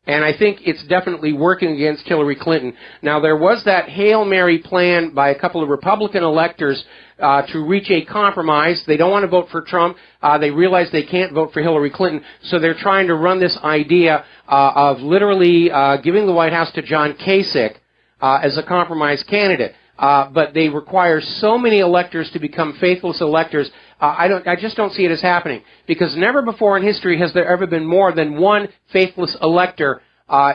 And I think it's definitely working against Hillary Clinton. Now, there was that Hail Mary plan by a couple of Republican electors to reach a compromise. They don't want to vote for Trump. They realize they can't vote for Hillary Clinton. So they're trying to run this idea of literally giving the White House to John Kasich as a compromise candidate. But they require so many electors to become faithless electors. I just don't see it as happening, because never before in history has there ever been more than one faithless elector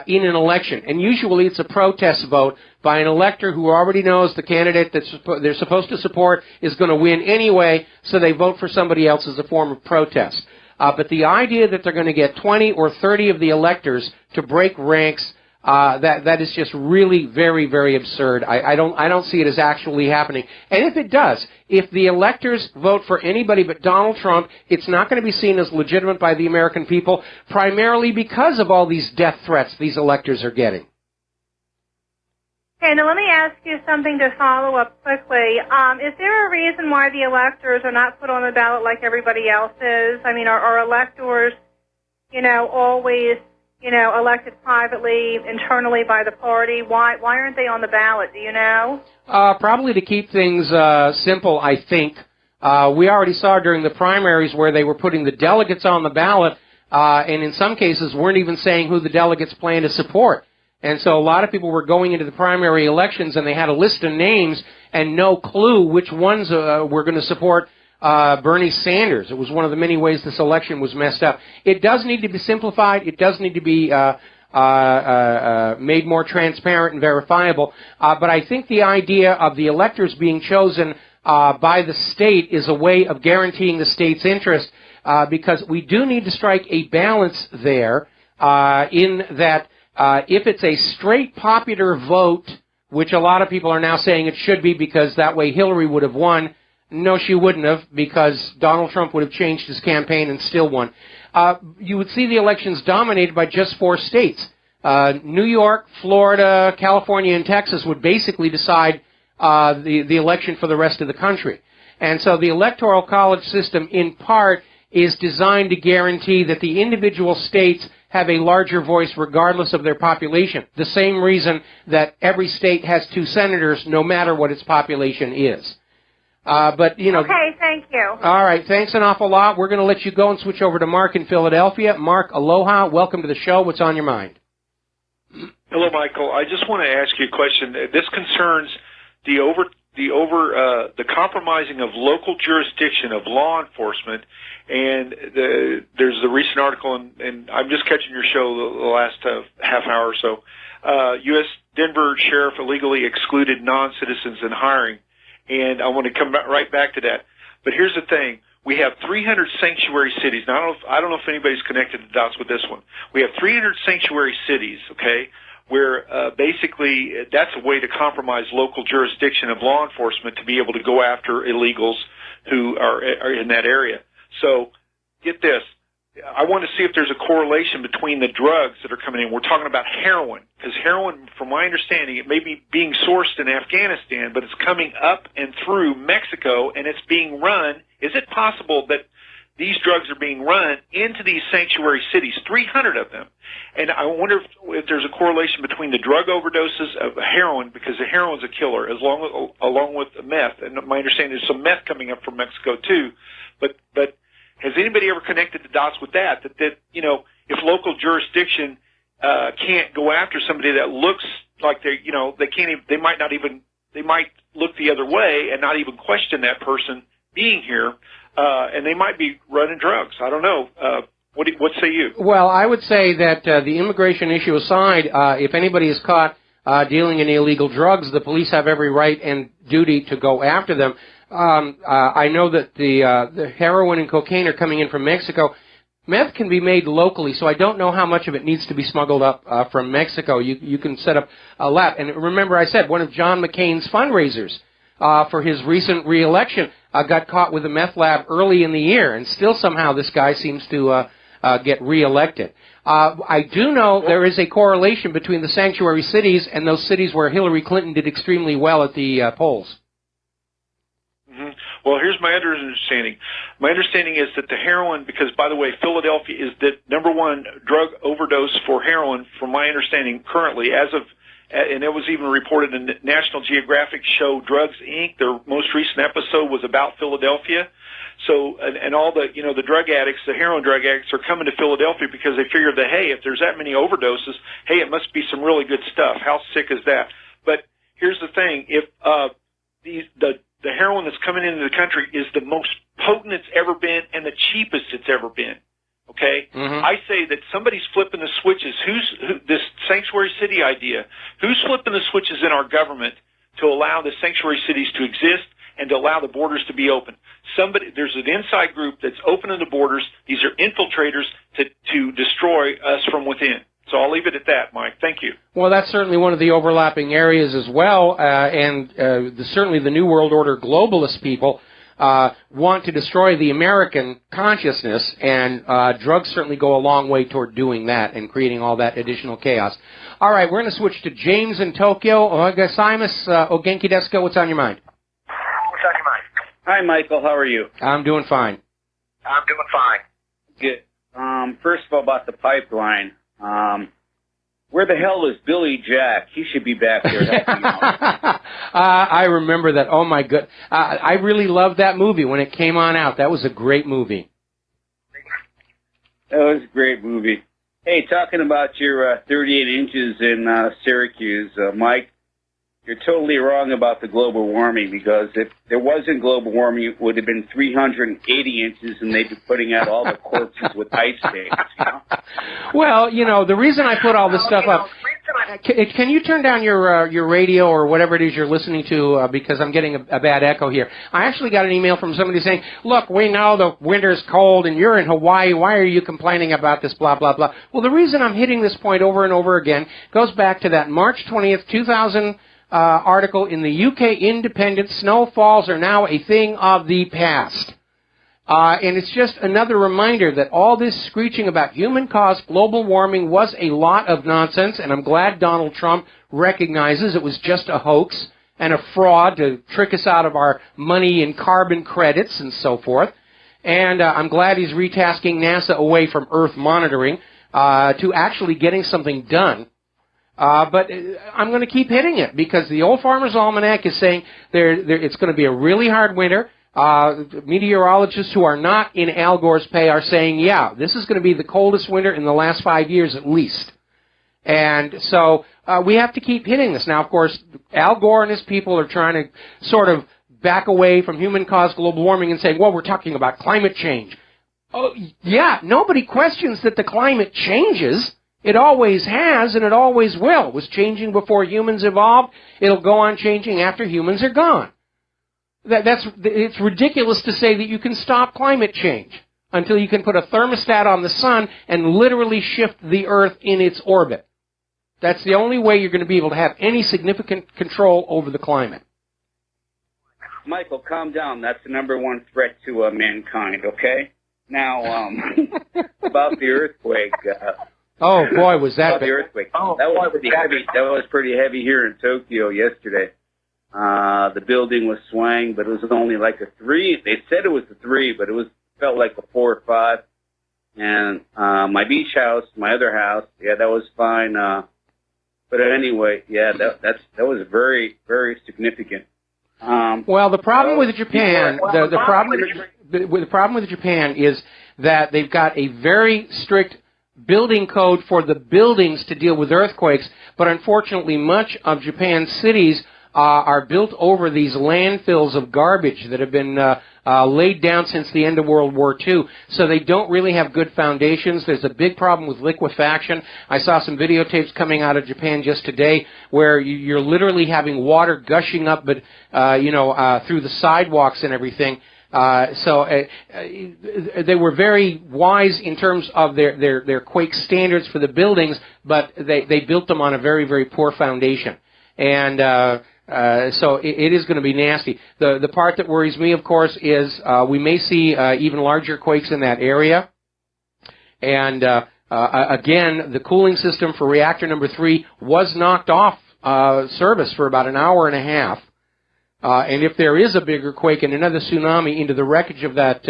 in an election. And usually it's a protest vote by an elector who already knows the candidate that they're supposed to support is going to win anyway, so they vote for somebody else as a form of protest. But the idea that they're going to get 20 or 30 of the electors to break ranks, that is just really very, very absurd. I don't see it as actually happening. And if it does, if the electors vote for anybody but Donald Trump, it's not going to be seen as legitimate by the American people, primarily because of all these death threats these electors are getting. Okay, now let me ask you something to follow up quickly. Is there a reason why the electors are not put on the ballot like everybody else is? I mean, are electors, always, elected privately, internally by the party? Why aren't they on the ballot? Do you know? Probably to keep things simple, I think. We already saw during the primaries where they were putting the delegates on the ballot, and in some cases weren't even saying who the delegates plan to support. And so a lot of people were going into the primary elections and they had a list of names and no clue which ones were going to support Bernie Sanders. It was one of the many ways this election was messed up. It does need to be simplified. It does need to be made more transparent and verifiable. But I think the idea of the electors being chosen by the state is a way of guaranteeing the state's interest, because we do need to strike a balance there in that if it's a straight popular vote, which a lot of people are now saying it should be because that way Hillary would have won. No, she wouldn't have, because Donald Trump would have changed his campaign and still won. You would see the elections dominated by just 4 states. New York, Florida, California, and Texas would basically decide the election for the rest of the country. And so the Electoral College system, in part, is designed to guarantee that the individual states have a larger voice regardless of their population. The same reason that every state has 2 senators no matter what its population is. Okay, thank you. All right, thanks an awful lot. We're going to let you go and switch over to Mark in Philadelphia. Mark, aloha. Welcome to the show. What's on your mind? Hello, Michael. I just want to ask you a question. This concerns the compromising of local jurisdiction of law enforcement, and there's the recent article, and I'm just catching your show the last half hour or so. U.S. Denver sheriff illegally excluded non-citizens in hiring, and I want to come right back to that. But here's the thing. We have 300 sanctuary cities. Now, I don't know if anybody's connected the dots with this one. We have 300 sanctuary cities, okay, where basically that's a way to compromise local jurisdiction of law enforcement to be able to go after illegals who are in that area. So get this. I want to see if there's a correlation between the drugs that are coming in. We're talking about heroin, because heroin, from my understanding, it may be being sourced in Afghanistan, but it's coming up and through Mexico, and it's being run. Is it possible that these drugs are being run into these sanctuary cities, 300 of them? And I wonder if there's a correlation between the drug overdoses of heroin, because the heroin's a killer, along with meth. And my understanding is some meth coming up from Mexico too. But has anybody ever connected the dots with that if local jurisdiction can't go after somebody that looks like they might look the other way and not even question that person being here, and they might be running drugs. I don't know. What say you? Well, I would say that the immigration issue aside, if anybody is caught dealing in illegal drugs, the police have every right and duty to go after them. I know that the heroin and cocaine are coming in from Mexico. Meth can be made locally, so I don't know how much of it needs to be smuggled up from Mexico. You can set up a lab. And remember, I said one of John McCain's fundraisers for his recent re-election got caught with a meth lab early in the year, and still somehow this guy seems to get re-elected. I do know there is a correlation between the sanctuary cities and those cities where Hillary Clinton did extremely well at the polls. Well, here's my other understanding. My understanding is that the heroin, because, by the way, Philadelphia is the #1 drug overdose for heroin, from my understanding currently, and it was even reported in the National Geographic show Drugs, Inc. Their most recent episode was about Philadelphia. So, and all the drug addicts, the heroin drug addicts, are coming to Philadelphia because they figure that, hey, if there's that many overdoses, hey, it must be some really good stuff. How sick is that? But here's the thing. If the heroin that's coming into the country is the most potent it's ever been and the cheapest it's ever been. Okay? Mm-hmm. I say that somebody's flipping the switches. This sanctuary city idea, who's flipping the switches in our government to allow the sanctuary cities to exist and to allow the borders to be open? There's an inside group that's opening the borders. These are infiltrators to destroy us from within. So I'll leave it at that, Mike. Thank you. Well, that's certainly one of the overlapping areas as well, and certainly the New World Order globalist people want to destroy the American consciousness, and drugs certainly go a long way toward doing that and creating all that additional chaos. All right, we're going to switch to James in Tokyo. Ogasaimasu, Ogenki desu ka? What's on your mind? What's on your mind? Hi, Michael. How are you? I'm doing fine. I'm doing fine. Good. First of all, about the pipeline. Where the hell is Billy Jack? He should be back there helping out. I remember that. Oh, my God. I really loved that movie when it came on out. That was a great movie. That was a great movie. Hey, talking about your 38 inches in Syracuse, Mike, you're totally wrong about the global warming, because if there wasn't global warming, it would have been 380 inches, and they'd be putting out all the corpses with ice skates. You know? Well, the reason I put all this stuff up, can you turn down your radio or whatever it is you're listening to, because I'm getting a bad echo here. I actually got an email from somebody saying, look, we know the winter's cold and you're in Hawaii. Why are you complaining about this, blah, blah, blah? Well, the reason I'm hitting this point over and over again goes back to that March 20th, 2000 article in the UK Independent. Snowfalls are now a thing of the past. And it's just another reminder that all this screeching about human-caused global warming was a lot of nonsense, and I'm glad Donald Trump recognizes it was just a hoax and a fraud to trick us out of our money in carbon credits and so forth. And I'm glad he's retasking NASA away from Earth monitoring to actually getting something done. But I'm going to keep hitting it, because the Old Farmer's Almanac is saying it's going to be a really hard winter. Meteorologists who are not in Al Gore's pay are saying, yeah, this is going to be the coldest winter in the last 5 years at least. And so we have to keep hitting this. Now, of course, Al Gore and his people are trying to sort of back away from human-caused global warming and saying, well, we're talking about climate change. Oh, yeah, nobody questions that the climate changes. It always has, and it always will. It was changing before humans evolved. It'll go on changing after humans are gone. It's ridiculous to say that you can stop climate change until you can put a thermostat on the sun and literally shift the Earth in its orbit. That's the only way you're going to be able to have any significant control over the climate. Michael, calm down. That's the number one threat to mankind, okay? Now, about the earthquake. Oh, boy, was that big. The earthquake. That was pretty heavy. That was pretty heavy here in Tokyo yesterday. The building was swaying, but it was only like a 3. They said it was a 3, but it felt like a 4 or 5. And my beach house, my other house, yeah, that was fine. But anyway, yeah, that was very, very significant. Well, the problem with Japan, the problem with Japan is that they've got a very strict building code for the buildings to deal with earthquakes, but unfortunately much of Japan's cities are built over these landfills of garbage that have been laid down since the end of World War II, so they don't really have good foundations. There's a big problem with liquefaction. I saw some videotapes coming out of Japan just today where you're literally having water gushing up, but through the sidewalks and everything. So they were very wise in terms of their quake standards for the buildings, but they built them on a very, very poor foundation. And so it is going to be nasty. The part that worries me, of course, is we may see even larger quakes in that area. And again, the cooling system for reactor number 3 was knocked off service for about an hour and a half. And if there is a bigger quake and another tsunami into the wreckage of that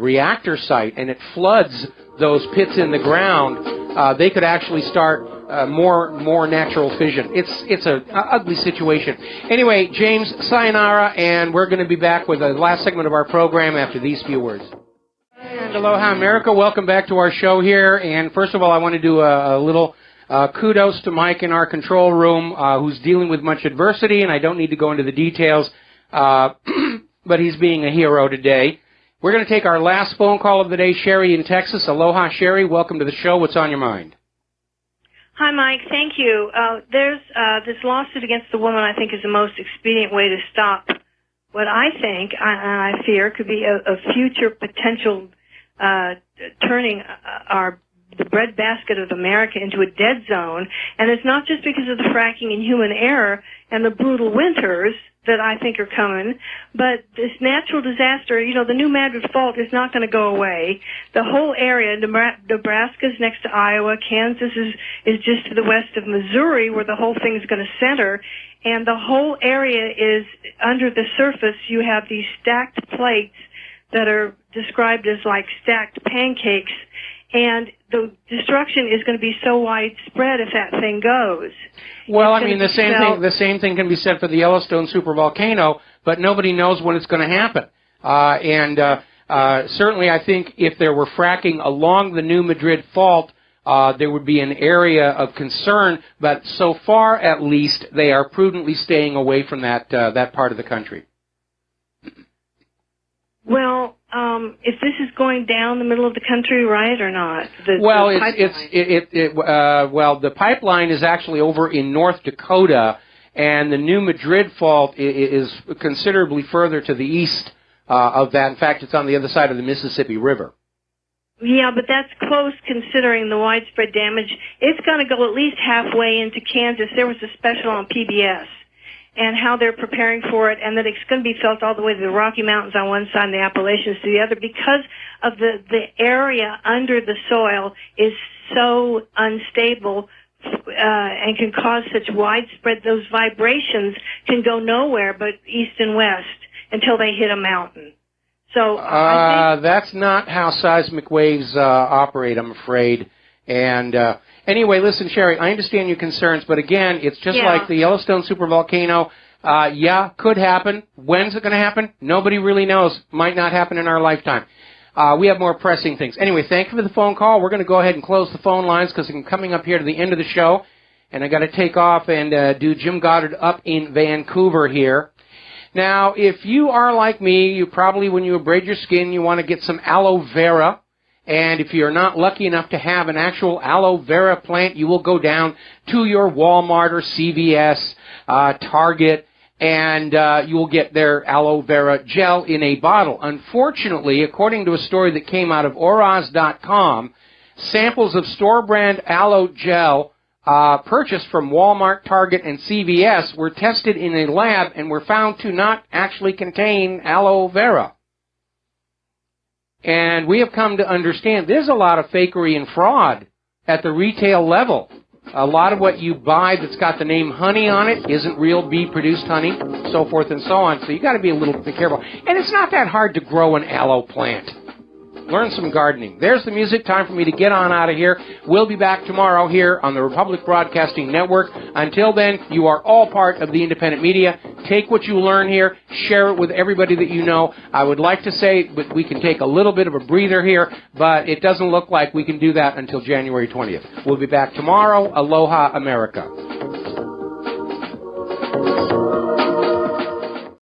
reactor site, and it floods those pits in the ground, they could actually start more natural fission. It's an ugly situation. Anyway, James, sayonara, and we're going to be back with the last segment of our program after these few words. And aloha, America. Welcome back to our show here. And first of all, I want to do a little kudos to Mike in our control room, who's dealing with much adversity, and I don't need to go into the details, but he's being a hero today. We're going to take our last phone call of the day, Sherry in Texas. Aloha, Sherry. Welcome to the show. What's on your mind? Hi, Mike. Thank you. There's this lawsuit against the woman I think is the most expedient way to stop what I think, I fear, could be a future potential turning the breadbasket of America into a dead zone. And it's not just because of the fracking and human error and the brutal winters that I think are coming. But this natural disaster, the New Madrid Fault is not going to go away. The whole area, Nebraska's next to Iowa, Kansas is just to the west of Missouri, where the whole thing is going to center. And the whole area is under the surface. You have these stacked plates that are described as like stacked pancakes. And the destruction is going to be so widespread if that thing goes. Well, I mean, the same thing can be said for the Yellowstone supervolcano, but nobody knows when it's going to happen. Certainly, I think if there were fracking along the New Madrid Fault, there would be an area of concern. But so far, at least, they are prudently staying away from that part of the country. Well, if this is going down the middle of the country, right, or not? The pipeline is actually over in North Dakota, and the New Madrid Fault is considerably further to the east of that. In fact, it's on the other side of the Mississippi River. Yeah, but that's close considering the widespread damage. It's going to go at least halfway into Kansas. There was a special on PBS. And how they're preparing for it, and that it's going to be felt all the way to the Rocky Mountains on one side and the Appalachians to the other, because of the area under the soil is so unstable and can cause such widespread. Those vibrations can go nowhere but east and west until they hit a mountain. So I think that's not how seismic waves operate, I'm afraid. And anyway, listen, Sherry, I understand your concerns, but again, it's just like the Yellowstone supervolcano. Could happen. When's it going to happen? Nobody really knows. Might not happen in our lifetime. We have more pressing things. Anyway, thank you for the phone call. We're going to go ahead and close the phone lines because I'm coming up here to the end of the show, and I got to take off and do Jim Goddard up in Vancouver here. Now, if you are like me, you probably, when you abrade your skin, you want to get some aloe vera. And if you're not lucky enough to have an actual aloe vera plant, you will go down to your Walmart or CVS, Target, and you will get their aloe vera gel in a bottle. Unfortunately, according to a story that came out of Oraz.com, samples of store-brand aloe gel purchased from Walmart, Target, and CVS were tested in a lab and were found to not actually contain aloe vera. And we have come to understand there's a lot of fakery and fraud at the retail level. A lot of what you buy that's got the name honey on it isn't real bee-produced honey, so forth and so on. So you got to be a little bit careful. And it's not that hard to grow an aloe plant. Learn some gardening. There's the music. Time for me to get on out of here. We'll be back tomorrow here on the Republic Broadcasting Network. Until then, you are all part of the independent media. Take what you learn here. Share it with everybody that you know. I would like to say that we can take a little bit of a breather here, but it doesn't look like we can do that until January 20th. We'll be back tomorrow. Aloha, America.